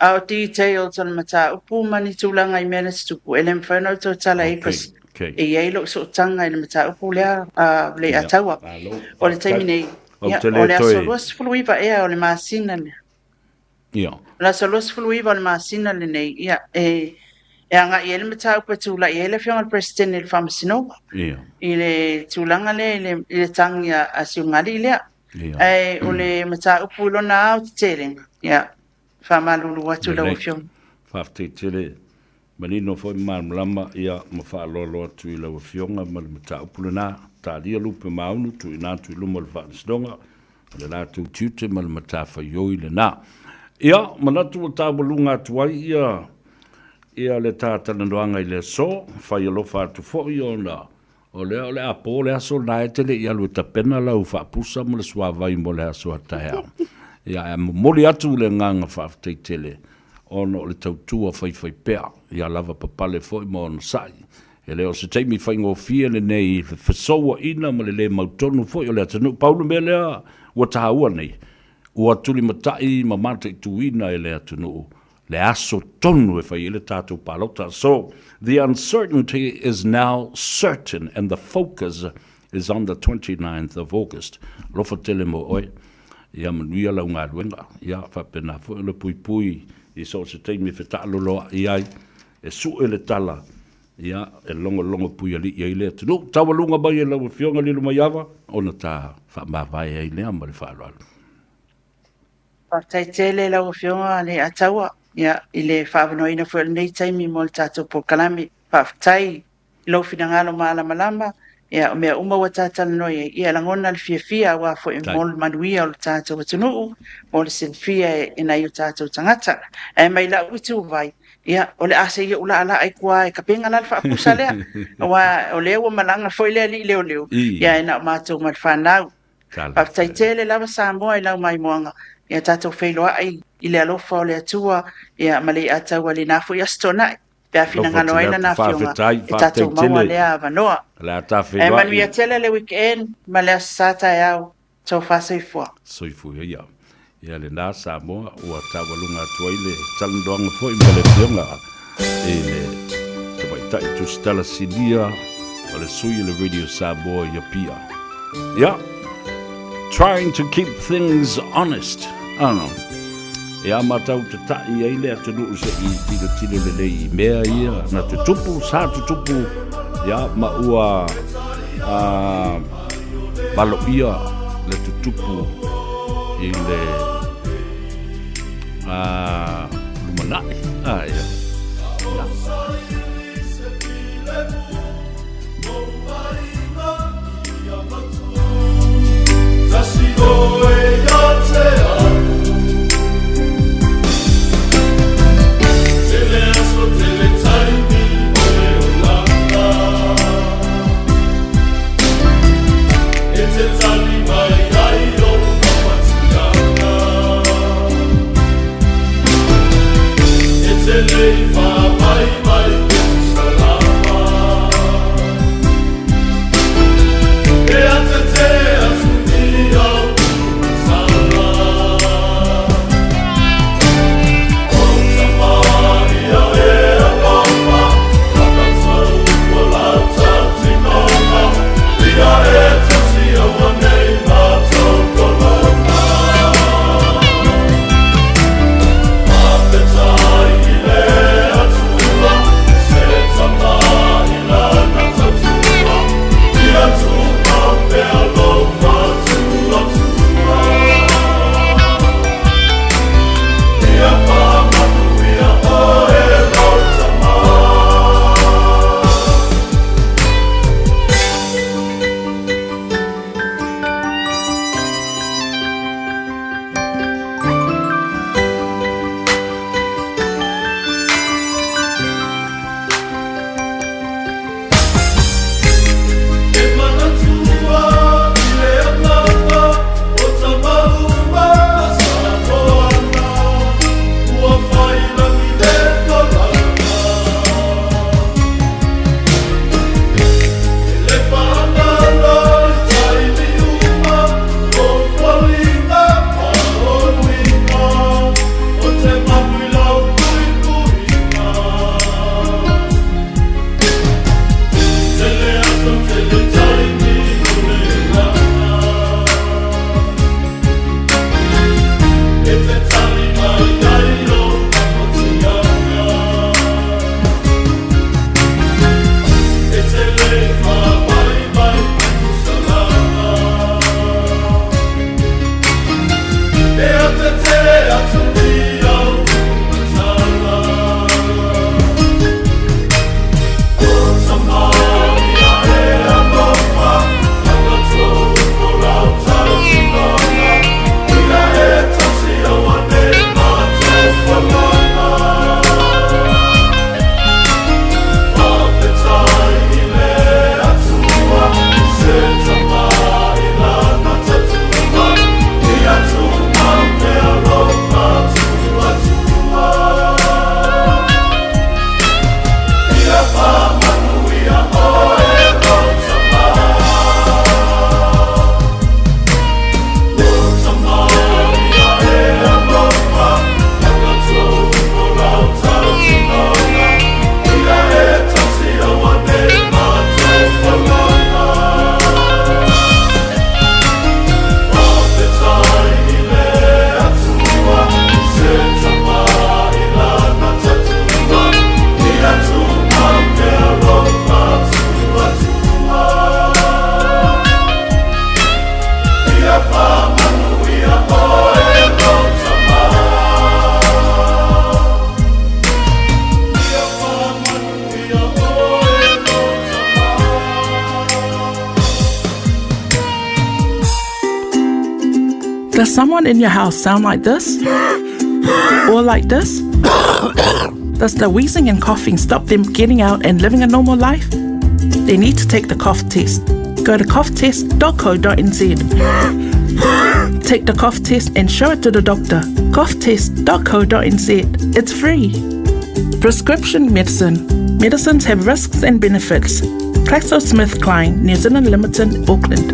A o details o le matau. Pū mani tūlanga i mena stupu. Ele mwhanau tau talai pas. E iei lo so tanga i le matau. Pū lea le ataua. O le taimi nei. O le aso luas fuluiva ea o le maasina le. Le aso luas fuluiva o le maasina le nei. Ia e anga i ele matau pa tūla i ele whionga presidente le whamasinoa. I le tūlanga le tangi a siungari lea. E o le matau pulo na au te terenga. Ia, whamalulu atu lau whionga. Whafte tere, manino foi malama ia ma whaalolo atu i lau whionga ma le matau pulo na. Tā lia lupe maunu tu i nātu i luma le whamasinoa. Le lātu tiute ma le matau whaioi le nā. Ia, manatu o tāwalunga atuai ia le tātana noanga i le so, whai alofa atu fōi ona. O le apo le aso na e tele i alu tapena lau whaapusa mo le suawai mo le aso atahea. Ia e moli atu le nganga whaaftei tele. Ono le tautua whai pea. Ia lava papale fōi mo ona sai. E leo se teimi whai ngofia le nei whasoa ina mo le mautonu fōi o le atanu. Paulu me lea ua tahaua nei. Ua tuli matai ma mata i tuina e le atanu. Le aso tonu e whai ele tātou palota. So, the uncertainty is now certain and the focus is on the 29th of August. Lofa tele mo oi, ia manuia lau ngā ruenga, ia whapena fo ele pui pui, i so se teimi whetalo loa i ai, e su ele tala, ia e longa pui ali i ai lea tunu. Tawa lunga mai e lau whionga lilu mai awa, ona tā whamawai ai lea ma le whaaloalo. Tai tele lau whionga le ataua. Ia, i le whaavanoina fuel nei taimi mo le tātou po kalami, whaaftai, lau finangalo malama, ia o mea uma wa tātala noi, ia langona le fia wa fo e mol manuia o le tātou atunuu, mo le sinfia e nai o tātou tangata. E mai la utu vai, ia, o le ase ia ula ala ai kua e kapenga na le whaapusa lea, o leo o malanga fo i lea li leo, ia e na mātou ma le whanau. Whaaftai tele lawa Samoa i lau mai moanga, ia tātou whailoa ai, i le alofa o le atua, ia male atau ali nafu i astona, pia fina ngano aina na fionga, e tātou maua lea avanoa. E manu ia tele le weekend, ma lea sata e au, tau whasoifua. Soifua, ia. Ia le nā Samoa, ua tāwalunga atua i le talandoanga fo i male fionga, e le tawaitai tu stala sinia, o le sui le Radio Samoa ia pia. Ia, trying to keep things honest. I don't know. E a matau te tai ai lea te nuu se i tino le lei mea ia na te tupu, sa te tupu ia ma ua malo ia le te tupu i le lumanai. Ia. Does someone in your house sound like this? Or like this? Does the wheezing and coughing stop them getting out and living a normal life? They need to take the cough test. Go to coughtest.co.nz. Take the cough test and show it to the doctor. coughtest.co.nz. It's free. Prescription medicine. Medicines have risks and benefits. GlaxoSmithKline, New Zealand Limited, Auckland.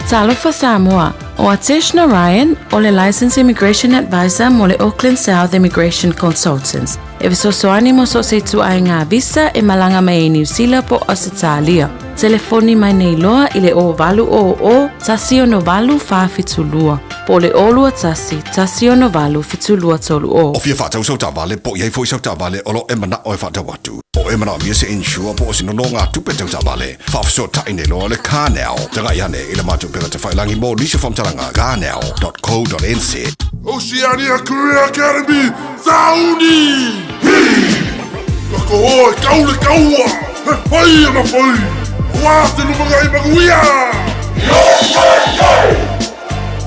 Talofa Samoa, o Atishna Ryan, o le Licensed Immigration Advisor mo le Auckland South Immigration Consultants. E visosoani mo so se tu ai ngā visa e malanga mai New Zealand po Australia. Telefoni mai nei loa i le o valu o tasi o no valu whawhitulua. Po le olua tasi o no valu fitulua tolu o. O fia whātau sau tā vale, po iei fwoi sau tā vale, o lo e mana o e whātau atu. O e mana mia se insure, po o sino no ngā tupe tau tā vale. Whawhiso tai nei loa le kānau. Tanga i ane i le mātou pera te whailangi mō lisa whamtaranga kānau.co.nz. Oceania Career Academy, Sauni! Kako hoa, kaule kaua! He whai ama whai! Hoa te lumaga i maguia!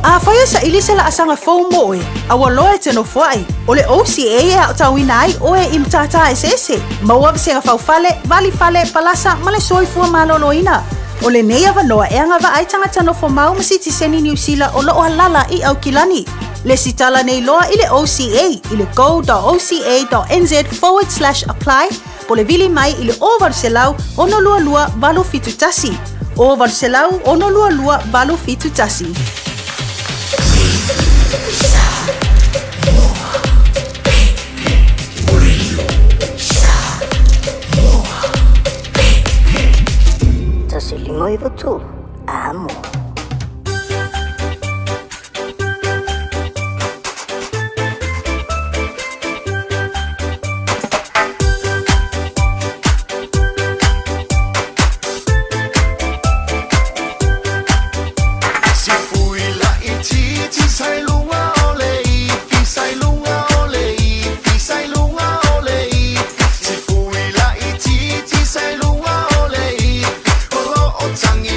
A whaia sa ili se la asanga whau moe, a waloe te no whai. O le OCA e au tauina ai oe i mtata e sese. Maua se nga whau fale, vali fale, palasa, male soifua maloloina. O le nei awa noa e anga wa ai tangata no whamau masiti seni New Zealand o loo halala i au kilani. Le sitala nei loa i le OCA, i le go.oca.nz/apply, po le vili mai i le o varselau ono lua lua balu fitu tasi. O varselau ono lua lua balu fitu tasi. Tasi limoi vatu, amo.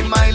My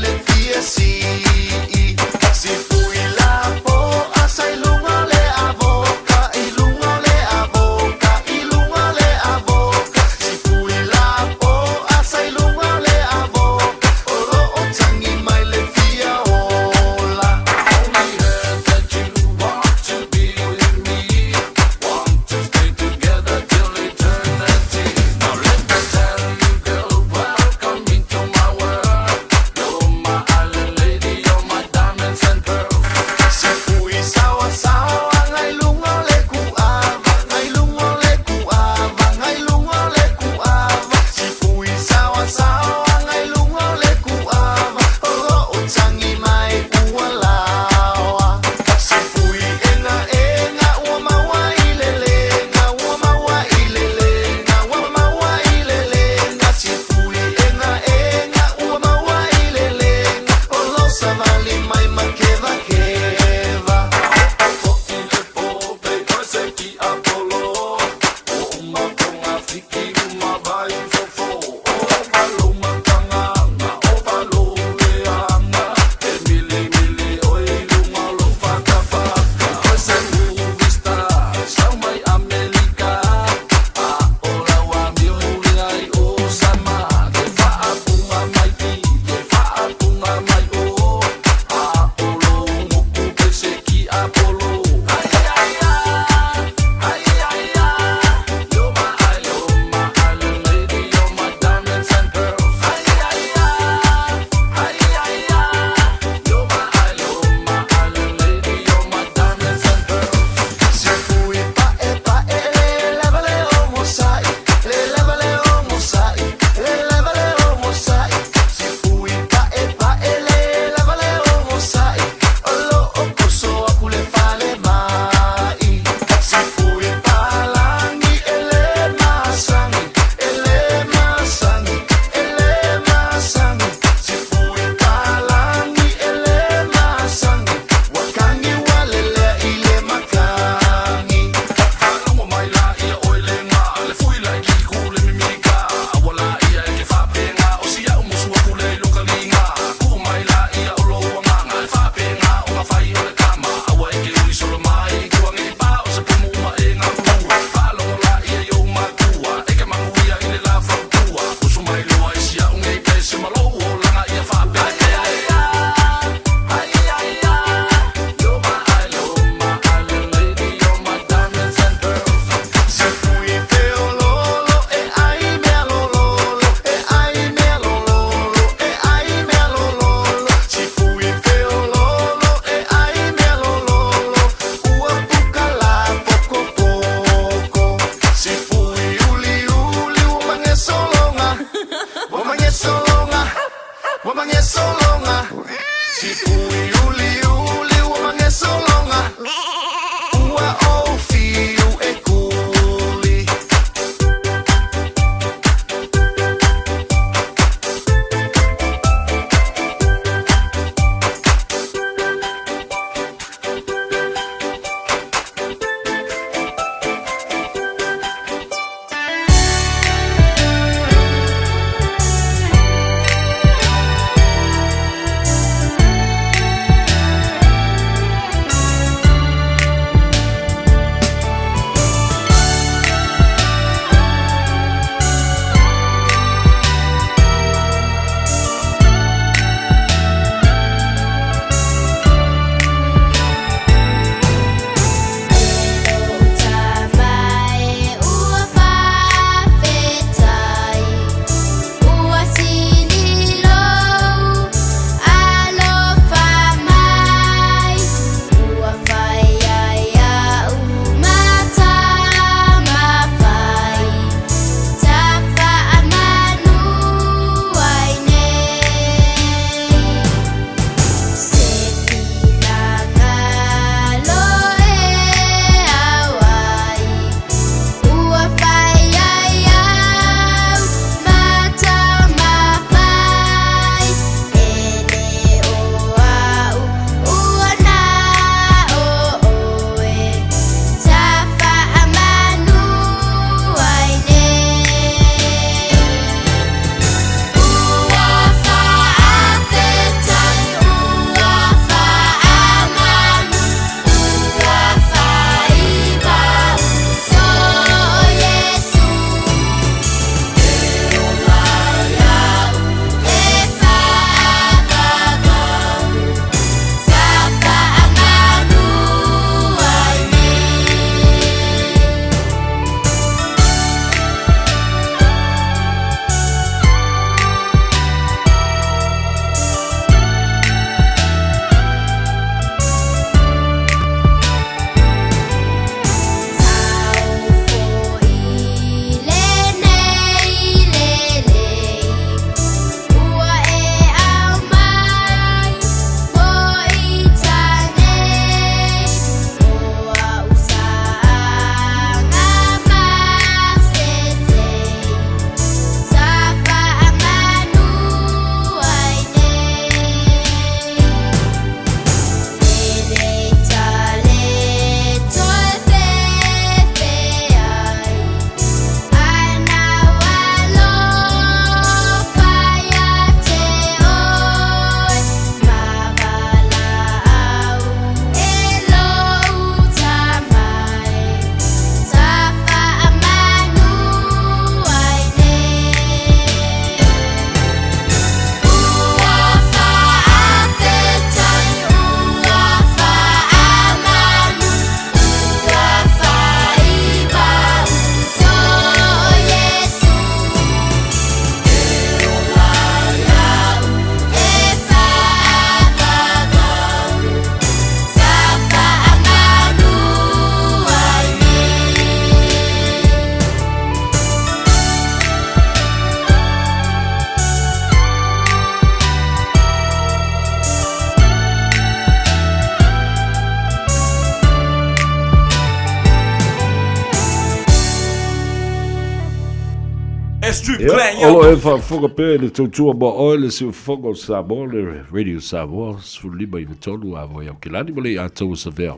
Olo e whaka pēr le tautua mo oile si whaka o Samoa le Radio Samoa lima i tonu awa iau kilani mo le a tau sa vea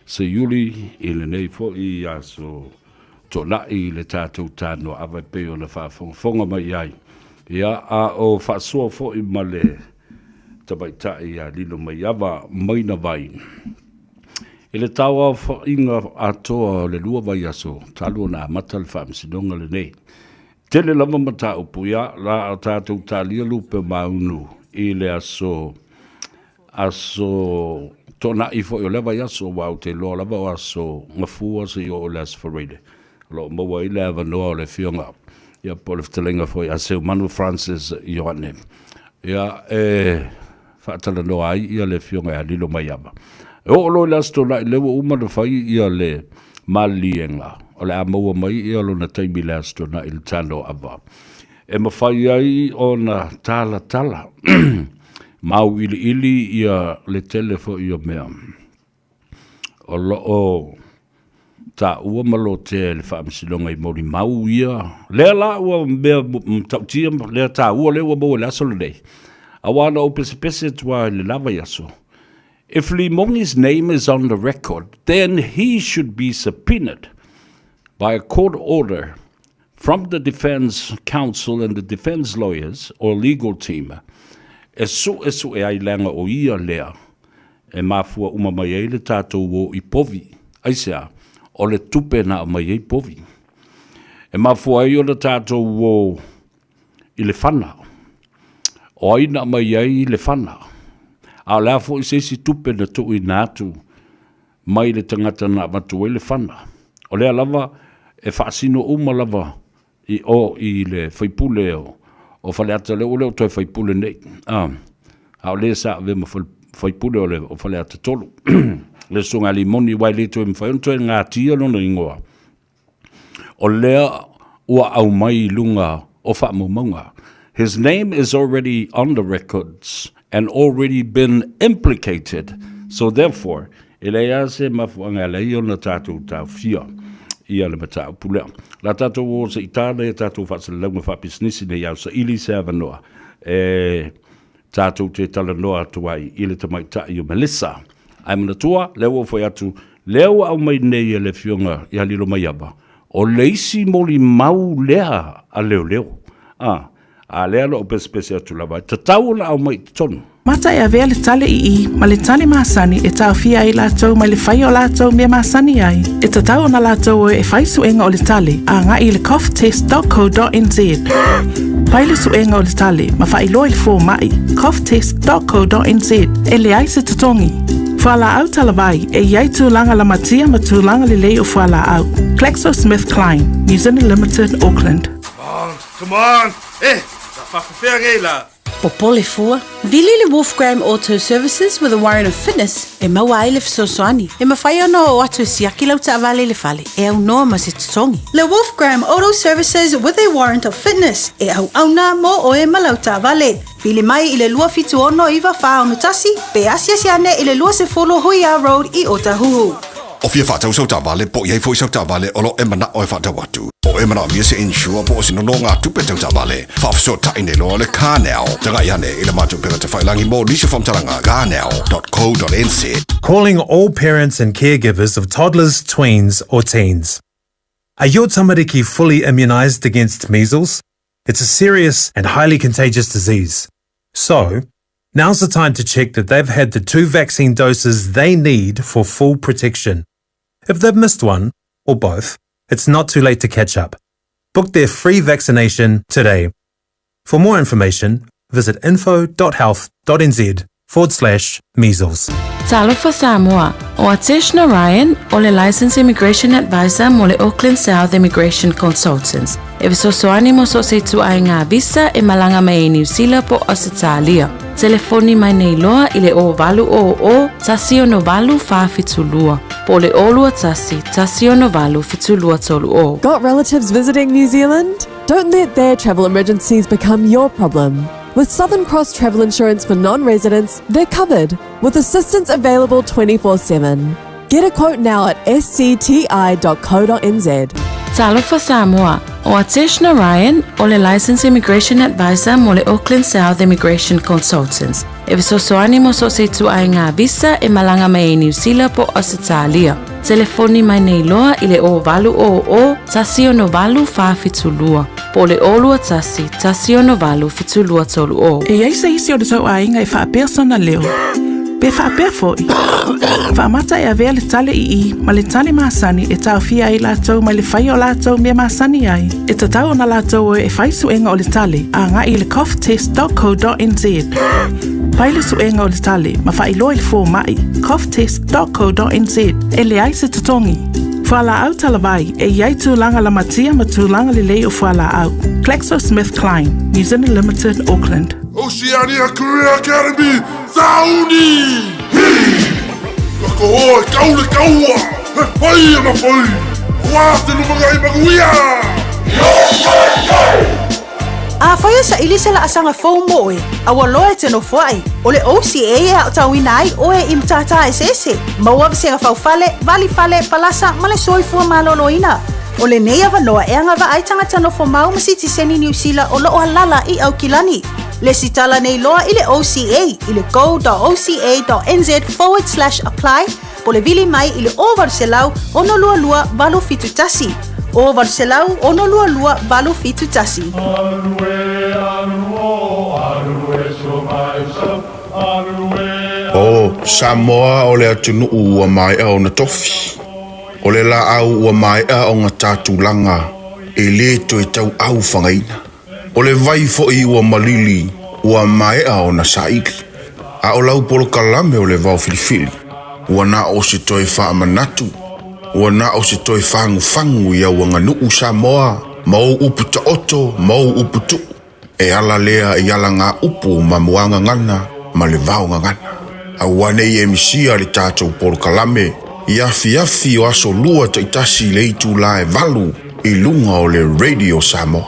se yuli i le nei fo i a so tōna i le tātou TANOA AVA peo le whaafonga mai ai ia a o whaasua fo i ma le tabaitai a lilo mai awa maina vai i le taua whainga atoa le lua vai aso talua na mata le whaamisinonga le nei tele lama mata upuia la o tātou tālia lupe maunu i le aso tōna i fo i o lewa i aso wau te loa lava o aso ngafua se i o le asfarele lo maua i le ava noa o le fionga ia po le fitalenga fo i aseo Manu Francis i oane ia whaatala noa ai ia le fionga ia lilo mai ama o lo le aso tōna i lewa umana whai ia le malienga o le amaua mai ia lo na taimi le aso na il TANOA AVA. E mawhai ai o na tala mau ili ia le telefo i o mea. O lo o ta ua malo te le whaamisilonga i mauri mau ia. Lea la ua mea mtautia, lea ta ua lea ua maua le aso le nei. Awana o pese tua le lava i aso. If Limongi's name is on the record, then he should be subpoenaed by a court order from the defense counsel and the defense lawyers or legal team. Esu e ai langa o ia lea, e mafua uma mai ei le tātou o i povi, aisea, o le tupe na o mai ei povi. E mafua ei o le tātou o i le whana, o aina mai ei le whana. A lea fo i seisi tupe na tu i nātu, mai le tangata na matu e le whana. O lea lava, e whaasino uma lava i le whaipule o whale ata leo leo toi whaipule nei. A o lea sa ave ma whaipule o leo o whale ata tolu. Le sunga limoni wai le toi mwhaion toi ngā tia lona ingoa. O lea ua au mai lunga o whaamumaunga. His name is already on the records and already been implicated. So therefore, elea se mafuanga lei o na tātou tāu fia. Ia le mata pula. La tātou o se itale, tātou whaasalaunga whapisnisi nei au sa ili se avanoa. Tātou te tala noa tuai ili tamai tai o Melissa. Ai mana tua, leo o whai atu, leo au mai nei e le fionga i halilo mai aba. O leisi moli mau lea a leo. A lea lo o pese atu lava. Tatau la au mai tonu. Mata e avea le tale i, ma le tale maasani e tau fia i lātou ma le whai o lātou mea maasani ai. E tatau na lātou e whai suenga o le tale, a ngā i le coughtest.co.nz. Pai le suenga o le tale, ma whai loa i le fō mai, coughtest.co.nz, e le ai se tatongi. Whala au talawai, e iai tūlanga la matia ma tūlanga le lei o whala au. GlaxoSmithKline, New Zealand Limited, Auckland. Come on! Sa whakawhea ngei la! O pole fua, vili le Wolfgram Auto Services with a warrant of fitness e maua ai le fisosoani. E mawhai ono o atu e siaki lau ta avale le fale, e au noa ma se tutongi. Le Wolfgram Auto Services with a warrant of fitness e au auna mo oe malau ta avale. Pili mai i le lua fitu ono iwa wha onu tasi, pe asiasiane i le lua se folo Huia Road i Otahuhu. O fia whātau sau tā vale, po iei fwoi sau tā vale, o lo e mana o e whātau atu. O e mana mia se insure, po o si nono ngā tupe tau tā vale. Whāwhiso taine lo le kāneo. Tanga iane i le mātou pera te whailangi mō lisa whamtaranga kāneo.co.nz. Calling all parents and caregivers of toddlers, tweens or teens. Are your tamariki fully immunized against measles? It's a serious and highly contagious disease. So, now's the time to check that they've had the 2 vaccine doses they need for full protection. If they've missed one, or both, it's not too late to catch up. Book their free vaccination today. For more information, visit info.health.nz/measles. Talofa Samoa, o Atishna Ryan, o le Licensed Immigration Advisor mo le Auckland South Immigration Consultants. E visosoani mo so se tu ai ngā visa e malanga mai e New Zealand po Australia. Telefoni mai nei loa i le o valu o tasi o no valu wha fitulua. Po le olua tasi o no valu fitulua tolu o. Got relatives visiting New Zealand? Don't let their travel emergencies become your problem. With Southern Cross Travel Insurance for non-residents, they're covered, with assistance available 24/7. Get a quote now at scti.co.nz. Talofa Samoa, O Atishna Ryan, o le Licensed Immigration Advisor mo le Auckland South Immigration Consultants. E visosoani mo so se tu ai ngā visa e malanga mai e New Zealand po Australia. Telefoni mai nei loa i le o valu o tasi o no valu whawhitulua. Po le olua tasi o no valu fitulua tolu o. E eisa isi o le tau ainga e whaapea sona leo. Pe whaapea foi. Whaamata e avea le tale i ma le tale maasani e tau fia i lātou mai le whai o lātou mea maasani ai. E tatau na lātou e whai suenga o le tale a ngā i le coughtest.co.nz. Pai le suenga o le tale ma whai loa i le fō mai coughtest.co.nz e le ai se tatongi. Whala au talawai e iai tūlanga la matia ma tūlanga le lei o whala au. GlaxoSmithKline, New Zealand Limited, Auckland. Oceania Career Academy, Sauni! Kako oi, kaule kaua! Hai ma fai! Wāte lumaga I maguia! A whaia sa ilise la asanga fau moe, a waloe te no whai. O le OCA e au tawina ai o e imtata e sese. Maua visenga fau fale, vali fale, palasa, ma le soifua maloloina. O le nei avanoa e anga wa ai tangata no whamau masiti seni New Zealand o loo halala I au kilani. Le sitala nei loa I le OCA, I le go.oca.nz/apply, po le vili mai I le over selau ono lua lua valo fitu tasi. Over selau ono lua lua valo fitu tasi. O Samoa o le atunu ua mai au na tofi. O le la au ua mai o ngā tātulanga e le to e tau au whangaina. O le vai fo I ua malili ua mai o na saiki. A o lau polo kalame o le vau filifili. Ua na o se toi wha manatu. Ua na o se toi whangu I au anga nuu Samoa. Mau upu ta oto, mau upu tu. E ala lea I ala ngā upu ma muanga ngana, ma le vau ngana. A wane I e misia le tātou polo kalame. Iafi o aso lua ta itasi le itu la e valu I lunga o le Radio Samoa.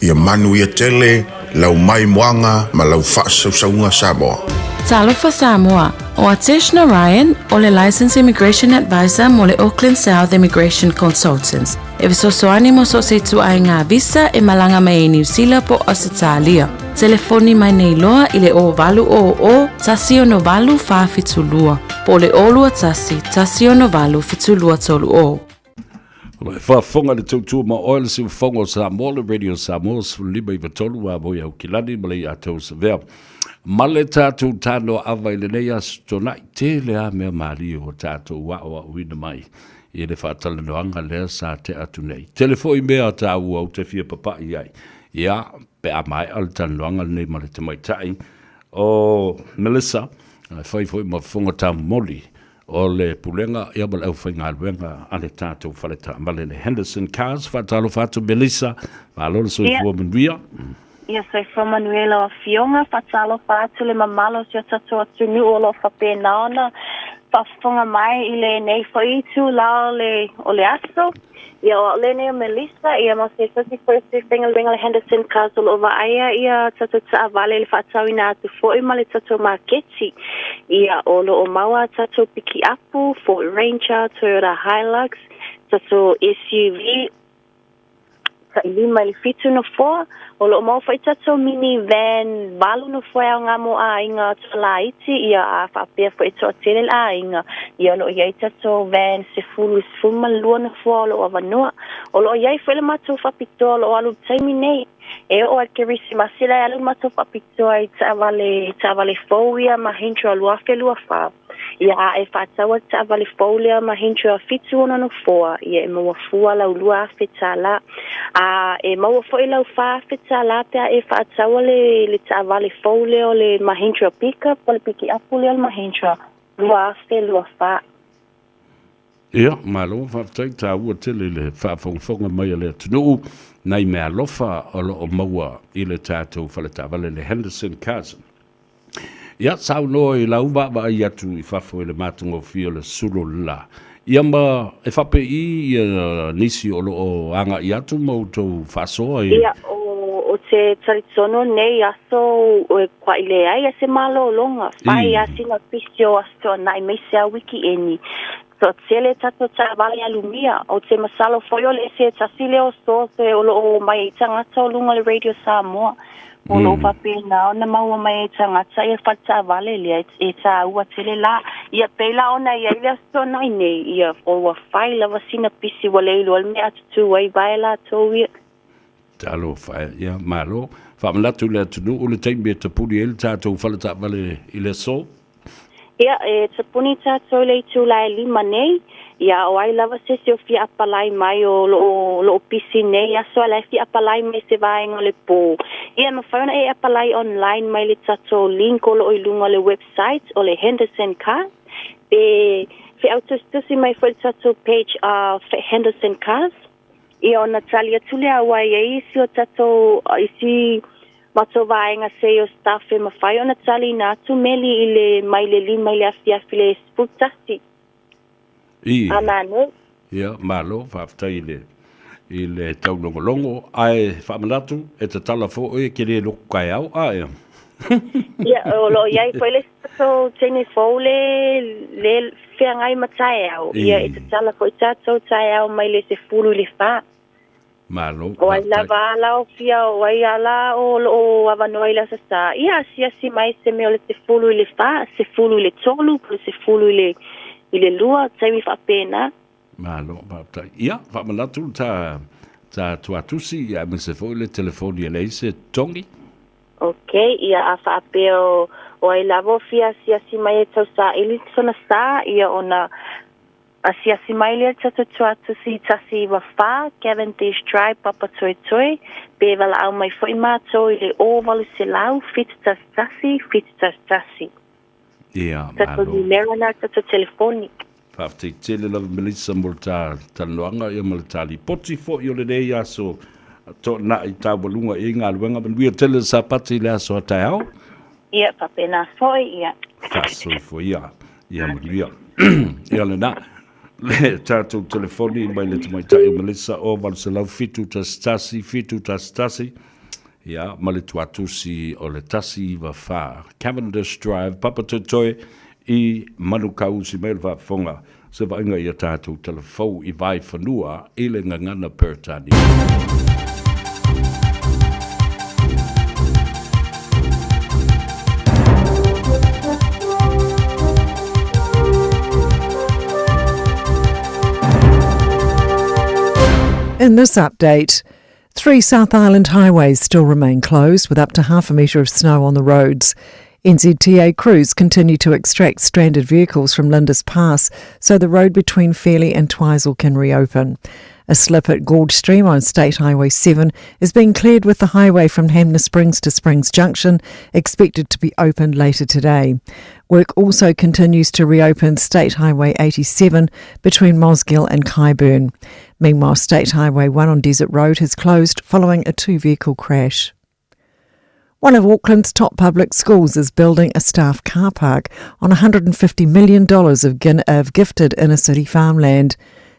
Ia manu ia tele, lau mai moanga, ma lau whaasaunga Samoa. Talofa Samoa, o Atishna Ryan, o le Licensed Immigration Advisor mo le Auckland South Immigration Consultants. E visosoani mo so se tu ai ngā visa e malanga mai e New Zealand po Australia. Telefoni mai nei loa I le o valu o tasi o no valu whawhitulua. Po le olua tasi o no valu fitulua tolu o. Lai whaafonga le tautua ma oil si whafonga o Samoa, le Radio Samoa, lima I vatolu wa moia au kilani, ma le atou sa vea. Ma le tātou TANOA AVA I le nei asu tonai, te lea mea maari o tātou wa uina mai. I le whaatala noanga lea sa te atu nei. Telefoi mea tāu au te fia papa I ai. Ia, pe a mai al tala noanga nei ma le te mai tai. O Melissa, whai ma whafonga tā moli. O le pulenga ia bal au whainga luenga ale tātou whaleta male le Henderson Cars, whaatalo whātou Melissa, whaalola soi fua manuia. Ia soi fua manuela o fionga, whaatalo whātou le mamalo si o tatou atunu o lo whapenaona, whafonga mai I le nei whaitu lao o le aso. Ia o le nei Melissa, ia ma se sasi whaisi whenga luenga le Henderson Cars o lo vaaya, ia tatou taa vale le whaatau ina atu fōi ma le tatou marketi. Ia o lo o maua tatou piki apu, Ford Ranger, Toyota Hilux, tatou SUV, ta ilima le fitu no foa, o lo o maua whai tatou minivan, balu no foa o ngā mo a inga tala iti, ia a whapea whai toa tele a inga, ia lo o iai tatou van se fulu lua no foa o lo o avanua, o lo o iai whai le matou whapitoa, lo o alu taimi nei, e o ke risi masila e alu matou whapitoa I ta avale fōia ma hintro lua wha. Ia e whātaua ta avale fōlia ma hintro fitu ona no foa. Ia e maua fua lau lua whetala. E maua fo I lau wha whetala pia e whātaua le ta avale fōlia o le ma hintro pika, po le piki apu le ma hintro lua wha. Ia, malo whaftai tā ua tele le whaafonga mai le tunuu. Nei mea lofa o lo o maua I le tātou whaletawale le Henderson Cars. Ia, sau no I lau wa I atu I whafo I le mātungo fio le suro la. Ia ma e whape I nisi o lo o anga I atu mau tau whasoa I... Ia, o te taritono nei aso kwa I le ai a se malo longa. Whai a sina pisio asto nai meisea wiki eni. So tele tato ta vale alumia o te masalo foi o le se tasile o so se o lo mai tangata o lunga le radio Samoa o lo papena ona mau mai tangata e fata vale le e ta ua tele la ia pela ona ia ia so nai nei ia o wa fai lava sina pisi wale lo me atu wai baila to ia talo fai ia malo fa malatu le tunu o le taimi te puli el tatou falata vale ile so ia e te puni tatou le tu lai lima nei ia o ai lava se o fia apalai mai o lo pisi nei ia so lai fia apalai mai se vai ngole po ia ma fauna e apalai online mai le tatou link o lo ilunga le website o le Henderson Cars fe autostusi mai foi tatou page Henderson Cars ia ona talia tule awai e isi o tatou isi mato vaenga se o staff e mawhai ona tali na tu meli ile mai le lima ile afiafi le sputasi. Anane. Ia, malo, whafta ile tau longo ai whamanatu e te tala fo e ke le loko kai au, ai. Ia, o lo iai koe le so tene fo le whiangai matai au. Ia, e te tala fo i tatou tai au mai le se fulu le wha. Malo. O ai lava ala o fia o ai ala o avanoi la sasa. Ia si mai se me o le se fulu i le wha, se fulu i le tolu, se fulu i le lua, taimi wha pena. Malo, bapta. Ia, whamanatu ta tuatusi ia me se fo le telefoni e leise tongi. Ok, ia a wha peo o ai lava o fia si mai e tau sa ili sona sa, ia ona Asia Simailia tatu si tasi wa fa Cavendish Drive Papa Toi Toi be vala au mai foi mato ile o valu se lau fit tasi ia tatu numerona tatu telefoni fafte tele la melissa multa tanoanga ia multali poti fo yo le ia so to na i tabalunga e nga luenga ben we tele sa pati la so tao ia papena foi ia faso fo ia malia ia le na le tatou telefoni mai le mai tai Melissa o Valselau fitu tasi ia ma le tuatusi o le tasi va fa Cavendish Drive Papa Toi I manukau si mai va fonga se va inga ia tatou telefou I vai fanua I le ngangana pertani In this update, 3 South Island highways still remain closed with up to half a metre of snow on the roads. NZTA crews continue to extract stranded vehicles from Lindis Pass so the road between Fairlie and Twizel can reopen. A slip at Gorge Stream on State Highway 7 is being cleared with the highway from Hamner Springs to Springs Junction expected to be opened later today. Work also continues to reopen State Highway 87 between Mosgiel and Kyburn. Meanwhile, State Highway 1 on Desert Road has closed following a 2-vehicle crash. One of Auckland's top public schools is building a staff car park on $150 million of gifted inner-city farmland.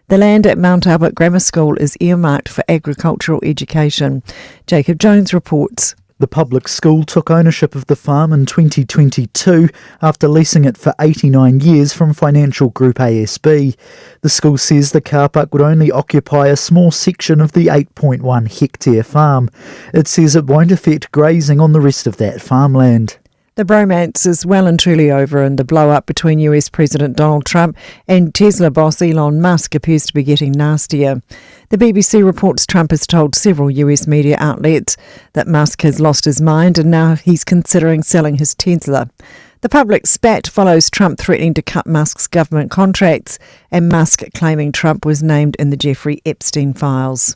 The land at Mount Albert Grammar School is earmarked for agricultural education. Jacob Jones reports. The public school took ownership of the farm in 2022 after leasing it for 89 years from financial group ASB. The school says the car park would only occupy a small section of the 8.1 hectare farm. It says it won't affect grazing on the rest of that farmland. The bromance is well and truly over, and the blow-up between US President Donald Trump and Tesla boss Elon Musk appears to be getting nastier. The BBC reports Trump has told several US media outlets that Musk has lost his mind and now he's considering selling his Tesla. The public spat follows Trump threatening to cut Musk's government contracts and Musk claiming Trump was named in the Jeffrey Epstein files.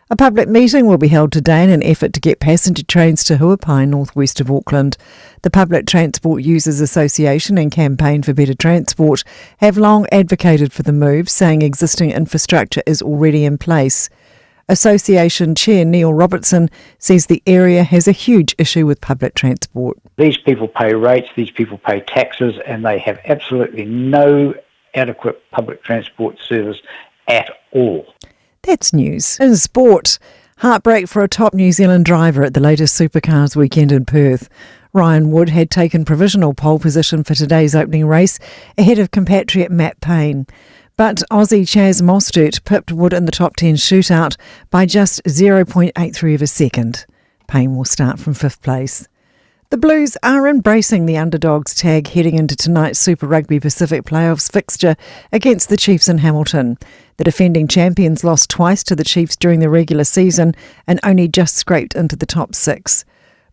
A public meeting will be held today in an effort to get passenger trains to Huapai, northwest of Auckland. The Public Transport Users Association and Campaign for Better Transport have long advocated for the move, saying existing infrastructure is already in place. Association Chair Neil Robertson says the area has a huge issue with public transport. These people pay rates, these people pay taxes, and they have absolutely no adequate public transport service at all. That's news. In sport, heartbreak for a top New Zealand driver at the latest Supercars weekend in Perth. Ryan Wood had taken provisional pole position for today's opening race ahead of compatriot Matt Payne. But Aussie Chaz Mostert pipped Wood in the top 10 shootout by just 0.83 of a second. Payne will start from 5th place. The Blues are embracing the underdogs tag heading into tonight's Super Rugby Pacific Playoffs fixture against the Chiefs in Hamilton. The defending champions lost twice to the Chiefs during the regular season and only just scraped into the top 6.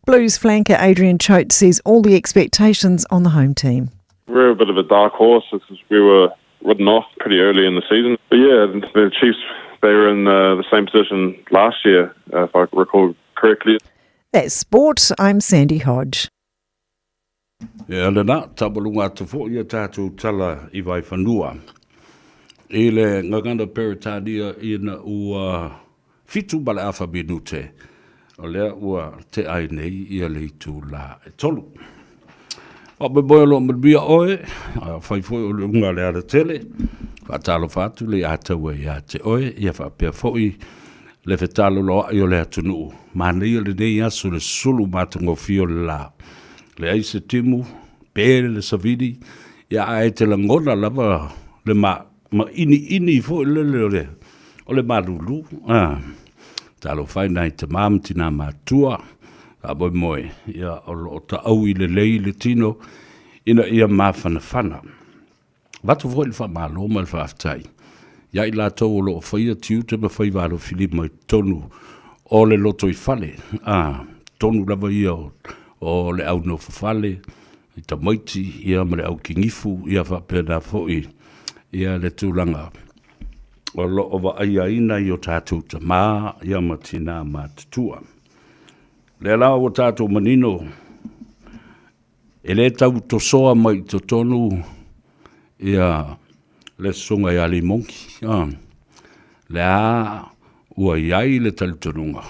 Blues flanker Adrian Choate says all the expectations on the home team. We're a bit of a dark horse because we were ridden off pretty early in the season. But yeah, the Chiefs, they were in the same position last year, if I recall correctly. That's sport. I'm Sandy Hodge. E alana, tabalunga atu fo ia tātou tala I vai whanua. E le ngangana peritania ina ua fitu bale awha binute. O lea ua te ai nei ia le itu la e tolu. O me boia lo mbia oe, whai foi o le unga le ara tele. Whatalo fatu le atawe ia te oe, ia whapea foi. Le fetalo lo ai o le atunu. Manei o le nei asu le sulu matungo fio le la. Le aise timu, pere le savidi, ia ae te langona lava le ma ini fo le le o le marulu. Talo fai nai te mamtina matua, a boi moe, ia o ta au I le lei le tino, ina ia mawhana whana. Watu fo il wha malo ma le whaftai. Ia I la tau o lo whaia tiu te ma whai waro Filip mai tonu o le loto I whale. Tonu lava ia o le au no whale, I ta maiti, ia ma le au kingifu, ia whapena foi, ia le tūlanga. O lo o wa aia ina I o tātou ta mā, ia ma tina mā tutua. Le la o tātou manino, e le tau to soa mai to tonu, ia le sunga ia li monki. Le a ua iai le talitonunga.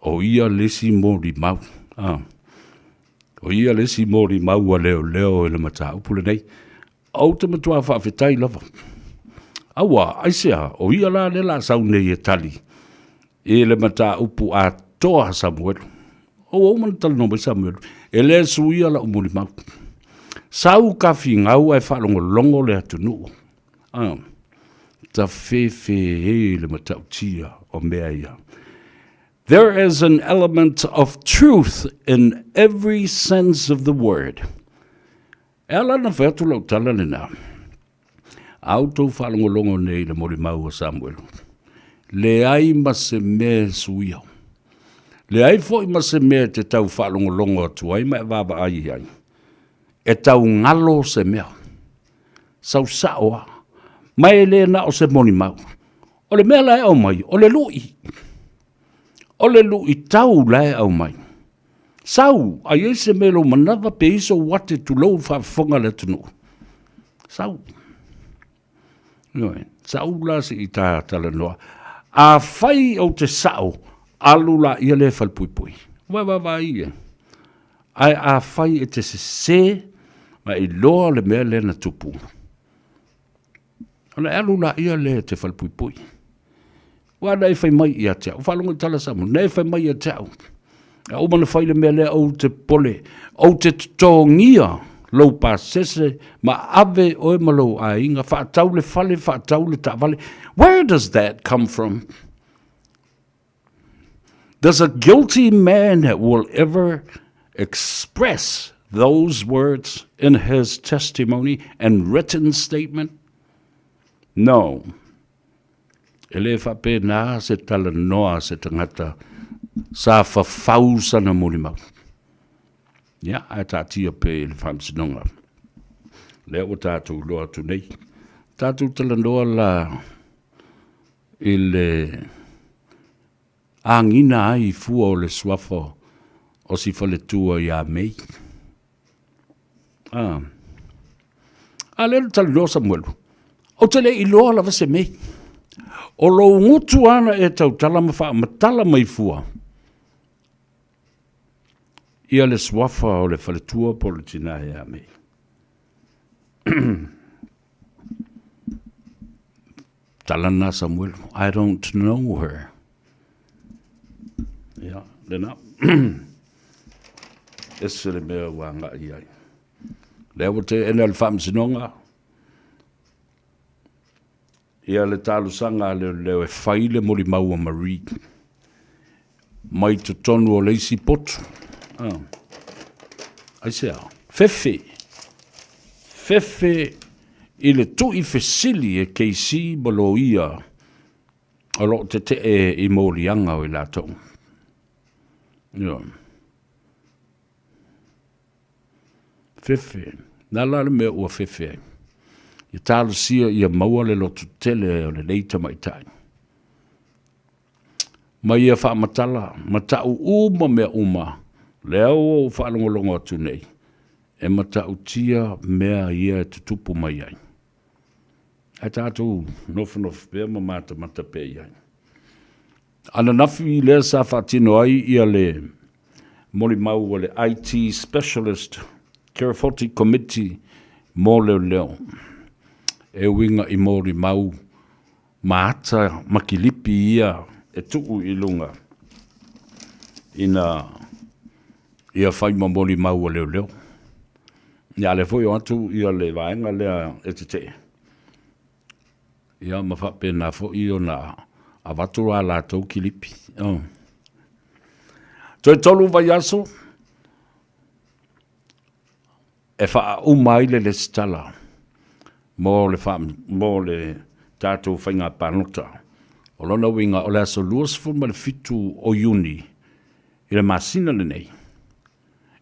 O ia lesi mori mau. O ia lesi mori mau a leo e le mata upule nei. Au te matua whawhetai lava. Aua, aisea, o ia la le la sau nei e tali. E le mata upu a toa Samuel. O man tala no mai Samuel. E le suia la umuri mau. Sau ka ngau e whalongo longo le atunu. Ta fefe e le mata utia o mea ia. There is an element of truth in every sense of the word. Ela na fetu lau tala nena. Auto whalongo longo nei le mori mau o Samuel. Le ai ma se me suia. Le ai foi ma se me te tau whalongo longo atu ai ma e waba ai ai. E tau ngalo se mea. Sau saoa. Mai le na o se moni mau. O le mea lai au mai. O le lui. O le lui tau lai au mai. Sau, a ye se melo manava pe iso wate tu lou whafonga le tunu. Sau. Sau la se I tā tala noa. A whai o te sao, alula ia le whalpuipui. Wa ia. Ai a whai e te se, ma I loa le mea le na tupu. Ona alula ia le te whalpuipui. Wa nei whai mai ia te au. Whalunga tala samu, nei whai mai ia te au. O mana whai le mea le au te pole, au te tongia, lau pa sese, ma ave oe malo a inga, whaatau le whale, whaatau le ta wale. Where does that come from? Does a guilty man will ever express those words in his testimony and written statement? No. Ele whapena se tala noa se tangata sa whawhausa na mori mau. Ia, a tātia pe le whamsinonga. Lea o tātou loa tu nei. Tātou tala noa la ele angina ai fua o le swafo o si whale tua ia mei. A leo tala noa Samuelu. O te le I loa lava se mei. O lo ngutu ana e tau tala matala mai fua. Ia le swafa o le whaletua po le tina e a mei. Talana Samuel, I don't know her. Ia, lena. ese le mea wanga iai. Leo te ena le whamsinonga. Ia le talusanga leo e whaile mori maua Marie. Mai to tonu o leisi potu. Ai sea, fefe. Fefe i le tui fesili e keisi bolo ia. O lo te i morianga o i lato. Fefe. Nala le mea ua fefe. I tālu sia ia maua le lotu tele o le leita mai tai. Ma ia wha matala, matau uma mea uma, leo o whaalongolongo atu nei. E matau tia mea ia e tutupu mai ai. Ai tātou nofu pēr ma mata pē iai. Ana nafi lea sa whaatino ai ia le mori mau o le IT Specialist Carefully Committee mō leo. E winga i mori mau maata makilipi ia e tuku i lunga ina ia whai mamori mau a leo. Ia le foi o atu ia le vaenga lea e te. Ia ma whape na foi o na a watura la tau kilipi. Toi tolu vai aso e wha umai le stala. Mō le tātou whainga pānota. O lona winga o le aso luas fuma le fitu o Iuni i le masina le nei.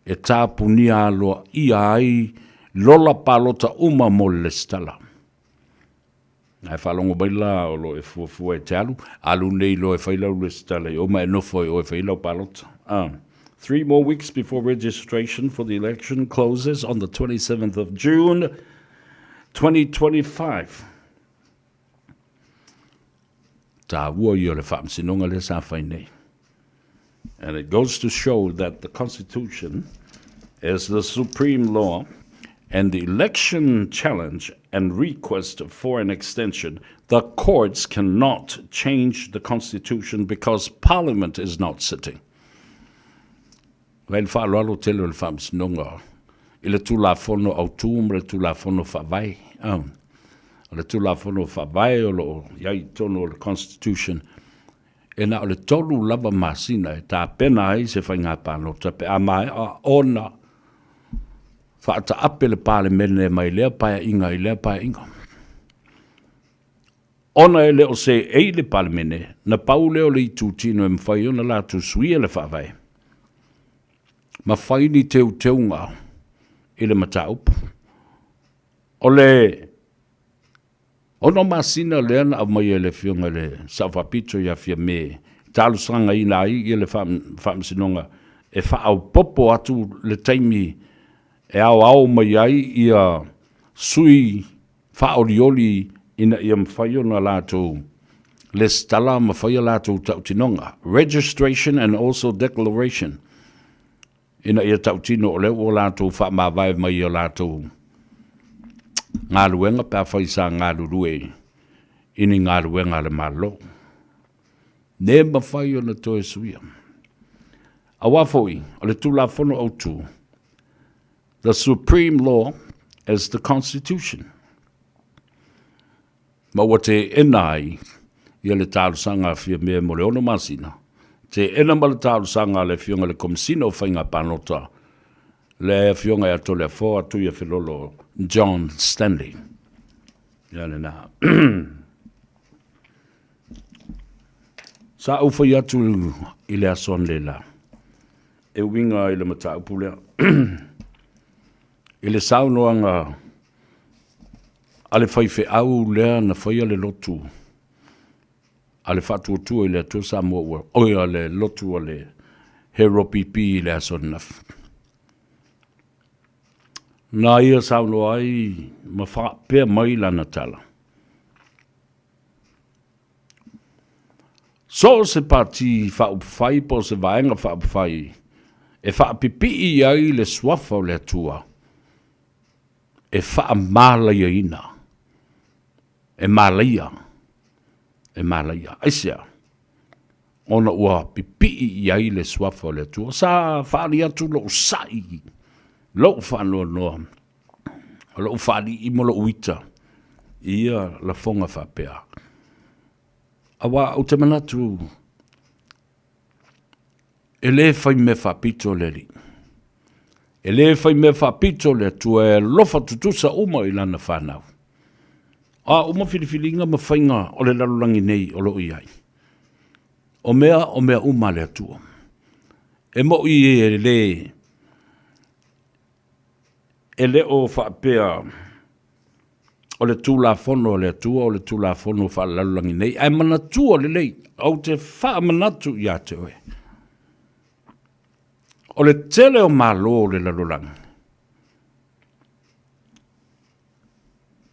E tāpuni aloa ia ai lola pālota uma mō le stala. Ai whalongo baila o lo e fuafua e te alu nei lo e whailau le stala i oma e nofo o e whailau pālota. 3 more weeks before registration for the election closes on the 27th of June, 2025. And it goes to show that the Constitution is the supreme law, and the election challenge and request for an extension, the courts cannot change the Constitution because Parliament is not sitting. Weil whaalalo telo le whamsinonga. Ile tula fono autum, le tula fono whawai. Le tula fono whawai o lo iai tono le Constitution. E na o le tolu lava masina e tā pena ai se whainga pāno. Ta pe a mai a ona whaata ape le pāle mene mai lea paia inga i lea paia inga. Ona e leo se ei le pāle mene, na pau leo le i tūtino e mwhai ona la tu suia le whawai. Ma whaini teu ngā i le mataupu. O le ono masina leana a mai e le fionga le sawhapito ia fia me talu sanga ina ai i le whamsinonga e whaau popo atu le taimi e au mai ai ia sui whaorioli ina ia mwhaiona lātou le stala mwhaia lātou tautinonga. Registration and also declaration. Ina ia tautino o leo o lātou whamawai mai o lātou ngā luenga pēr whaisa ngā lurue ini ngā luenga le malo. Ne mawhai o na toe suia. A wafoi, o le tula fono au tu. The supreme law is the Constitution. Ma wa te enai ia le tālu sanga fia mea mo le ono masina. Te ena ma le tālu sanga le fionga le komisino whainga panota. Le fionga e ato le fōa tu ia filolo John Stanley. Ia le nā. Sa uwhai atu i le ason le la. E winga i le mata upu lea. I le saunoanga ale whaife au lea na whaia le lotu. Ale whatu tu i le tu Samoa. Oia le lotu o le hero pipi i le ason naf. Nā ia sauno ai ma pēr mai lana tala. So se pati whauwhai po se vaenga whauwhai. E whaapipi i ai le swafa o le atua. E whaamalaia ina. E malaia. E malaia. Aisea. ona ua pipi i ai le swafa le tua. Sa whaali atu lo sai, lo whanua noa, lo whaali i mo lo uita, ia la fonga whapea. Awa au te manatu, e le whai me whapito le li. E le whai me whapito le tua e lofa tutusa uma i lana whanau. A uma whiriwhiringa ma whainga o le lalulangi nei o lo iai. O mea uma le atua. E mo i e le o whaapea o le tūla whono le atua, o le tūla whono wha lalulangi nei. Ai manatua le lei, au te wha manatu i ate oe. O le tele o malo le lalulangi.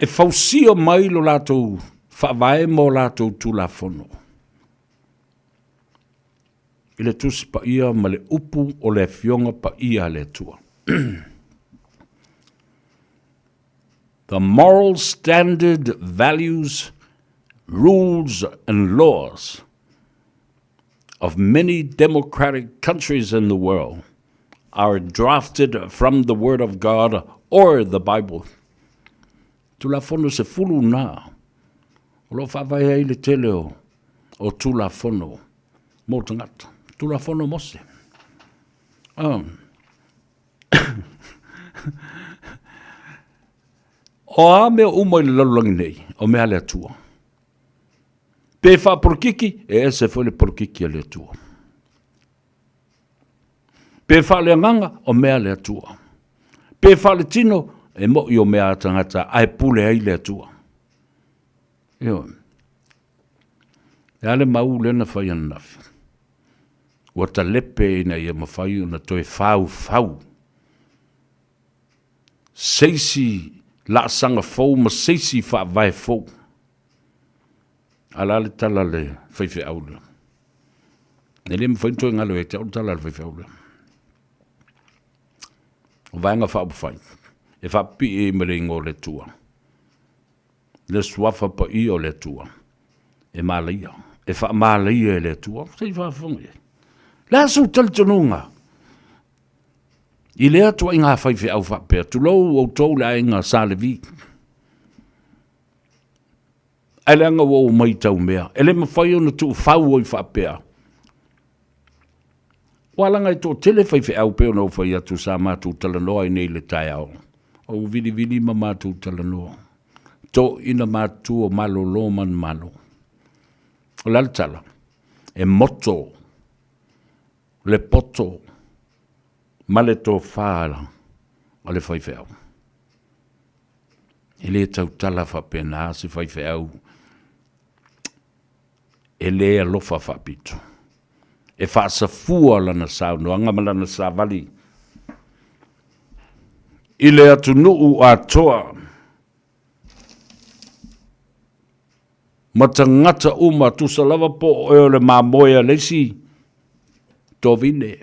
E fausio mai lo lato whaavae mo lato tūla whono. I le tusi pa ia ma le upu o le fionga pa ia le tua. The moral standard, values, rules and laws of many democratic countries in the world are drafted from the Word of God or the Bible. Tula fono se fulu na. O lo whawai ai le teleo o tula fono mo tangata. Tula fono mose. O a mea umai le lalulangi nei, o mea le atua. Pe wha porkiki, e se foi le porkiki a le atua. Pe wha le anganga, o mea le atua. Pe wha le tino, e mo i o mea tangata, ai pule ai le atua. Eo. E ale mau lena whai anafi. Wata lepe ina ia mawhai una toi fau. Seisi la sanga fau ma seisi wha vai fau. Ala le tala le whaiwhi aula. Ne le mwhai toi ngalo e te au tala le whaiwhi aula. O vaenga wha whai. E wha pi e meringo le tua. Le swafa pa i o le tua. E malaia. E wha malaia le tua. Sei wha whangi. La su taltonunga. I lea tua inga whaiwhi au whapea. Tu lau au tau la inga sālevi. E leanga wau mai tau mea. E le mawhai ona tu whau oi whapea. Walanga i tō tele whaiwhi au peo na whai atu sa mātou talanoa i nei le tai au. O vili ma mātou talanoa. Tō ina mātou o malo lo man malo. O laltala. E moto. Le poto, ma le tō whaala, o le whaiwhau. E le tau tala whapena, se whaiwhau, e le alofa whapito. E whaasa fua lana sau, no angama lana sa vali. I le atu nuu a toa, ma tangata uma tu salava po o le mamoia leisi, Tovine.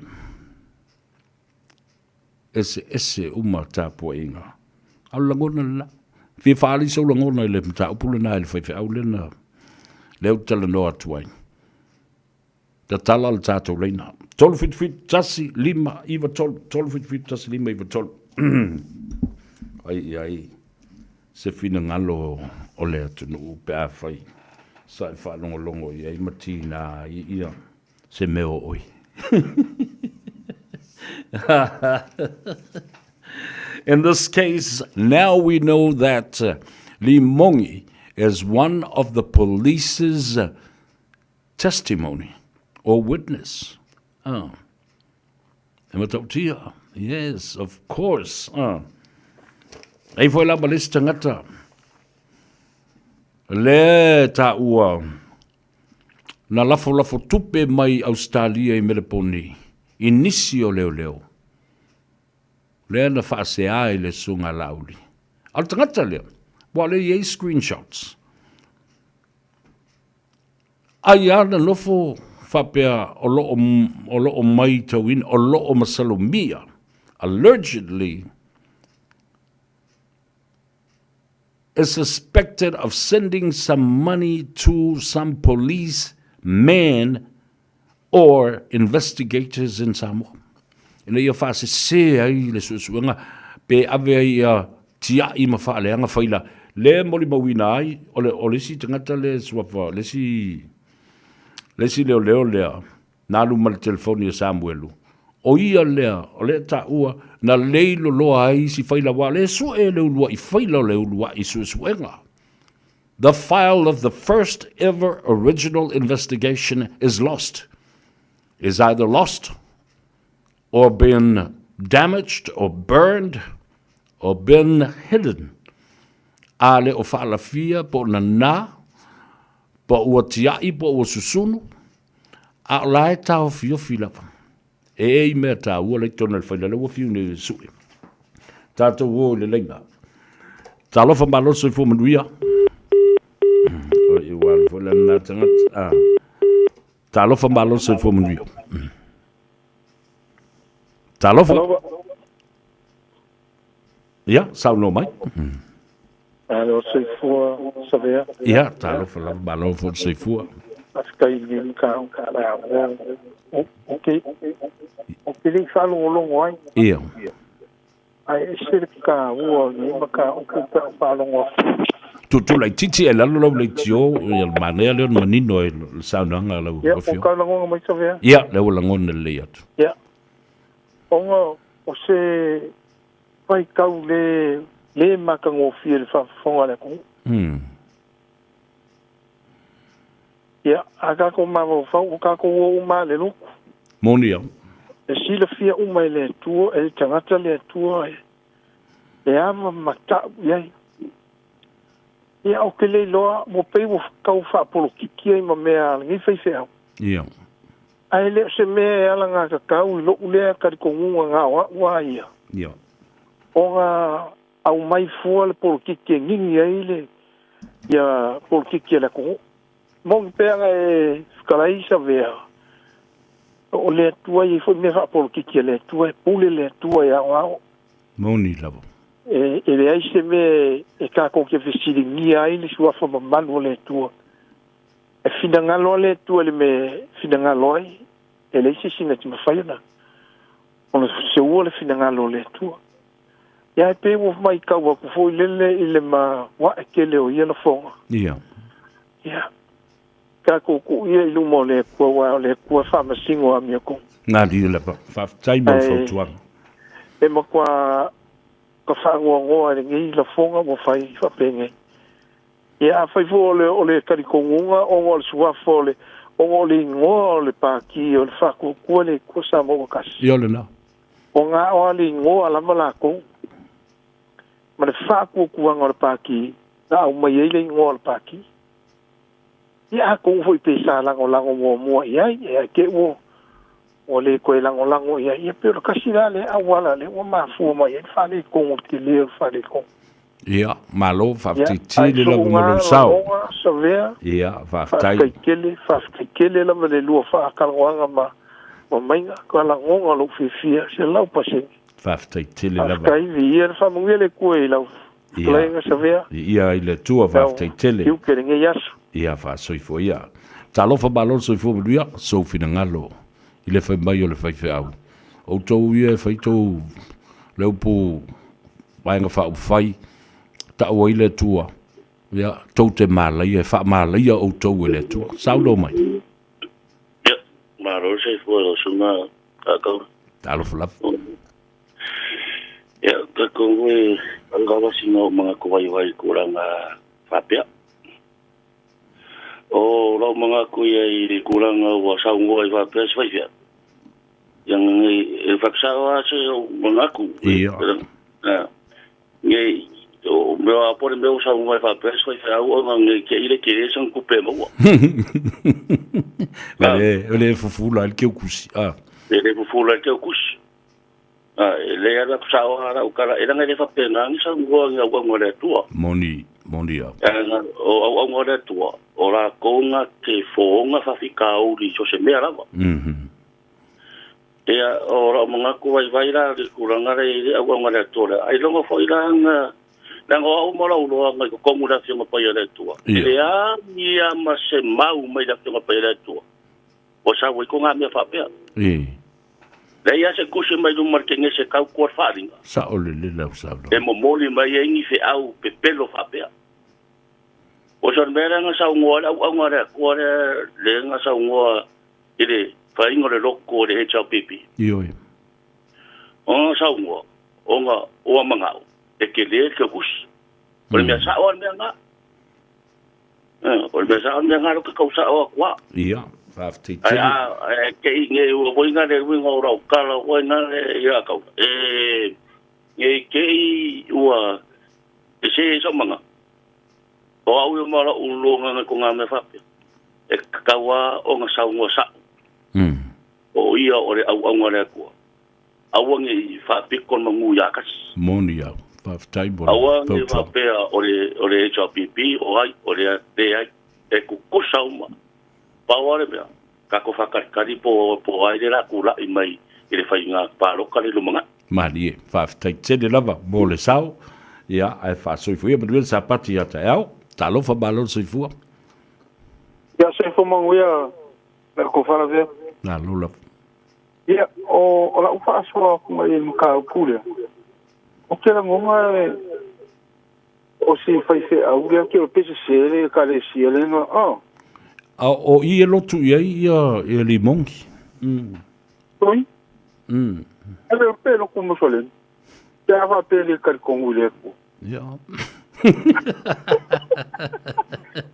Ese uma tapo inga. Au langona la. Fi whaali sau langona i le mta upula na ili whaiwhi au lena. Leo tala noa tuai. Ta tala al tātou reina. Tolu fit tasi lima iwa tolu. Tolu fit tasi lima iwa tolu. Ai. Se fina ngalo o lea tunu pe a whai. Sai wha longo i ai mati na ia. Se meo oi. In this case, now we know that Limongi is one of the police's testimony or witness. Yes, of course. Ei foi la balista ngata. Le ta ua. Na lafo tupe mai Australia I Meleponi. Inisi o leo. Lea na whaasea I le sunga lauli. Al tangata leo. Wale ye screenshots. Ai ana lofo whapea o lo mai tauin, o lo masalomia. Allegedly is suspected of sending some money to some police man or investigators in Samoa. Ina ia whaase se ai le suenga pe ave ia tia I ma whaaleanga whaila le moli mawina ai o le si tangata le suafa le si leo lea nalu ma le telefoni Samuelu o ia lea o le ta ua na leilo loa ai si whaila wa le sue le ulua I whaila le ulua I suenga. The file of the first ever original investigation is lost. Is either lost or been damaged or burned or been hidden. Ale o whaalafia po na po ua tiai po ua susunu a lai tau fio filapa. E mea ta ua le tona le whaila le ua fiu ne sui. Tātou ua le leina. Tā lofa maloso I fu manuia. O I wale fo le na tangat. Tā lofa maloso I fu manuia. Tā lofa. Ia, sau no mai. Alo seifua savea. Ia, tā lofa la malofo seifua. Askai ni ka la. Okay. Okay, ni fa longo ai. Ia. Ai se ka ua ni maka o ka fa longo. Tu lai titi e lalo le tio il manea le manino e saunanga la Ia, o ka longo mai savea. Ia, le wala ngone le atu. Ia. Onga o se pai kau le maka ngofia le whafonga le kong. Ia, aga ko mawa whau, o ka ko ua uma le luku. Moni au. E sila fia uma e le tua, e tangata le tua e ama matau iai. Ia, o ke le loa, mo pei mo kau whaapolo kiki ai ma mea ngi whaife au. Ia. Ai le se mea e ala ngā kakau, I loku lea kari kongunga ngā wa ia. Ia. O ngā au mai fua le polo kiki e ngingi ai le ia polo kiki e le kongu. Mongi peanga e whakalaisa vea. O le atua I fo me wha polo kiki e le atua, e pule le atua e au au. Moni lavo. E le aise me e kako ke whisiri ngia ai le suafa mamanu o le atua. E finangalo le atua le me finangalo ai. E le ise singa ti mawhaiana. Ona se ua le finangalo le atua. Ia e pe wo mai kau aku fo lele I le ma wa e kele o ia na fonga. Ia. Ia. Ka ko ia I lumo le kua wa le kua whamasingo a mia kong. Nā di le pa. Taima whautuanga. E ma kua ka whangoa ngoa le ngi la fonga mo whai whapenge. Ia a whai fo o le karikongunga o ngā le suafo le o ngā le ngoa o le pāki o le whako kua le kua Samoa kasi. Ia le nā. O ngā o le ngoa lama la kong. Ma le whako kua ngā le pāki na au mai ei le ngoa le pāki. Ia a kong foi pesa lango mua iai, ia ke o le koe lango ia, ia pero kasi la le awala le o mafua mai, ia whale kong o te leo whale kong. Ia, malo, whawtitili la molo sao. Ia, whawtai. Whawtaikele la ma le lua whaakalangoanga ma mainga, ka langonga lo whiwhia, se lau pasengi. Whawtaitili la. Whawtaivi, ia whamungia le koe I lau. Ia, I le tua whawtaitili. Iu kere nge yasu. Ia whaasoifo ia. Talofa malo soifo manuia, sofina ngalo. I le whai mai o le whaife au. O tau ia e whai tau leupo wainga wha whai ta o ile tua. Ia, tau te malai e wha malai o tau ile tua. Saudo mai. Ia, maro soifo lo suma kakau. Talofa lafa. Ia, kakau e angawa sino mga kuwai kuranga whapea. O lau mga kuya I kuranga wa saungo I whapea si whaifea. Yang e whaksawa se mga ku. Ia. Nge, o mea apore mea saungo I whapea si whaifea au o nge kia ile kere sang kupe maua. Ele fufula il keu kusi. Ele fufula il keu kusi. Ele ara whaksawa ara ukara. Era nge le whapea ngangi saungo nge au ngore tua. Moni au. O au ngore tua. O la konga ke fonga whawhikau li so se mea rawa. Ea, o la mga kuwai waira li kurangare I au ngare tua. Ai longa whaira nga o au mara uloa ngai ko komura fionga pai ale tua. Ea, ia ma se mau mai la fionga pai ale tua. o sa wai ko nga me fa pe le ya se kusi mai lu markenge se kau ko fa ringa sa o le la sa e mo moli mai e ngi fe au pe pelo fa pe o sa mera nga sa ngoa au ngora ko le nga sa ngoa ile fa ingo le loko le hecha pipi yo o sa ngoa o nga o manga e ke le ke kus o me sa o me nga o me sa o me nga lo ka sa o kwa ia fafti ai ke nge o nga le winga o ra kala o nga le ya ka nge ke ua se so manga o au yo mara u lo nga ko nga me fa e kawa o nga sa ngo sa o ia o le au nga le ko au nge fa pikon mangu ya kas monia faftai bo au nge fa pe o le HPP o ai o le ai e ku ko sa uma pa ore be ka ko fa kari po ai le la kula i mai ile fa inga pa lo ka le lumanga mali faftai tele lava bo le sau ia ai fa so fu ia be sa pati ata au ta lo fa balon so fu ya se fo manguia le ko fa la ve na lula ia o la ufa so ko mai ka pule o ke la ngonga o si fa se au ya ke o pese se le ka le si le no o i e lotu ia e limongi oi ele pelo como solen ya va pele kar kongule ko ya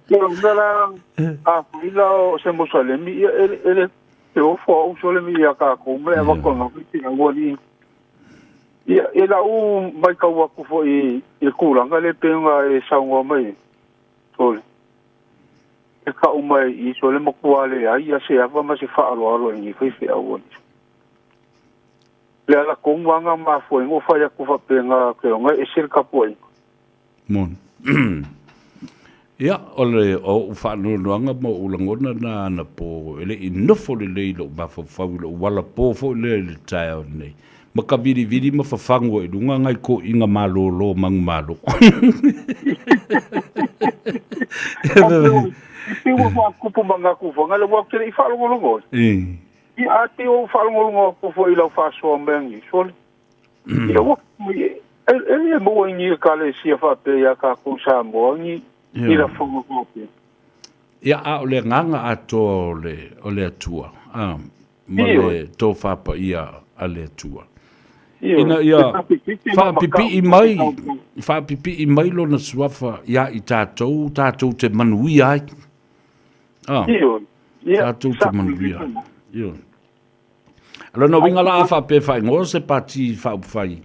pero ngala fila se mo solen mi ele te o fo solen mi ya ka ko me va con no ti ngoli ia ela mai ka wa ku fo e kula ngale penga e saunga mai sole e ka mai i sole mo kuale ai se ava ma se fa alo ni fe au le ala kongwanga ma fo ngo fa ya ku fa penga ke nga e sir ka poi mon ia ole o fa no nga mo ulangona na po ele no fo le lo ba fo fa lo wala po fo le tayo nei maka vidi ma fa fango e dunga ngai ko inga malo lo mang malo ti wo fa ku po manga ku fo ngale wo ke i fa lo ngo i ati o fa lo ngo ku fo i lo fa so mbengi so ia wo ele mo ni ka le si fa pe ya ka ku sa mo ni i la fo ngo pe ia a ole nganga ato ole atua mo le to fa pa ia ale atua ina ia fa pipi i mai lo na swafa ia i tatou te manui ai tatou te manui ai alo no winga la fa pe fa ngo se pati fa fai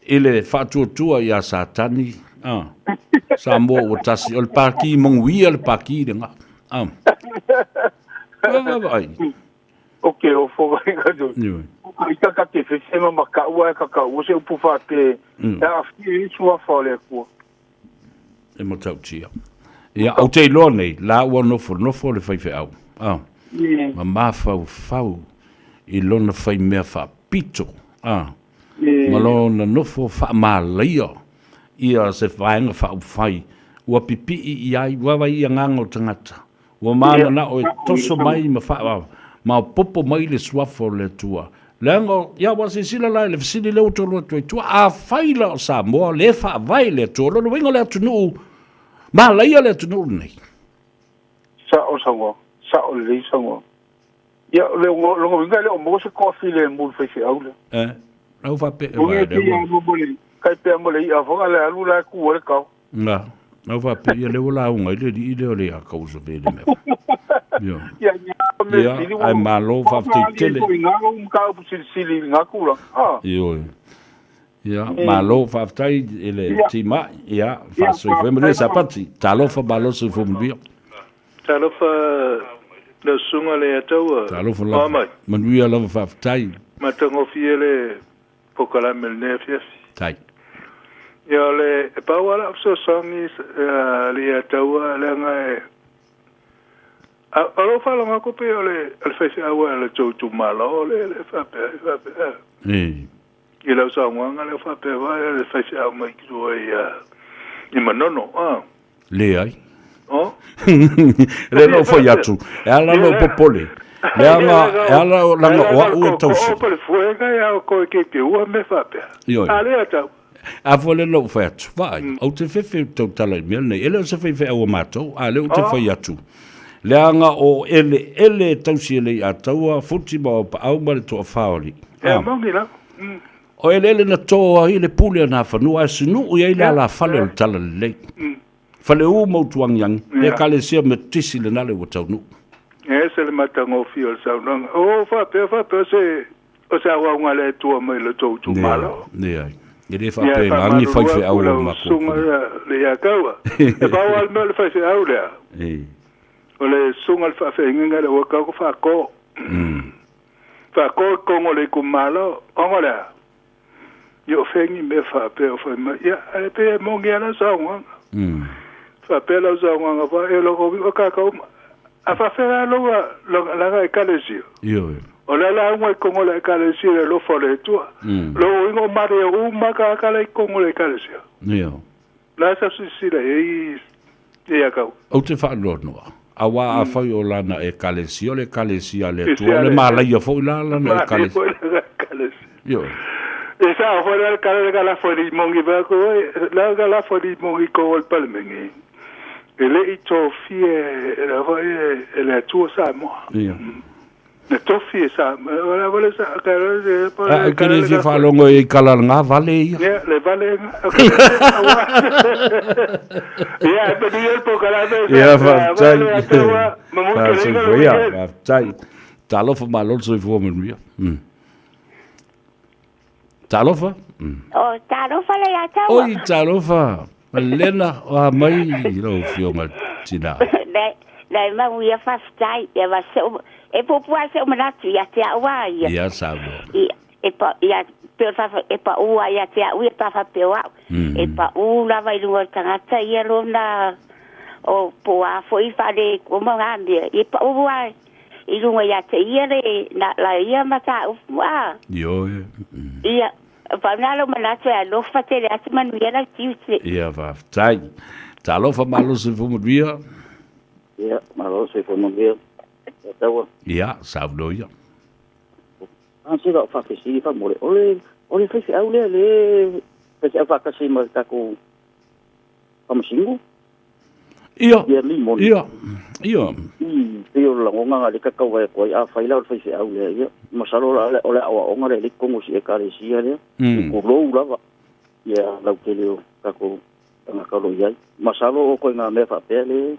ele fa tua ia satani sa mo o tasi o paki mongui al paki denga vai okay o fo ga do ika ka te fese ma ka ua ka o se upu fa te a fi sua fa le ko e mo tau tia ia o te lo nei la o no fo le fai fe au ma fau i lona fai mea fa pito ma lona no fo fa ma leia ia se fainga fa fai ua pipi i ai wa ia ngango tangata ua mana na o toso mai ma fa ma popo mai le swafo le tua lengo ya wasi sila la le fsili le utolo tu a faila o Samoa le fa vai le tolo no wingo le tunu ma la ia le tunu nei sa o le sango ya le lo winga le o mo se coffee le mo fe se au au fa pe vai le kai pe mo le ia vonga le alu la ku le ka na au fa pe le wala unga le le a causa ve le me ya ai malo fa tele ya malo fa tai ele tima ya fa so foi me sa pati talo fa balo so fo mbio talo fa le sunga le tau talo fa la manduia la fa tai ma tango fiele pokala melne fiasi tai ya le pa wala so songi le tau le ngai alo fa longa ko pe ole al fa se awa le tu malo le fa pe i la sa nganga le fa pe va le fa se au mai ko i manono le ai le no foi atu ala no popole Langa wa u tausi. O pale fuenga ya ko ke ua me fape. Ale ata. A vole lo fat. Vai. O te fefe to tala mel nei. Ele se fefe o mato. Ale o te fai atu. Leanga o ele tausi ele ataua futi ba pa au mare to faoli. E mongi la. O ele na toa ile pule na fanu a sinu o ile la fale o tala le. Fale u mo tuang yang. Le kale sia me tisi le nale o tau. E se le matango fio sa no. O fa se o sa wa ngale tu mo le tu malo. Ne ai. Ele fa pe ngangi fai fe au ma ko. Sunga le ya kawa. E ba wa me le fai fe au le. O le sunga fa fe nginga le ka ko fa ko. Fa ko ko le ku malo. O le. Yo fengi me fa pe o fa ma ya ale pe mo ngia la sa wa. Fa pe la sa wa va e lo ko ka ka a fa fera lo la ekalesio yo o la ngwa kongo la ekalesio lo fole tu lo ngo mare u maka kala kongo la ekalesio yo la sa si la e ya ka o te fa lo no awa a fa yo la na ekalesio le kalesia le tu le mala yo fo la na ekalesio yo esa fo la kala fo mongi ba ko la fo mongi ko el palmengi ele i tofie la voie la tua Samoa. Le tofie Samoa, la voie sa ka kene si fa longo e kala nga vale ya le vale ya pe ni po kala ya fa tai ya tai talofa malol so fu mo mia talofa o talofa le ya tawa oi talofa Lena o mai lo fio mal tina. Dai ma u ia fastai e va se e po po se o manatu ya te awa ia. Ya sabe. E pa ia pe fa e pa u ia te u pa fa pe wa. E pa u la vai lu tanga ta ia lo na o po a foi fa de como ngande e pa u ai i lu ia te ia le na la ia mata u wa. Yo. Ia Vanalo manate a lo fate le ati manuela tiuti. Ia va tai. Talo fa malo se fu mo via. Ia, malo se fu mo via. Tawa. Ia, sablo ia. Anse ga fa fesi fa mole. Ole fesi au le fesi fa kasi ma ta ko pamusingu. Ia. Ia. Ia. Tio la ngonga le ka ka wa ko a fa ila fesi au le ia. Masalo ole awa onga le kongo si e kare si ale. Ko lo lava. Ia la ke le ka ko nga ka lo ia. Masalo ko nga me fa pele.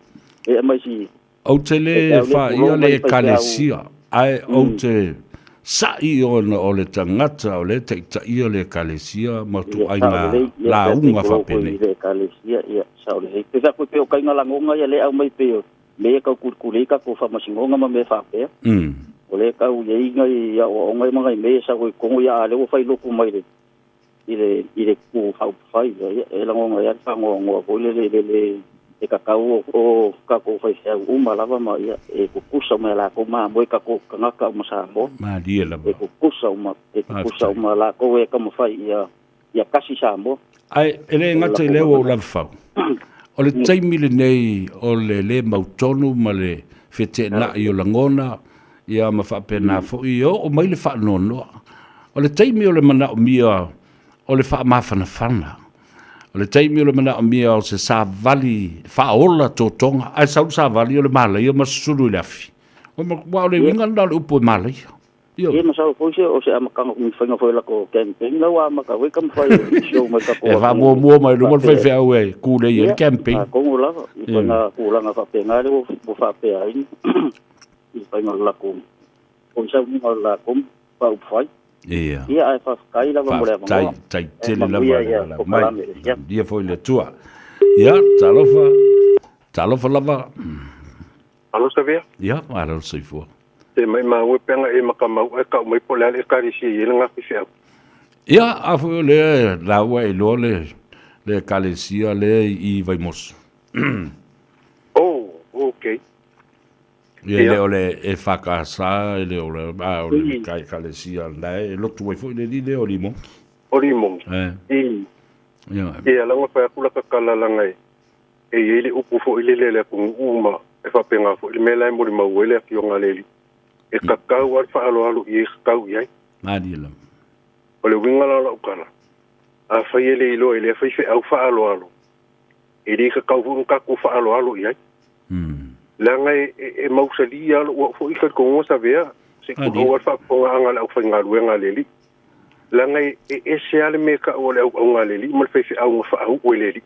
E mai si o tele fa ia le kalesia. Ai o te sa i o le tangata o le te ia le kalesia ma tu ai nga la unga fa pele. Le kalesia ia sa ole. Pe ka ko pe o ka nga la ngonga ia le au mai pe. Me ka kurkuri ka ko fa masingonga ma me fa pe. Ole ka u ye ngai ya o ngai mangai me sa ko ko ya le o fai loku mai le ile ku hau fai e la ngonga ya fa ngonga ko le e ka ka o ka ko fai sa u malava ma ya e ku kusa me la ko ma mo ka ko ka ka ma sa mo ma dia la e ku kusa ma la ko e ka mo fai ya kasi sa mo ai ele ngate le o la fa o le taimi le nei o le mautonu ma le fete na i o langona ia ma fa pena fo i o mai le fa no o le taimi o le mana o mia o le fa ma fana o le taimi o le mana o mia o se sa vali fa ola totonga ai sa vali o le mala ia ma sulu le afi o ma wa le winga na le upo mala ia ma sa ko se o se ama kanga mi fanga foi la ko camping la wa ma ka we kam fai show ma ka ko e va mo mai lo mo fe au e ku le ia camping ko la i fanga ku la nga fa pe nga le o fa pe ai i fanga la ko o sa mi la ko pa u fai ia ai fa kai la mo le tai tele la mai dia foi le tua ia talofa lava alo sabia ia alo sei fo te mai ma we penga e makamau e ka mai pole ale karisi e nga fisia ia a fo le la we lo le kalesia le i vai mos oh okay ia le ole e fakasa le ole ba ole kai kalesia le lo tu fo le di le olimo ia la nga fa kula ka kala la ngai e ile upu fo ile le ku uma e fa penga fo ile mela mo ma wele ki o ngaleli e kakau al whaaloalo i e kakau iai. Mani lam. O le wingala la ukala. A whai ele ilo ele whai whi au whaaloalo. E re kakau hu kaku whaaloalo iai. Langa e mausali alo ua fo ika kongo sa vea. Se kuno al whaaponga anga au whai ngalue ngaleli. Langa e se ale me ka o le au ngaleli. Mal whai whi au nga whaau o eleli.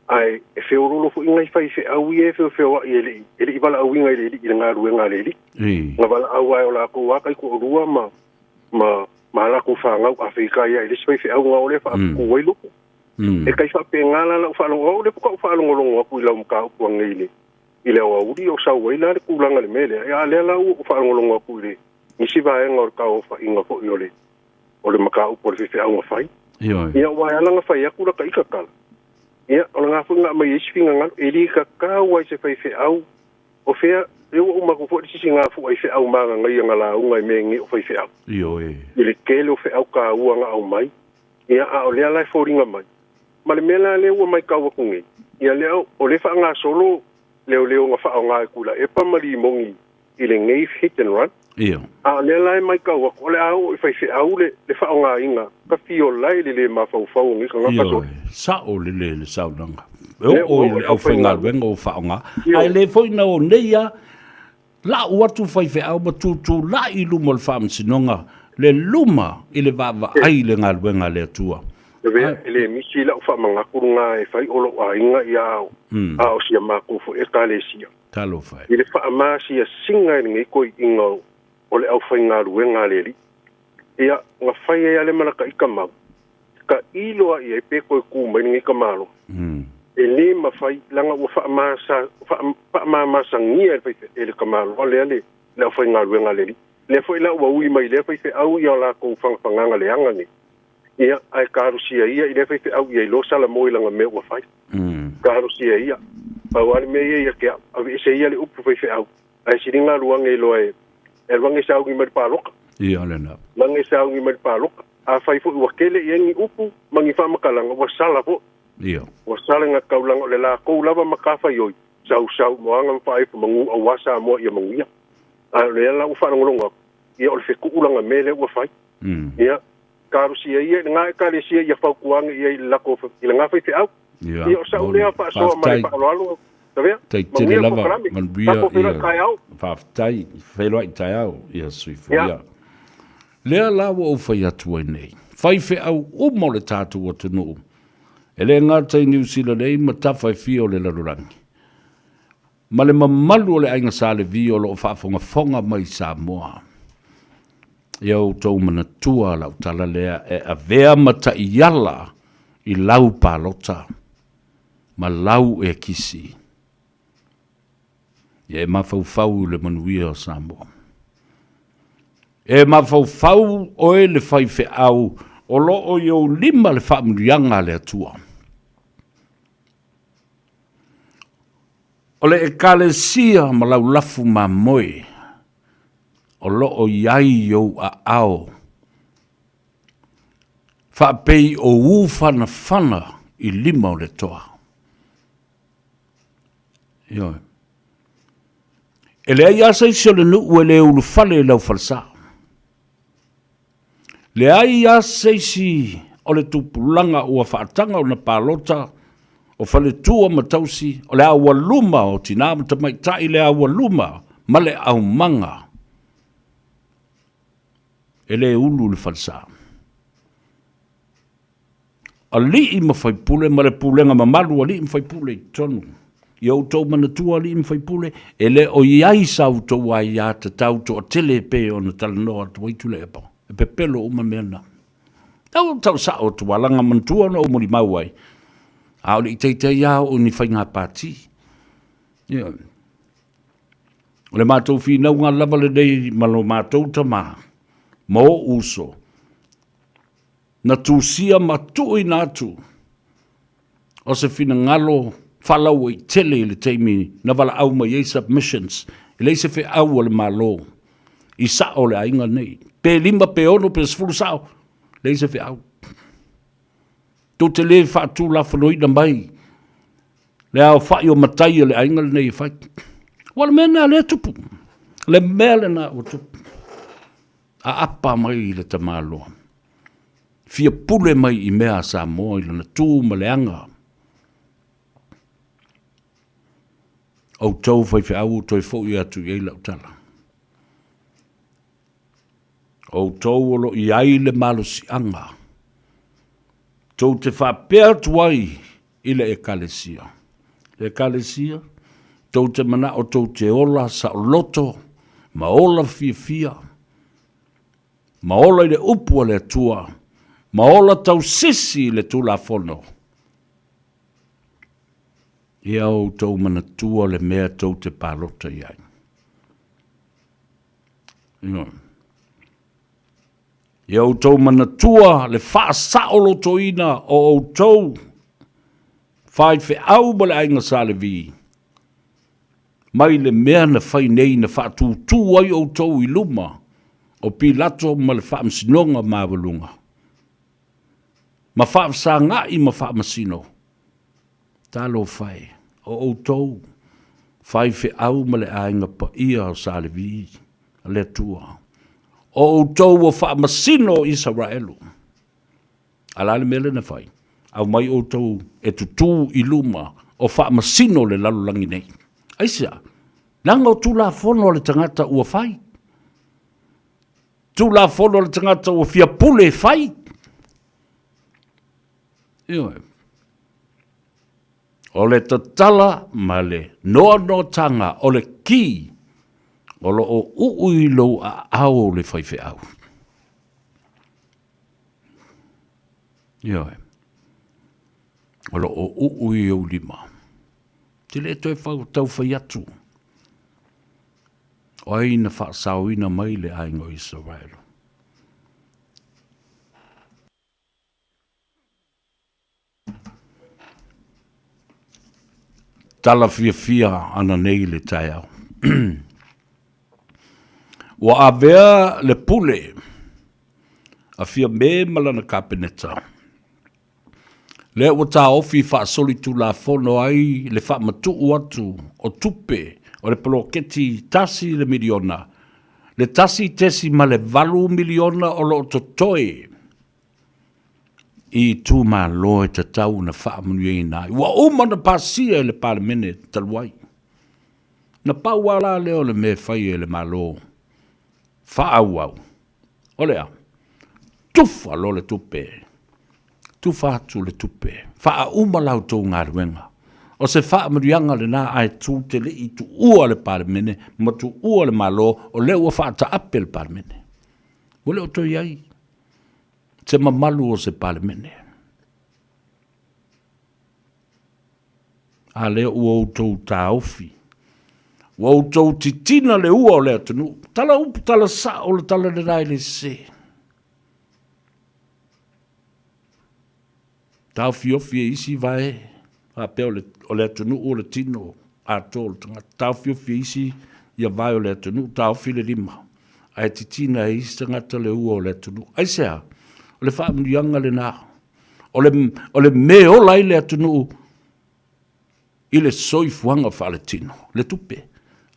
Ai e feorolo fo ingai whai whi au i e feo i ele. Ele i wala au ingai leli i ngalue ngaleli. Nga wala au ai o la ko waka i ko orua ma la ko whangau Afrika ia. Ele se whai whi au nga o le whaapu wailu. E kai whapengala la whaalonga o le puka whaalongolongo aku i lau mka upu angeile. I leo auri o sau waila le kulanga le mele. E a lea lau o whaalongolongo aku i le. Nisi vaenga o le kao whainga fo i o le maka upu o le whiwhi au nga whai. Ia wai alanga whai aku la ka ikakala. Ia o le ngā whunga mai esi whinga ngalo. E li ka kāua i se whai au. O whea, reo o maku fo sisi ngā fu ai whi au maanga ngai anga la unga i mengi o whai au. I le kele o whi au ka ua nga au mai. Ia a o lea lai fōringa mai. Ma le mela leo ua mai kaua kungi. Ia leo o le wha ngā solo leo nga wha o ngā e kula. E pa mali mongi i le ngei hit and run. A lea lai mai kaua. O le au i whai au le wha o ngā inga. Ka fio lai le mawhau ngi ka ngā kaso. Sa o le saunanga. O le au whai ngā wenga o wha o ngā. Ai le whoina o neia. La uatu whai au ma tu la i luma le wha msinonga. Le luma i le vava ai le ngā wenga le atua. Ele misi la ufa manga kurunga e fai olo a inga ia au. A o sia mako fo e kale sia. Talo fai. Ele fa ama sia singa i ngai koi inga o le au fai ngā ruenga leri. Ia nga fai e ale malaka i kamau. Ka iloa i e pe koi kuma i ngai kamalo. E le ma fai langa ua fa ama masa ngia e le kamalo. O le ale le au fai ngā ruenga leri. Le fai la ua ui mai le fai fe au i o la kou whanganga le anga ni. Ia ai karusia ia i le whai au ia i lo sala moi langa me ua whai. Karusia ia. Pau ale me ia ke avi se ia le upu whai au. Ai siringa luanga i loa e. E luanga sa au ngi mari pāloka. Ia le na. Luanga sa au ngi mari pāloka. A whai fo ua kele i ngi upu mangi whamakalanga ua sala fo. Ia. Ua sala nga kaulanga le la kou lava makawhai oi. Sau moanga mwhai fu mangu a wasa mua ia mangu ia. A le la u whanangolonga. Ia o le wheku ulanga me le ua whai. Ia. Karusia ia nga karesia ia faukuanga ia lako i nga fai au. Ia o sa ulea fa so mai pa lo. Sabia? Tai tele lava man bia ia. Fa tai felo i tai au ia sui fuia. Lea lawa o fai atu ai nei. Fai fe au o mo le tatu o tunu. Ele ngā tai New Zealand ei ma tawhai fio le larurangi. Ma le mamalu o le ainga sa le vi o lo whaafonga fonga mai Samoa. Iau tau mana tua lau tala lea e a vea mata i ala i lau pālota. Ma lau e kisi. E mawhauwhau le manuia o Samoa. E mawhauwhau oe le whaife au o lo o iau lima le whaamurianga le atua. O le e kale sia ma lau lafu ma moe. O lo o iai yo a ao. Whapei o ufana whana i lima o le toa. Ioi. E le ai asa i sio le nuu e le ulu fale e lau falsa. Le ai asa i si o le tupulanga ua whaatanga o na pālota o fale tua matausi o le awa luma o tina matamai tai le awa luma ma le au manga. E le ulu le falsa. A li i ma fai pule, ma le pulenga ma malu a li i ma fai pule i tonu. I au tau mana tua li i ma fai pule, e le o iai sau tau ai a te tau to a tele pe o na tala noa tu waitu le epa. E pe pelo o ma mea na. Tau sa o tu walanga man tua no o mori mau ai. A o li i teitei au o ni fai ngā pāti. O le mātou fi nau ngā lava le dei ma lo mātou ta maa. Mo uso. Na tusia matui natu. O se fina ngalo falau i tele i le teimi na wala au mai ei submissions. I le se fe au le malo. I sa o le ainga nei. Pe lima pe ono pe sfulu sao. Le se fe au. To te le fatu la fanoi na mai. Le au fai o matai le ainga nei fai. Wala mena le tupu. Le mele na o tupu. A apa mai I le tamaloa. Fia pule mai I mea Samoa I lana tū ma le anga. Au tau fai fe au toi fo I atu I lau tala. Au tau olo I ai le malo si anga. Tau te whapea tuai I le ekalesia. Le ekalesia, tau te mana o tau te ola sa o loto, ma ola fia fia, ma ola I le upua le tua, ma ola tau sisi le tula fono. Ia o tau mana tua le mea tau te palota iai. Ia o tau mana tua le wha saolo toina o tau whai fe au ma le ainga sale vi. Mai le mea na whai nei na wha tū ai o tau I luma o pilato ma le wha msinonga mawalunga. Ma wha msa ngai ma wha masino. Talo whai o tau whai fe au ma le ainga pa ia o sale vi le tua. O tau o wha masino Israelu. Alale mele na whai. Au mai o tau e tutu I luma o wha masino le lalulangi nei. Aisia, nanga o tū la fono le tangata ua whai. Tū la fono le tangata ua fia pule whai. Ioi. O le tatala ma le noa tanga o le ki o lo o uuilo a au le whaife au. Ioi. O lo o ui o lima. Te le toi tau whai atu. O aina whaasauina mai le aingo Israel. Tala fia ana nei le tai au. Wa avea le pule. A fia me malana kapeneta. Le o ta ofi fa soli tu la fono ai le fa matu atu o tupe o le poloketi tasi le miliona. Le tasi tesi ma le valu miliona o lo totoe. I tu ma loe te tau na fa manuei nai. Wa umana pasia le palemene talwai. Na pauala leo le me fai le malo. Fa au. Olea. Tufa lo le tupe. Tufa atu le tupe. Faa umalau tō ngā ruenga. O se faa marianga le nā ai tū te le I tu ua le palemene, ma tu ua le malo, o le ua faa ta ape le palemene. Wale o tō iai. Se mamalu o se palemene. A le ua o tō tā ofi. Ua o tō titina le ua o le atunu. Tala upu tala sa o le tala le rai le se. Tau fiofi isi vai, a pe o le atunu o le tino, a tō le tanga. Tau fiofi isi, ia vai o le atunu, tau fi le lima. Ai titina isi tangata le ua o le atunu. Ai sea, o le wha mnianga le nā. O le me o lai le atunu, I le soifuanga wha le tino, le tupe.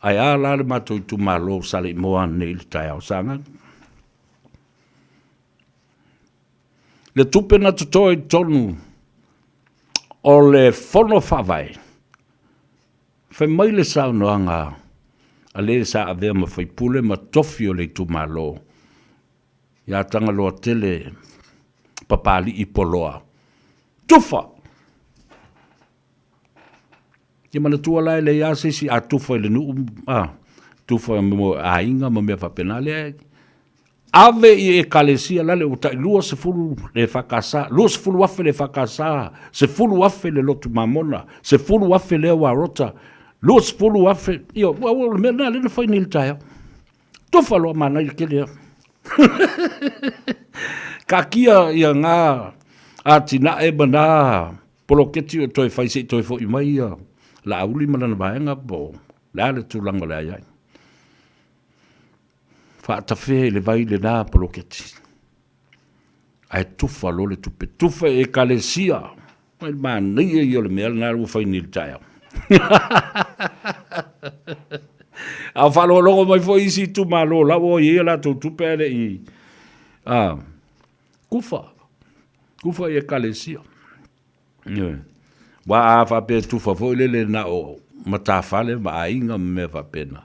Ai a la le mato I tu malo sale moa ne I le tai au sanga. Le tupe na tutoi tonu, o le fono whawai. Whai mai le sao noanga, a le sa avea ma whai pule ma tofi o le tu malo. Ia tanga loa tele, papali I poloa. Tufa! Ia mana tua lai le ia sisi a tufa I le nuu, tufa mo a inga ma mea whapenale. Ave I ekalesia lale o tai lua se fulu le whakasa, lua se fulu wafe le whakasa, se fulu wafe le lotu mamona, se fulu wafe le warota, lua se fulu wafe, io, mea na le na whai nil taia. Tufa loa mana I kelea. Ka kia ia ngā, a tina e mana, poloketi o toi whai se toi fo I mai ia, la auli mana na vaenga po, la le tūlanga le aiai. Whaatawhi le vai le nā poloketi. Ai tufa lo le tupe. Tufa e kalesia. Mai mā nia I o le mea nā rua whai nil taia. A whalo longo mai fo isi tu malo, la o ia la tu pere i. Kufa e kalesia. Wa a whape tu fo lele na o matawhale ma a inga me whapena.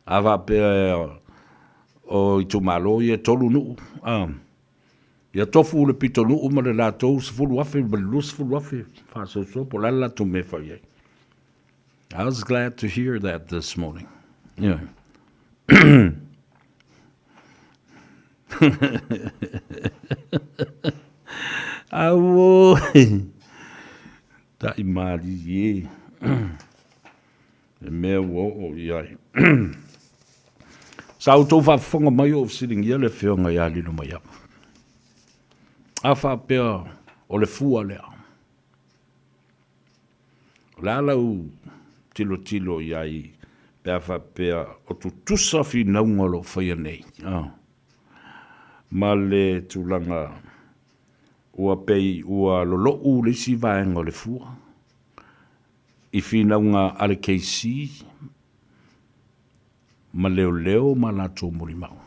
A whape o i tu malo i e tolu nuu. Ia tofu le pito nuu ma le la tou sifuru afe, ma le lus sifuru afe. Whaso po lala tu me whaiei. I was glad to hear that this morning. Yeah. Awo. Tai mari ye. E mea wo o iai. Sa autou whafonga mai o sitting ia le whionga ia lino mai apa. A whapea o le fua lea. La lau tilo iai pea whapea o tu tusa fi naungalo whaia nei. Ma le tūlanga ua pei ua lolo u le si vaenga o le fua. I fi naunga ale keisi ma leo ma la tō morimau.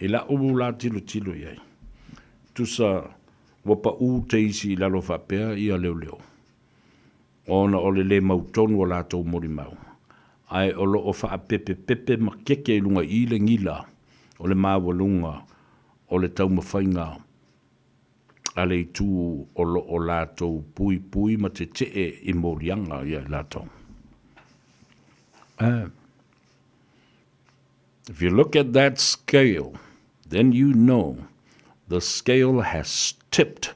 E la umu la tilo iai. Tusa wapa u te isi lalo whapea ia leo. Ona o le mautonu o la tō morimau. Ai o lo o wha pepe ma keke lunga i le ngila o le mawalunga o le tau mawhainga a le tū o lo o la tō pui ma te i morianga ia la tō. If you look at that scale, then you know the scale has tipped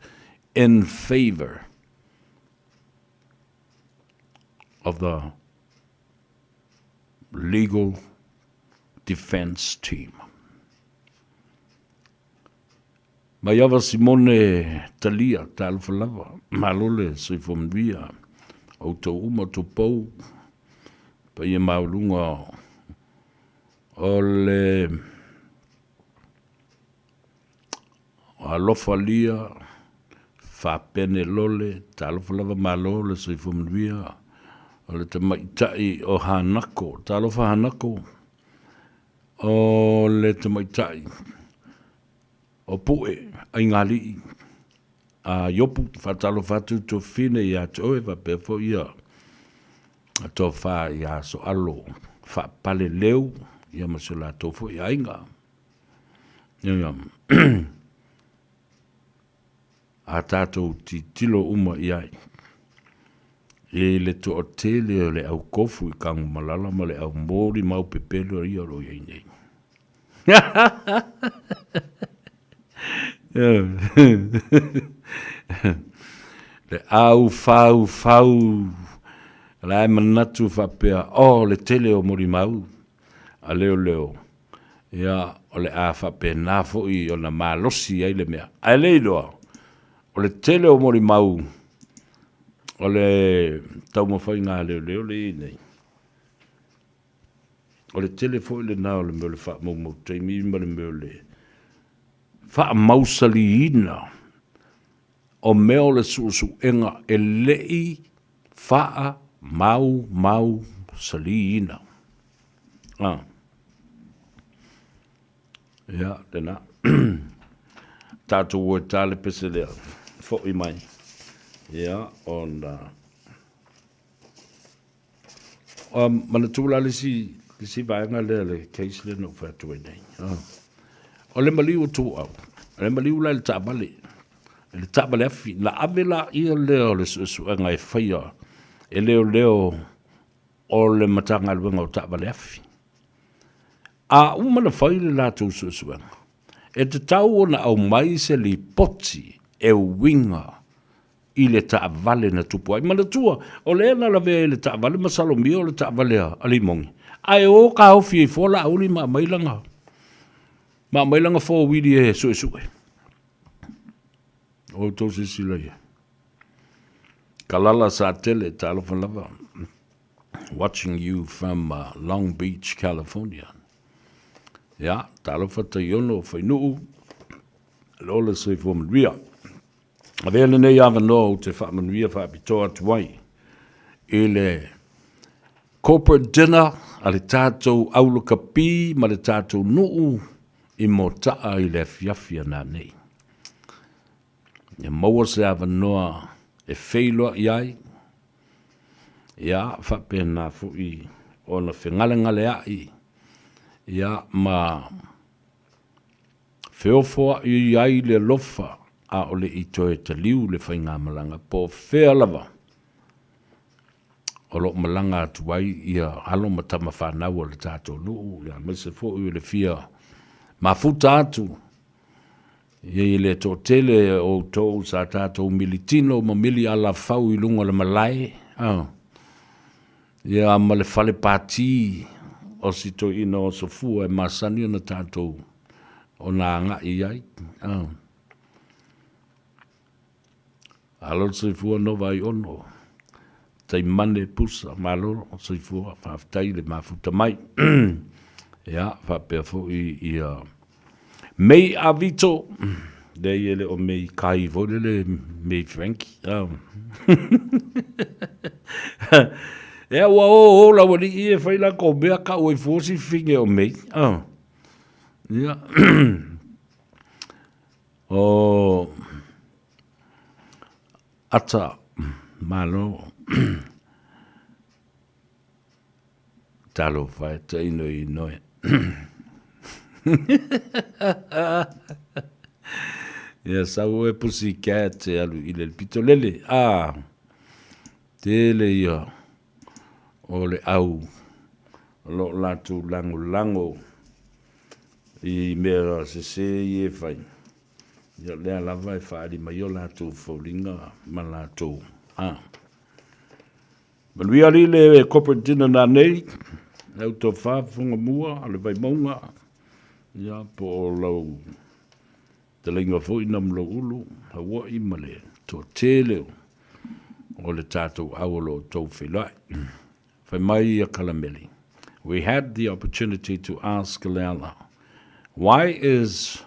in favor of the legal defense team. Mai awa Simone Talia talfalava, malole se fomvia, o to uma to pou, pa ia maulunga o le alofalia, fa pene lole, talfalava malole se fomvia, o le tamaitai o hanako, talofa hanako, o le tamaitai, o pue, ai ngali, a yopu, fatalo fatu to fine ia toe va pefo ia, to fa ia so alo, fa pale leu, ia masula tofo ia inga. Ia, a tato ti tilo uma iai. E le to o tele o le au kofu I kangu malala ma le au mori mau pepelo ia ro iai nei. Le au fau la manatu whapea le tele o mori mau a leo ia o le a whapea nā foi o na malosi ai le mea a leiloa o le tele o mori mau o le tau mawhai ngā leo le nei o le tele foi le nā o le meo le wha mau teimi ma le meo le wha mausali ina o meo le su enga e lei wha mau sali ina ia tena tātou o tāle pese lea fo I mai ia on mana tūla le si vaenga le case le no whātua nei o le maliu tū au le maliu la le tābale afi la avela ia leo le suenga e whaia e leo o le matanga luenga o tābale afi a umana whaile la tū suenga e te tau ona au mai se li poti e winga I le taavale na tupu ai mana tua o le na la ve le taavale masalo mi o le taavale a limongi ai o ka o fi fola au li ma mailanga fo widi e su o to se sila ia kalala sa tele talo lava watching you from Long Beach, California. Ja, talo fata yono fainu lola se fo mria a vele nei ava no te wha manuia wha pitoa tuai. E le corporate dinner, a le tātou aulu kapi, ma le tātou nuu, I mo taa I le fiafia nā nei. E maua se awa noa e wheiloa iai, ia whapena fui o na whengale ai, ia ma whiofoa iai le lofa a ole I toe te liu le whainga malanga po whea lava. O lo malanga atuai ia halo matama whanau o le tātou nuu, ia mese fo I le fia mafuta atu. Ia le tō tele o tō sa tātou militino ma mili ala fau I lunga le malai. Ia ma le fale pāti o si to ina o sofua e masani o na tātou o nā ngā iai. Alo sifua no vai ono. Tai mane pusa malo sifua whaftai le mafuta mai. Ia whapea fo I mei avito. Dei ele o mei kai volele mei Frankie. Ia ua o la wali I e whaila ko mea ka oi fōsi finge o mei. Ia. O ata malo talo fai te ino I noe. Ia sau e pusi cat e alu I le pitolele. Tele ia o le au lo latu lango I mea se I e fai. Ia lea lava e whaari mai o latu faulinga ma latu. Malui ali le corporate dinner nā nei, au tō whāwhunga mua, ale vai maunga, ia po lau te lenga fo I nam lo ulu, Hawaii ma le tō tēleo, o le tātou awolo tō whelai. Whai mai a kalameli. We had the opportunity to ask Leala, why is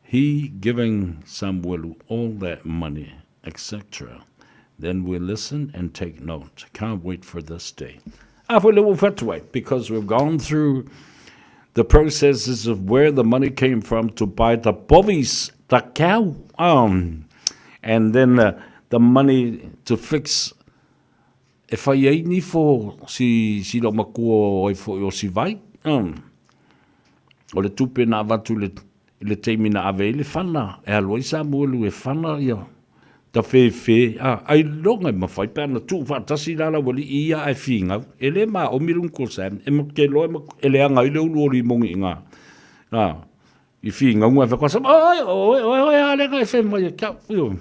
he giving Samuelu all that money, etc.? Then we listen and take note. Can't wait for this day. Because we've gone through the processes of where the money came from to buy the bovies, the cow, and then the money to fix. If I ain't ni for si lo makua o fo o si vai, o le tupe na avatu le teimina ave le fana e aloi Samuelu e fana ia. Ta fe ai longa ma fai pena tu fa tasi la wali ia ai finga ele ma o mirun ko sam e mo ke lo ele anga ile u ri mongi nga I finga un fa cosa oi ale ga fe mo ka yo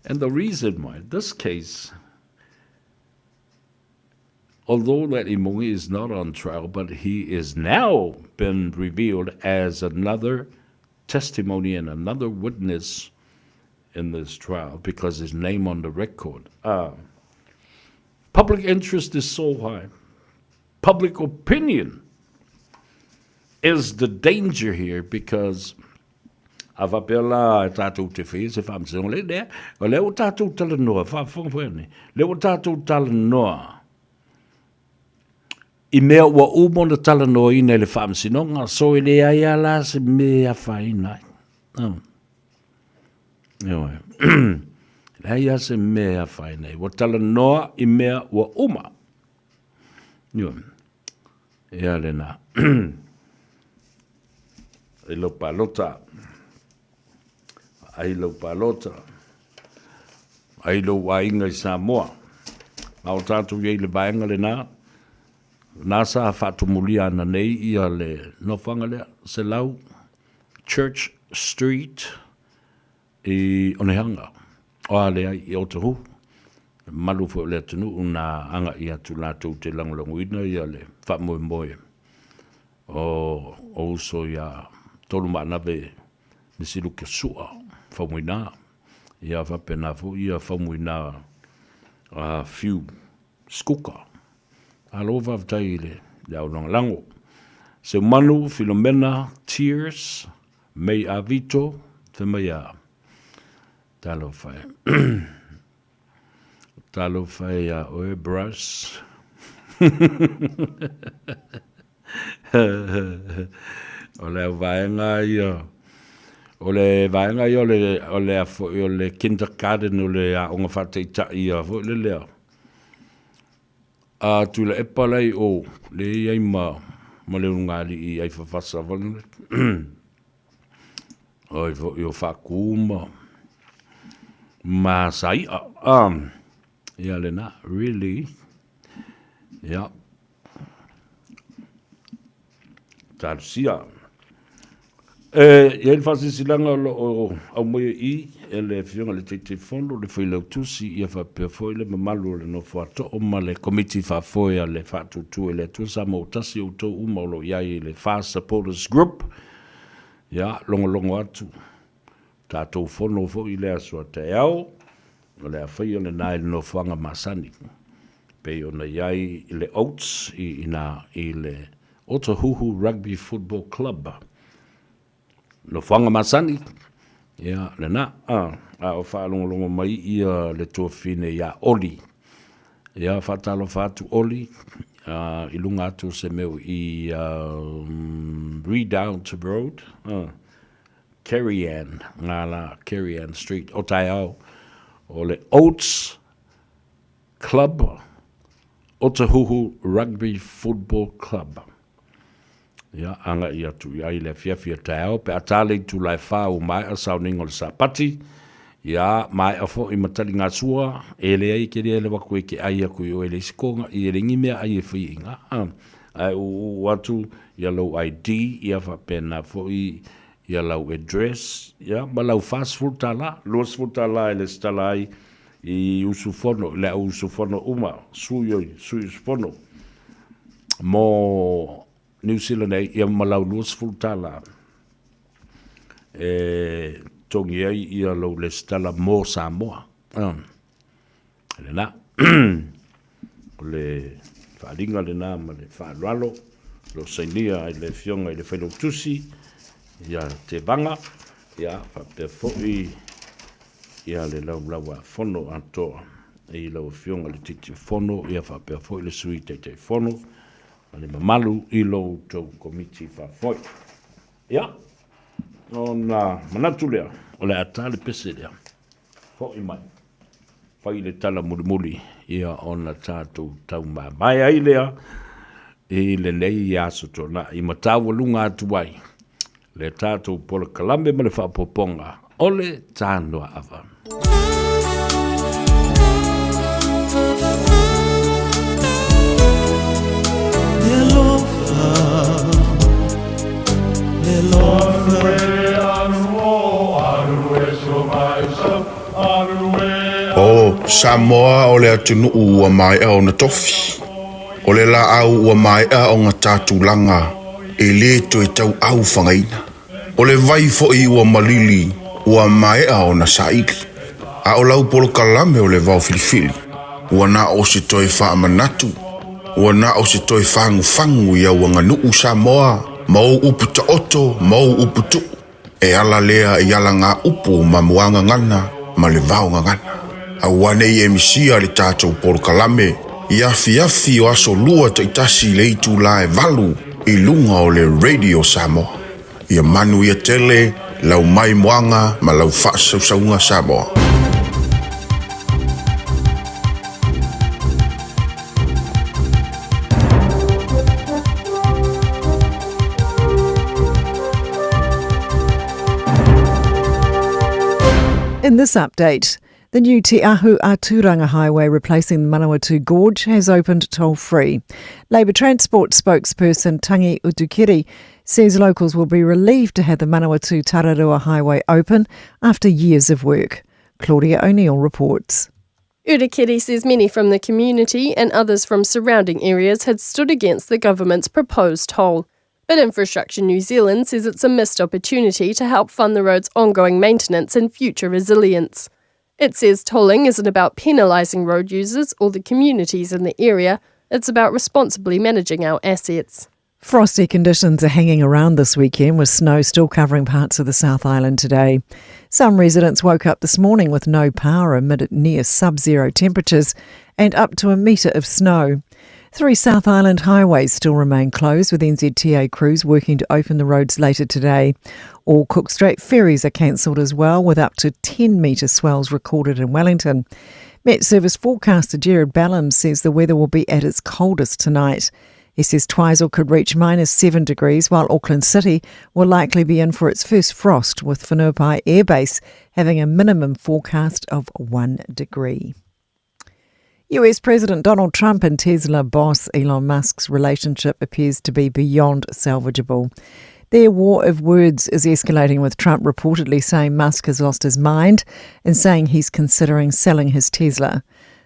And the reason why this case, although that Imungi is not on trial, but he is now been revealed as another testimony and another witness in this trial because his name on the record. Public interest is so high. Public opinion is the danger here because avapela tātou te whi, se whamsong le nea, o leo tātou tala noa, whawhongwhene, leo tātou tala noa. I mea ua umona tala noa ina le whamsinonga, so i le aia la se mea whainai. Le aia se mea whainai, wa tala noa I mea ua uma. Ea le na. I lo palota. Ai lo palota. Ai lo wainga I Samoa. Au tātou iei le vaenga le nā. Nasa whatumulia ana nei ia le nofanga lea se lau Church Street I Onehanga. Oa lea I Otahu. Malu fo le tunu una anga ia tu lātou te langolonguina ia le whamoe. O so ia tolu manawe nisilu ke sua whamuina. Ia whapena fu ia whamuina few skuka. Alo vavtai le au lango. Se manu, Filomena, Tears, Mei Avito, te mai a Talo whai. Talo whai a oe brush. O le vaenga ia. O le vaenga ia o le kindergarten o le a onga whateita ia. O le lea. A tu le epalai o le iai ma le ungali i ai whawhasa wanu. Oi vo yo whakuma. Ma sai ia le na really. Ja. Tarsia. Ia fasi silanga o au mo I ele fionga le te fondo le foi le tusi ia fa pe foi le mamalu le no foto o ma le committee fa foi le fa tu le tu sa mo tasi o to uma lo ia le fast supporters group. Ja, longo atu. Tatou fono fo I le aso te au. O le afai o le nai no fanga masani. Pe ona iai I le Oats I le Otahuhu Rugby Football Club. No whanga masani. Ia, le na. O whaalongo mai ia le tuawhine ia oli. Ia, whatalo whatu oli. I lunga atu se meu I Redown Road. Carrian. Ngala Carrian Street. O tai au. O le Oats Club. Otahuhu Rugby Football Club. Ia, anga ia tu ia I le fia tau, pe atale tu lai whau mai a sauningo le sapati. Ia, mai a fo I matali ngā sua, e le ai ke le wako e ke ai a kui o e le sikonga, I e ringi mea ai e whi inga. Ai u watu, ia lau ID, ia whapena fo ia lau address, ia, ma lau fast food tala, luas food tala e le stala ai, I usufono, le usufono uma, sui usufono. Mo New Zealand ia malau luas full tala. Tongi ai ia lau le stala mo Samoa. Le na. Le whaalinga le na ma le whaalwalo. Lo sainia ai le fionga I le whailo tusi. Ia te vanga. Ia whapea fōi. Ia le lau fono antoa. I lau fionga le titi fono. Ia whapea fōi le sui te fono. Ale mamalu I lo tau komiti whawhoi. Ia. Ona manatu lea. O le atale pese lea. Hoi mai. Whai le tala mulimuli. Ia ona tātou tau mai ai lea. I le nei I aso tōna. I matawa lunga atu wai. Le tātou pola kalambe ma le whapoponga. Ole TANOA AVA. O Samoa o le atunu ua mai au na tofi. O le la au ua mai o ngā tātulanga. E le to tau au whangaina. O le vai fo I ua malili ua mai o na saiki. A o lau polo kalame o le vau filifili. Ua na o se toi wha manatu. Ua na o se toi whangu ia ua nganu Samoa. Mau upu ta oto, mau upu tu. E ala lea I ala ngā upu ma muanga ngana, ma le vau ngana. A wane I emisia le tātou polo kalame. I afi o aso lua ta itasi le itu la e valu I lunga o le Radio Samoa. Ia manu ia tele, lau mai muanga, ma lau whaasaunga Samoa. In this update, the new Te Ahu Aturanga Highway replacing the Manawatu Gorge has opened toll-free. Labour Transport spokesperson Tangi Utukiri says locals will be relieved to have the Manawatu Tararua Highway open after years of work. Claudia O'Neill reports. Utukiri says many from the community and others from surrounding areas had stood against the government's proposed toll. But Infrastructure New Zealand says it's a missed opportunity to help fund the road's ongoing maintenance and future resilience. It says tolling isn't about penalising road users or the communities in the area, it's about responsibly managing our assets. Frosty conditions are hanging around this weekend with snow still covering parts of the South Island today. Some residents woke up this morning with no power amid near sub-zero temperatures and up to a metre of snow. 3 South Island highways still remain closed, with NZTA crews working to open the roads later today. All Cook Strait ferries are cancelled as well, with up to 10-metre swells recorded in Wellington. Met Service forecaster Gerard Ballum says the weather will be at its coldest tonight. He says Twizel could reach -7 degrees, while Auckland City will likely be in for its first frost, with Whenuapai Air Base having a minimum forecast of 1 degree. US President Donald Trump and Tesla boss Elon Musk's relationship appears to be beyond salvageable. Their war of words is escalating, with Trump reportedly saying Musk has lost his mind and saying he's considering selling his Tesla.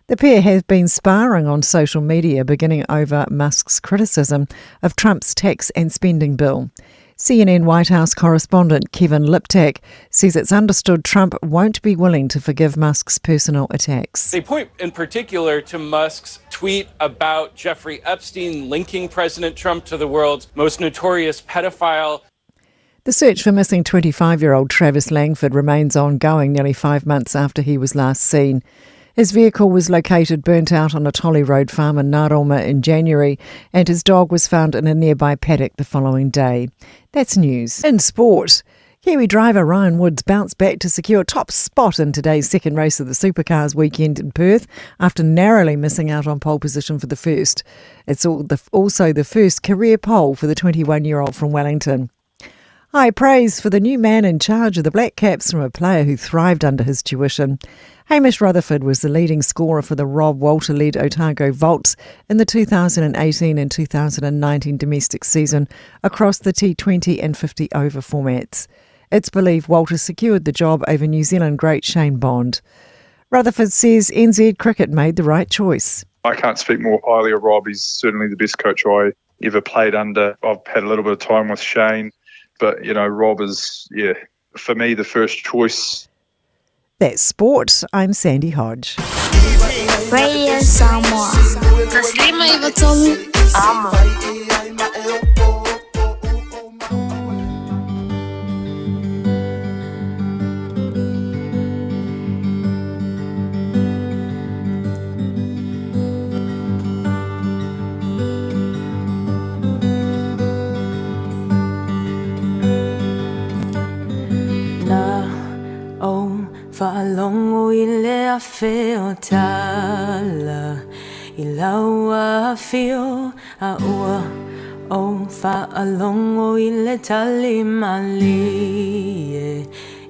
The pair have been sparring on social media, beginning over Musk's criticism of Trump's tax and spending bill. CNN White House correspondent Kevin Liptak says it's understood Trump won't be willing to forgive Musk's personal attacks. They point in particular to Musk's tweet about Jeffrey Epstein linking President Trump to the world's most notorious pedophile. The search for missing 25-year-old Travis Langford remains ongoing nearly 5 months after he was last seen. His vehicle was located burnt out on a Tolly Road farm in Naroma in January, and his dog was found in a nearby paddock the following day. That's news. In sport, Kiwi driver Ryan Woods bounced back to secure top spot in today's second race of the Supercars weekend in Perth after narrowly missing out on pole position for the first. It's also the first career pole for the 21-year-old from Wellington. High praise for the new man in charge of the Black Caps from a player who thrived under his tuition. Hamish Rutherford was the leading scorer for the Rob Walter-led Otago Volts in the 2018 and 2019 domestic season across the T20 and 50 over formats. It's believed Walter secured the job over New Zealand great Shane Bond. Rutherford says NZ Cricket made the right choice. I can't speak more highly of Rob. He's certainly the best coach I ever played under. I've had a little bit of time with Shane, but, Rob is, for me, the first choice. That's sport. I'm Sandy Hodge. Radio Samoa. Taslima Ivatolu. Fa'alongo ile a feo tala I laua feo a ua o fa'alongo ile tali mali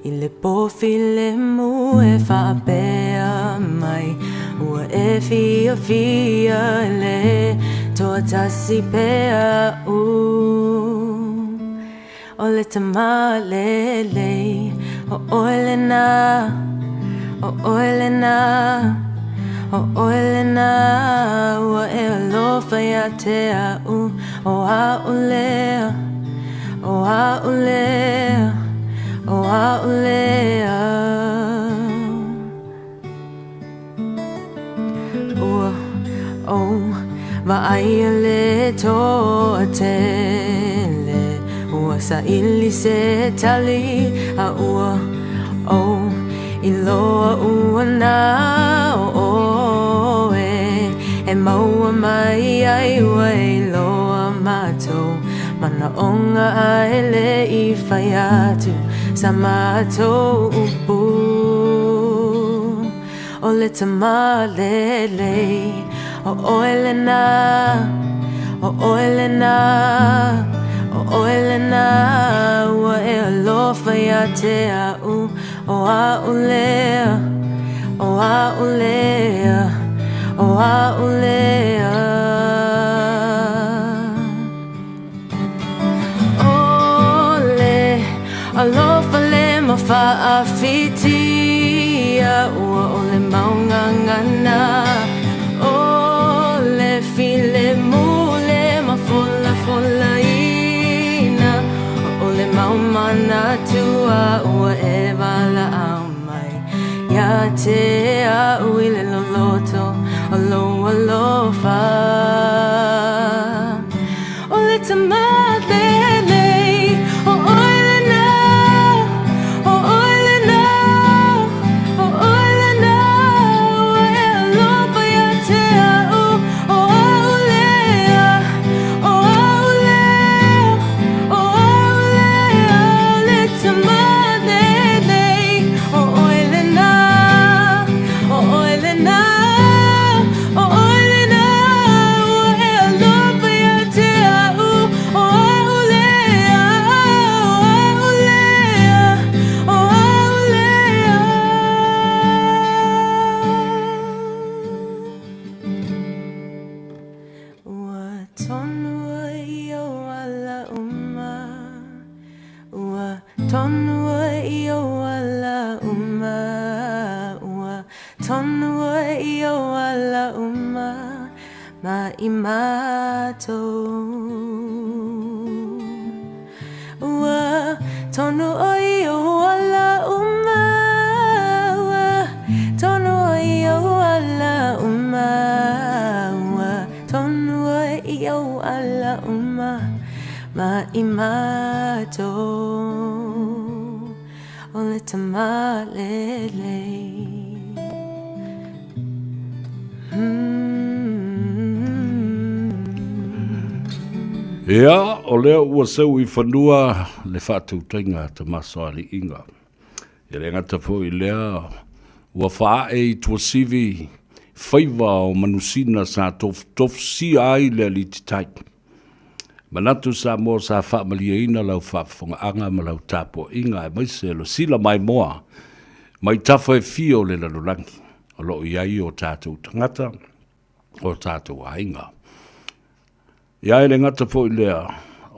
ile pofile mu e fa'apea mai ua e fia le toa tasi pea o le tamalele o oilena ua e alofa ia te au o aulea ua va'aia le toa tele ua sa'ili se tali a ua iloa ua na e maua mai ai ua iloa mātou mana onga ai le I whai atu sa mātou upu o le tamalele o oilena ua e alofa ia te au o aulea ole alofa le mawhaafitia ua ole maungangana ole file mule mafola ina ole maumana tua ua e wala au mai ia te au I le loloto alofa o le tamalele o oilena tonua iyo ala ua tonua iyo ala ua tonua iyo ala ma imato ua tonua iyo ala ua tonua iyo ala ua tonua iyo ala ma imato ole tamalele Ia, o lea ua seu I whanua le whātautainga te masoali inga. Ia le ngata po I lea ua whae I tua sivi whaiva o manusina sa tof si ai lea li titai. Manatu sa mo sa whaamalia ina lau whaafonga anga ma lau tapo inga e maise lo sila mai moa. Mai tafa e fio le lalulangi. O lo iai o tātou tangata o tātou ainga. Ia ele ngata po I lea,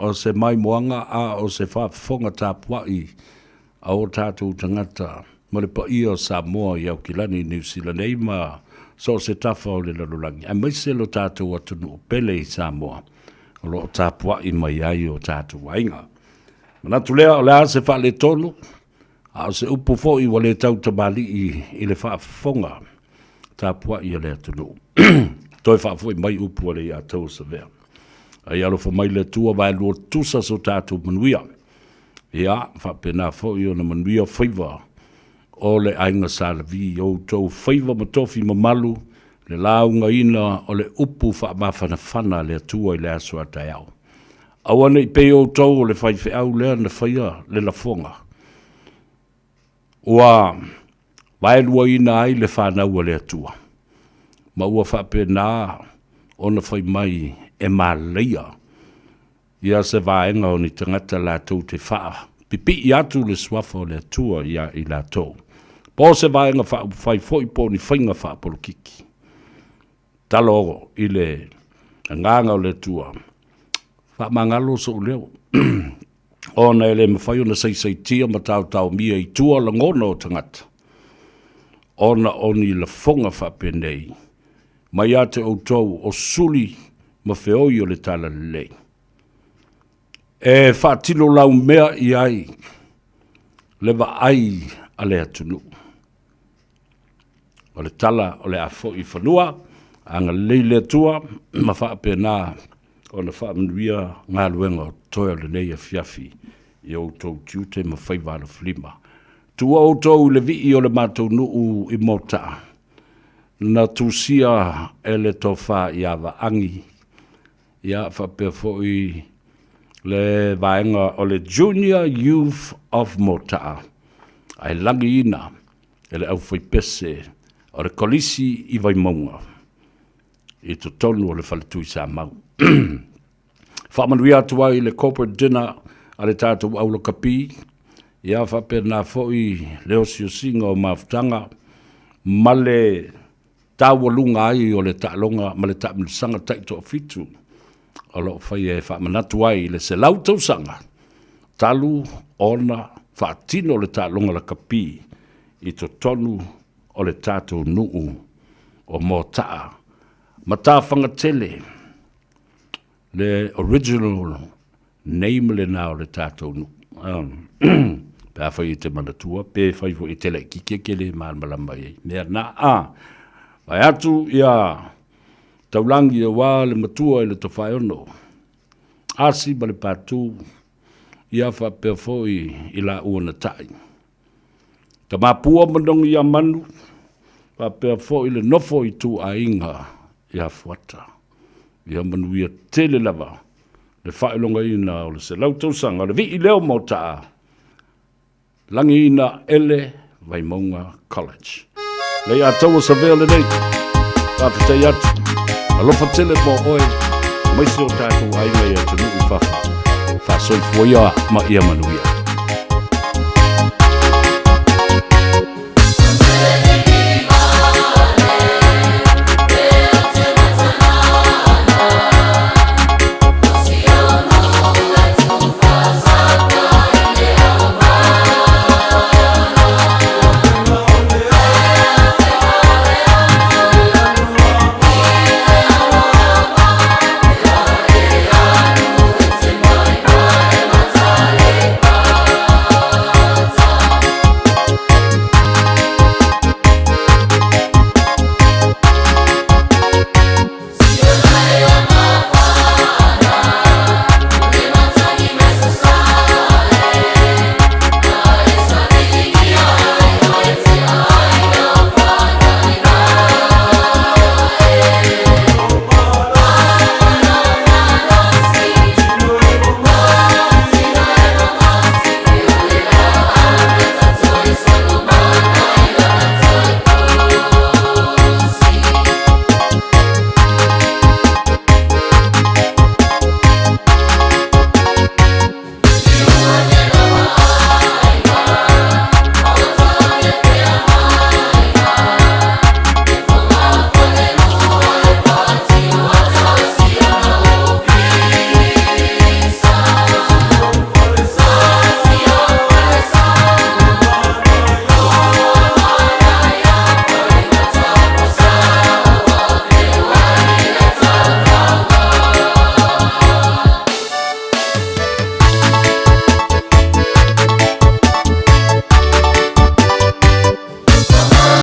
o se mai moanga a o se whaafonga tāpuai a o tātou tangata ma le pa I o Samoa I au kilani New Zealand ei ma so se tafa o le lalulangi. A maise lo tātou atunu o pele I Samoa o lo tāpuai mai ai o tātou ainga. Manatu lea o lea se wha le tonu a o se upo fo I wale tau tamali I le whaafonga tāpuai o le atunu. Toi whaafoi mai upo le I a tau sa vea. Ai alo fa mai le tua vai lo tusa so tātou manuia. Ia, whapena fo I o na manuia whaiva o le ainga salavi o tau whaiva matofi mamalu le launga ina o le upu whaamawhana whana le tua I le asua tai au. Awana I pei o tau o le whaife au lea na whaia le la fonga. Ua, vai lua ina ai le whanau le tua. Ma ua whapena o na whai mai e māleia. Ia se vaenga o ni tangata la tau te whaa. Pipi I atu le swafo le tua ia I la tau. Po se vaenga whai fwoi po ni whainga whaa polo kiki. Talo I le nganga o le tua. Wha mangalo so leo. O na ele mawhai o na sei tia ma tau mia I tua la ngona o tangata. O na oni la fonga wha penei. Mai ate o tau o suli ma feoi o le tala lei. E whaatilo lau mea I ai, lewa ai a le atunu. O le tala o le afo I whanua, anga lei le tua, ma whaapena o na whaamanuia ngā luenga o toi o le nei a fiafi, I o tau tiute ma whaivala flima. Tua o tau le vii o le mātou nuu I mota, na tusia e le tofa I awa angi, ia whapea fwoi le vaenga o le Junior Youth of Mota'a. Ai langi ina, e le au whai pese, o le kolisi I vai maunga. I to tonu o le whaletui sa mau. Whamanui atua I le corporate dinner, a le tātou aulo kapi, ia whapea nā fwoi leo sio singa o mawhtanga, ma le tāwalunga ai o le tālonga, ma le tāmilisanga taito o fitu. O lo fai e whaamanatu ai le se lau tausanga. Talu, ona, whaatino le tālonga la kapi I to tonu o le tātou nuu o mō taa. Ma tā whangatele le original name le nā o le tātou nuu. Pea whai I te manatua, pe whai I te le kike le malmalama i. Mea nā vai atu ia taulangi e wā le matua I le tawhai ono. Asi ba le pātū ia whapea fwoi I la uana tai. Ka mapua mandongi ia manu, whapea fwoi le nofo I tu a inga ia fuata. Ia manu ia tele lava, le whaelonga ina o le se lautausanga, le vi I leo mo taa. Langi ina ele vai maunga college. Lei a taua sa vea le nei, whawhitai atu. Alofa tele mo oe, maise o tātou ainga ia tanu I whafa. Whasoi fuia ma ia manuia.